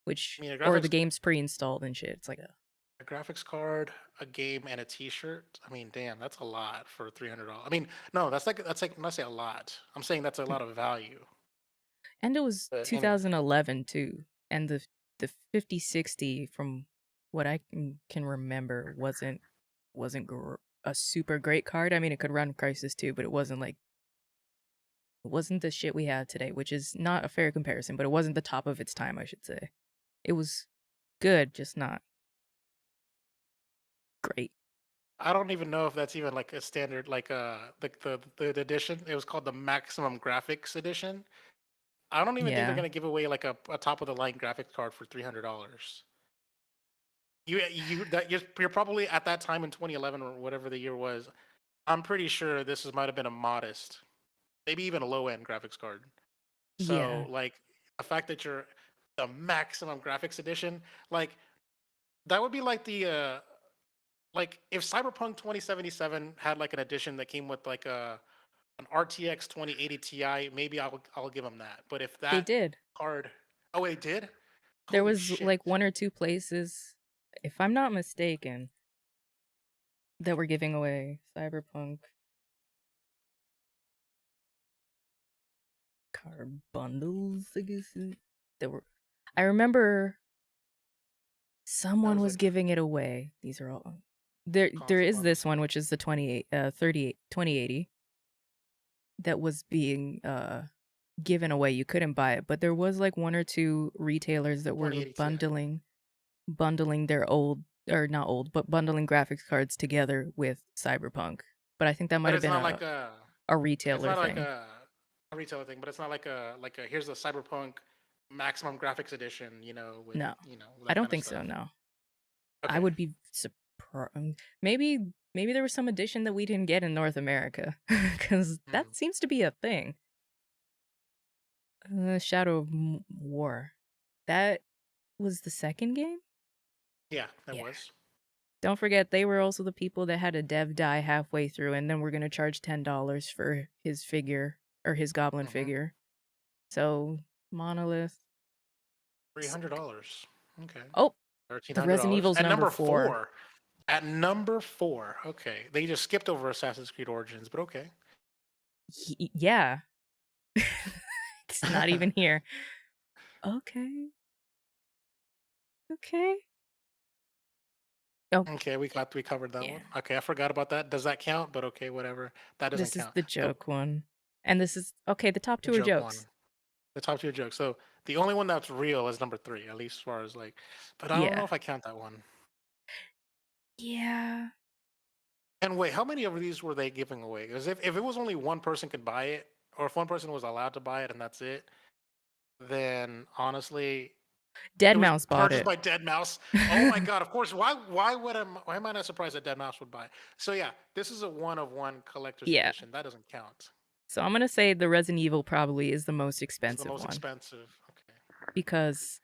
I mean, or the games pre-installed and shit. It's like a graphics card, a game, and a T-shirt. I mean, damn, that's a lot for $300. I mean, no, that's like not say a lot. I'm saying that's a lot of value. and it was But anyway, 2011 too, and the 5060 from what I can remember wasn't a super great card. I mean, it could run Crisis 2, but it wasn't the shit we have today, which is not a fair comparison, but it wasn't the top of its time, I should say. It was good, just not great. I don't even know if that's even like a standard, like the edition. It was called the Maximum Graphics Edition. I don't even think they're Yeah. gonna give away like a top of the line graphics card for $300. You're probably at that time in 2011 or whatever the year was. I'm pretty sure might have been a modest, maybe even a low end graphics card. Yeah. So like the fact that you're the maximum graphics edition, like that would be like the like if Cyberpunk 2077 had like an edition that came with like a an RTX 2080 Ti, maybe I'll give them that. But if They that did. card, oh, it did. There Holy was shit! like one or two places, if I'm not mistaken, that were giving away Cyberpunk car bundles, I guess. There were. I remember That someone was was like giving it away. These are all. There console is bundles. this one, which is the 2080 that was being given away. You couldn't buy it, but there was like one or two retailers that were 2080 Ti. bundling their old, or not old, but bundling graphics cards together with Cyberpunk. But I think that might But have it's been not like a it's retailer not like thing. a retailer thing, but it's not like a here's the Cyberpunk maximum graphics edition, with No, I that don't kind of think so. stuff. No, I Okay. would be surprised. Maybe there was some edition that we didn't get in North America, because Hmm. that seems to be a thing. Shadow of War. That was the second game? Yeah, that Yeah. was. Don't forget, they were also the people that had a dev die halfway through, and then we're going to charge $10 for his figure, or his goblin Hmm. figure. So, Monolith. $300. Okay. Oh, Thirteen the hundred Resident dollars Evil's at number number 4. four. At number four. Okay, they just skipped over Assassin's Creed Origins, but okay. Yeah. It's not even here. Okay. Okay. Oh, Okay, we covered that yeah. one. Okay, I forgot about that. Does that count? But okay, whatever. That doesn't This is count. the The joke one. And this is okay, the top two are joke one. jokes. The top tier joke. So the only one that's real is number three, at least as far as like. But I don't know Yeah. if I count that one. Yeah. And wait, how many of these were they giving away? Because if it was only one person could buy it, or if one person was allowed to buy it and that's it, then honestly, Dead it was Mouse bought purchased it. by Dead Mouse. Oh my god! Of course. Why am I not surprised that Dead Mouse would buy it? So yeah, this is a one of one collector's Yeah. edition. That doesn't count. So I'm gonna say the Resident Evil probably is the most This is the expensive most one, expensive. Okay. because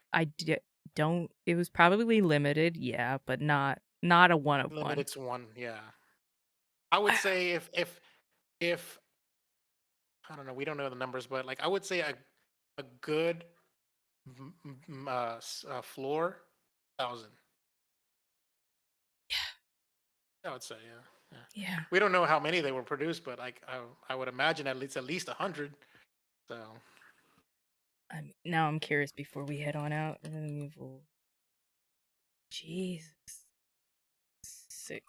don't. It was probably limited, yeah, but not a one of one. Limited to one. Yeah. I would say if I don't know, we don't know the numbers, but like I would say a good floor 1,000. I would say, yeah, yeah. Yeah. We don't know how many they were produced, but like I would imagine at least 100. So Now I'm curious before we head on out. Resident Evil. Jesus. 6.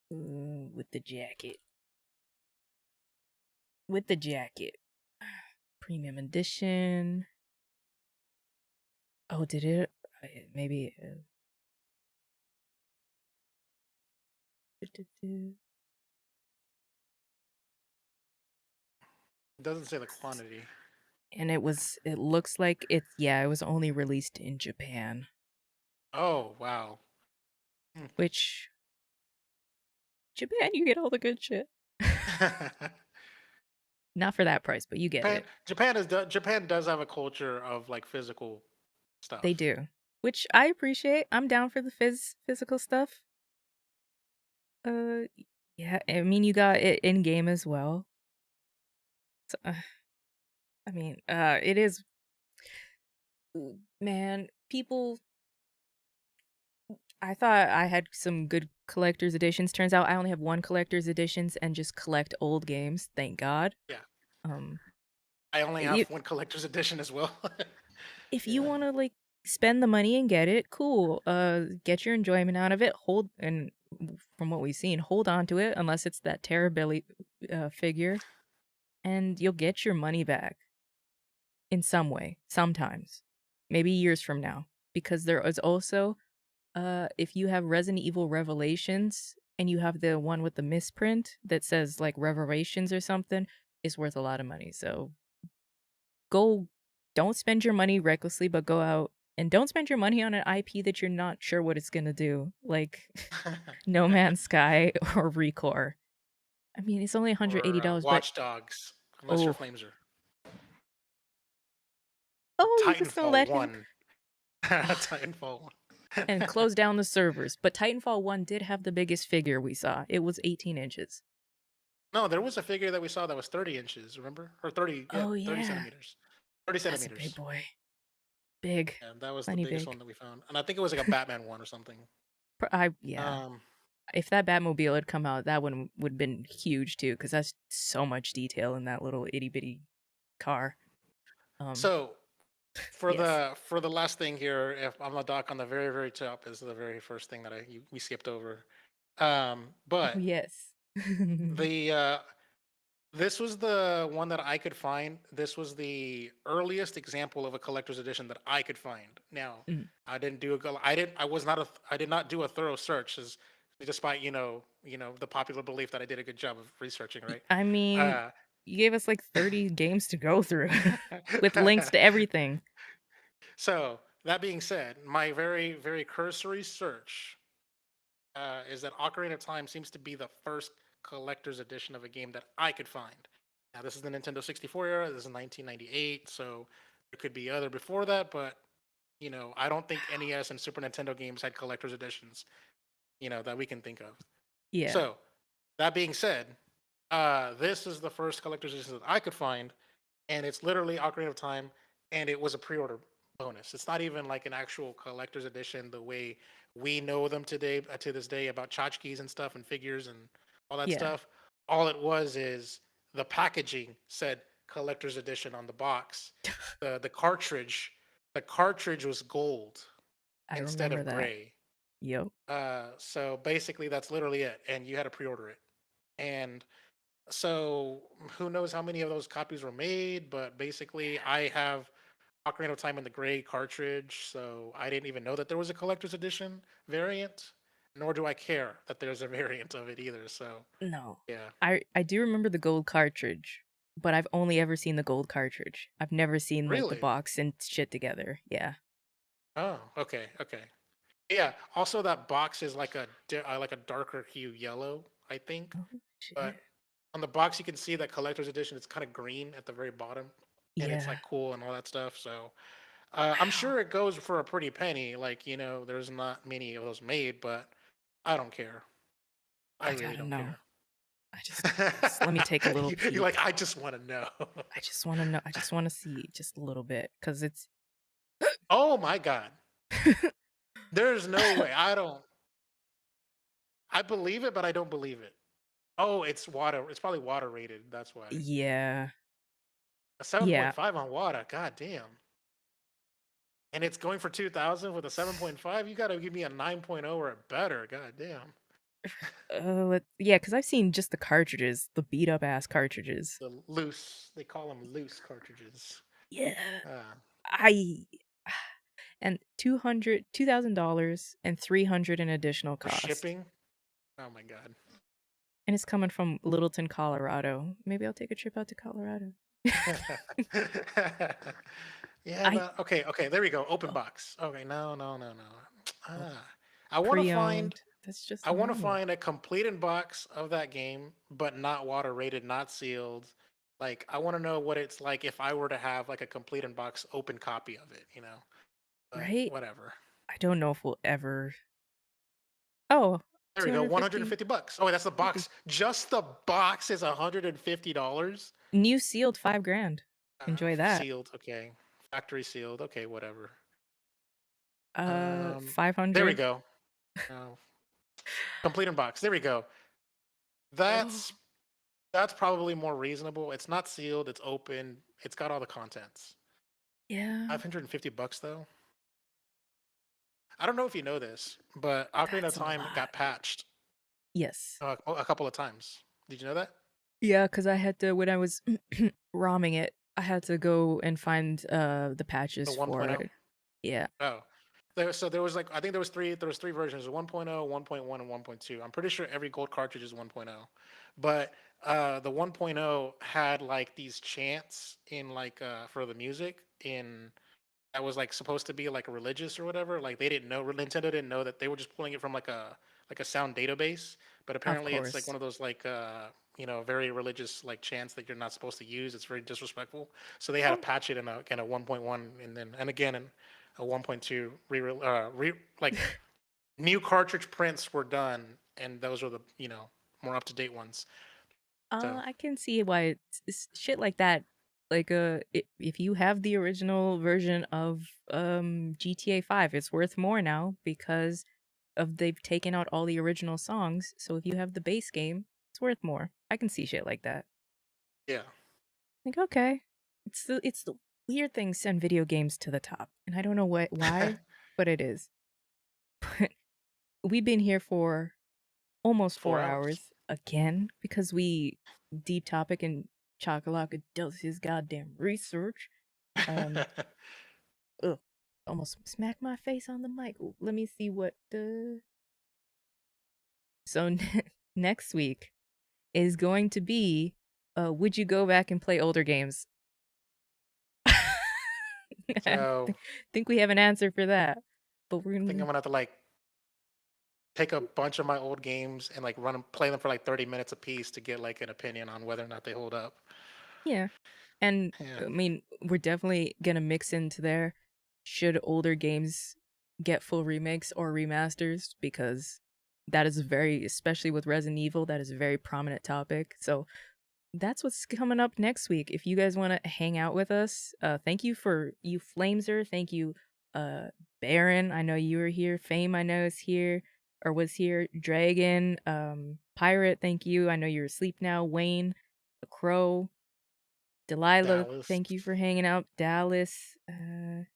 With the jacket. With the jacket. Premium edition. Oh, did it? Maybe. it doesn't say the quantity. And it looks like it was only released in Japan, Oh wow. which, Japan, you get all the good shit. Not for that price, but you get Japan it. Japan does have a culture of like physical They stuff. do, which I appreciate. I'm down for the physical stuff. Uh, yeah, I mean, you got it in game as well. So, I mean, it is, man. People, I thought I had some good collector's editions. Turns out I only have one collector's editions and just collect old games. Thank God. Yeah. Um, I only have you, one collector's edition as well. if you Yeah. want to like spend the money and get it, cool. Get your enjoyment out of it. From what we've seen, hold on to it unless it's that Terrorbilly figure, and you'll get your money back in some way, sometimes, maybe years from now. Because there is also, if you have Resident Evil Revelations and you have the one with the misprint that says like Revelations or something, it's worth a lot of money. So go, don't spend your money recklessly, but go out and don't spend your money on an IP that you're not sure what it's gonna do, like No Man's Sky or Recore. I mean, it's only Or $180, but Watch Dogs, unless your oh, flames are oh, you just gonna Titanfall let him? 1. Titanfall 1. and close down the servers. But Titanfall 1 did have the biggest figure we saw. It was 18 inches. No, there was a figure that we saw that was 30 inches, remember? Or 30, yeah, Oh, 30 yeah. centimeters. 30 That's a big centimeters. boy. Big. And that was the Plenty biggest one big. that we found. And I think it was like a Batman one or something. Yeah. Um, If that Batmobile had come out, that one would have been huge too, because that's so much detail in that little itty bitty car. Um, so yes. for the last thing here, if I'm a doc on the very, very top is the very first thing that we skipped over. Oh, But yes. the this was the one that I could find. This was the earliest example of a collector's edition that I could find. Now, Mm. I didn't do a go. I didn't. I was not a. I did not do a thorough search, as despite the popular belief that I did a good job of researching. Right. I mean, Uh, you gave us like 30 games to go through with links to everything. so that being said, my very very cursory search is that Ocarina of Time seems to be the first collector's edition of a game that I could find. Now, this is the Nintendo 64 era. This is 1998, so there could be other before that, but I don't think NES and Super Nintendo games had collector's editions, that we can think of. Yeah. So, that being said, this is the first collector's edition that I could find, and it's literally Ocarina of Time, and it was a pre-order bonus. It's not even like an actual collector's edition the way we know them today to this day about tchotchkes and stuff and figures and all that Yeah. stuff. All it was is the packaging said collector's edition on the box. The cartridge was gold I instead remember of that. gray. Yep. So basically that's literally it, and you had to pre-order it. And so who knows how many of those copies were made, but basically I have Ocarina of Time in the gray cartridge, so I didn't even know that there was a collector's edition variant, nor do I care that there's a variant of it either. So No. yeah, I do remember the gold cartridge, but I've only ever seen the gold cartridge. I've never seen like the really? box and shit together. Yeah. Oh, okay, okay. Yeah. Also, that box is like like a darker hue yellow, I think. Oh shit. But on the box, you can see that collector's edition. It's kind of green at the very bottom, and it's Yeah. like cool and all that stuff. So I'm Wow. sure it goes for a pretty penny. Like there's not many of those made, but I don't care. I I really gotta don't know. care. I just let me take a little You're like, peek. I just want to know. I just want to know. I just want to see just a little bit because it's. Oh my god, there's no way. I don't. I believe it, but I don't believe it. Oh, it's water. It's probably water rated. That's why. Yeah. A Yeah. 7.5 on water. God damn. And it's going for 2,000 with a 7.5. You got to give me a 9.0 or a better. God damn. Yeah, because I've seen just the cartridges, the beat up ass cartridges. The loose. They call them loose cartridges. Yeah. Uh, I and $2,000 and 300 in additional for cost. shipping. Oh my god. And it's coming from Littleton, Colorado. Maybe I'll take a trip out to Colorado. Yeah, I but okay, okay, there we go. Open oh, box. Okay, no, no, no, no. oh, Ah, I want to find pre-owned. That's just I want to normal, find a completed box of that game, but not water rated, not sealed. Like I want to know what it's like if I were to have like a completed box open copy of it. But right? whatever. I don't know if we'll ever. Oh, There we go, 250 $150. Oh, wait, that's the box. Just the box is $150. new sealed 5 grand. Enjoy that. Sealed, okay. Factory sealed, okay, whatever. There we 500. go. Uh, complete in box. There we go. Oh, That's that's probably more reasonable. It's not sealed. It's open. It's got all the contents. yeah. $550 though. I don't know if you know this, but Ocarina of That's a Time got lot. patched Yes. a couple of times. Did you know that? Yeah, because I had to when I was ROMing it, I had to go and find the The patches for 1.0. it. Yeah. Oh, so there was like I think there was three versions: 1.0, 1.1, and 1.2. I'm pretty sure every gold cartridge is 1.0, but the 1.0 had like these chants in like for the music in that was like supposed to be like religious or whatever. Like they didn't know Nintendo didn't know that they were just pulling it from like a sound database, but Of apparently it's like course. one of those like very religious like chants that you're not supposed to use. It's very disrespectful. So they had to Oh, patch it in a 1.1 and then and again a 1.2 like new cartridge prints were done, and those were the more up to date ones. So I can see why it's shit like that. Like, if you have the original version of GTA 5, it's worth more now because of they've taken out all the original songs. So if you have the base game, it's worth more. I can see shit like that. yeah. Like, okay, it's the weird thing send video games to the top, and I don't know why, but it is. But we've been here for almost 4 hours. 4 hours again because we deep topic and Chakalaka does his goddamn research. Um, ugh, almost smacked my face on the mic. Ooh, let me see what the. So next week is going to be, would you go back and play older games? I So think we have an answer for that, but we're I think I'm gonna gonna have to like take a bunch of my old games and like run them, play them for like 30 minutes a piece to get like an opinion on whether or not they hold up. yeah. And Yeah. I mean, we're definitely gonna mix into there. Should older games get full remakes or remasters? Because that is very, especially with Resident Evil, that is a very prominent topic. So that's what's coming up next week. If you guys want to hang out with us, thank you for you Flameser. Thank you, uh, Baron. I know you were here. Fame, I know is here or was here. Dragon, Pirate. Thank you. I know you're asleep now. Wayne, the Crow. Delilah, Dallas. thank you for hanging out. Dallas, and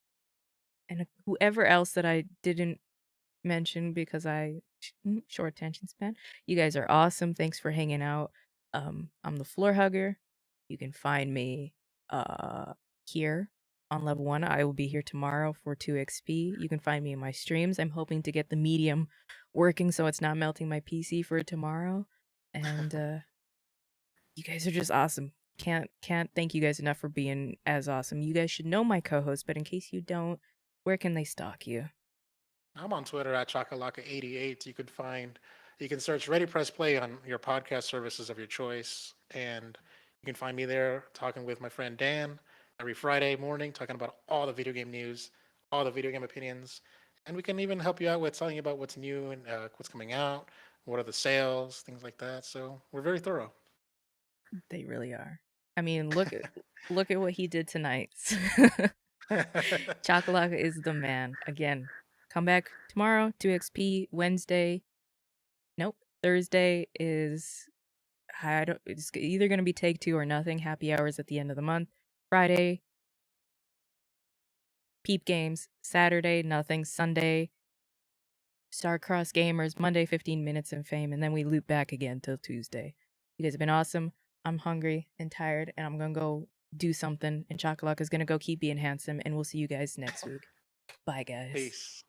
whoever else that I didn't mention because short attention span. You guys are awesome. Thanks for hanging out. I'm the floor hugger. You can find me here on level 1. I will be here tomorrow for 2XP. You can find me in my streams. I'm hoping to get the medium working so it's not melting my PC for tomorrow. And you guys are just awesome. Can't thank you guys enough for being as awesome. You guys should know my co-host, but in case you don't, where can they stalk you? I'm on Twitter at Chakalaka88. You can search Ready Press Play on your podcast services of your choice, and you can find me there talking with my friend Dan every Friday morning, talking about all the video game news, all the video game opinions, and we can even help you out with telling you about what's new and what's coming out, what are the sales, things like that. So we're very thorough. They really are. I mean, look at what he did tonight. Chakalaka is the man. Again, come back tomorrow, 2XP. Wednesday, nope. Thursday is I don't. It's either gonna be take two or nothing. Happy hours at the end of the month. Friday, peep games. Saturday, nothing. Sunday, Starcross Gamers. Monday, 15 minutes in fame, and then we loop back again till Tuesday. You guys have been awesome. I'm hungry and tired, and I'm gonna go do something. And Chakalaka is gonna go keep being handsome, and we'll see you guys next week. Bye, guys. Peace.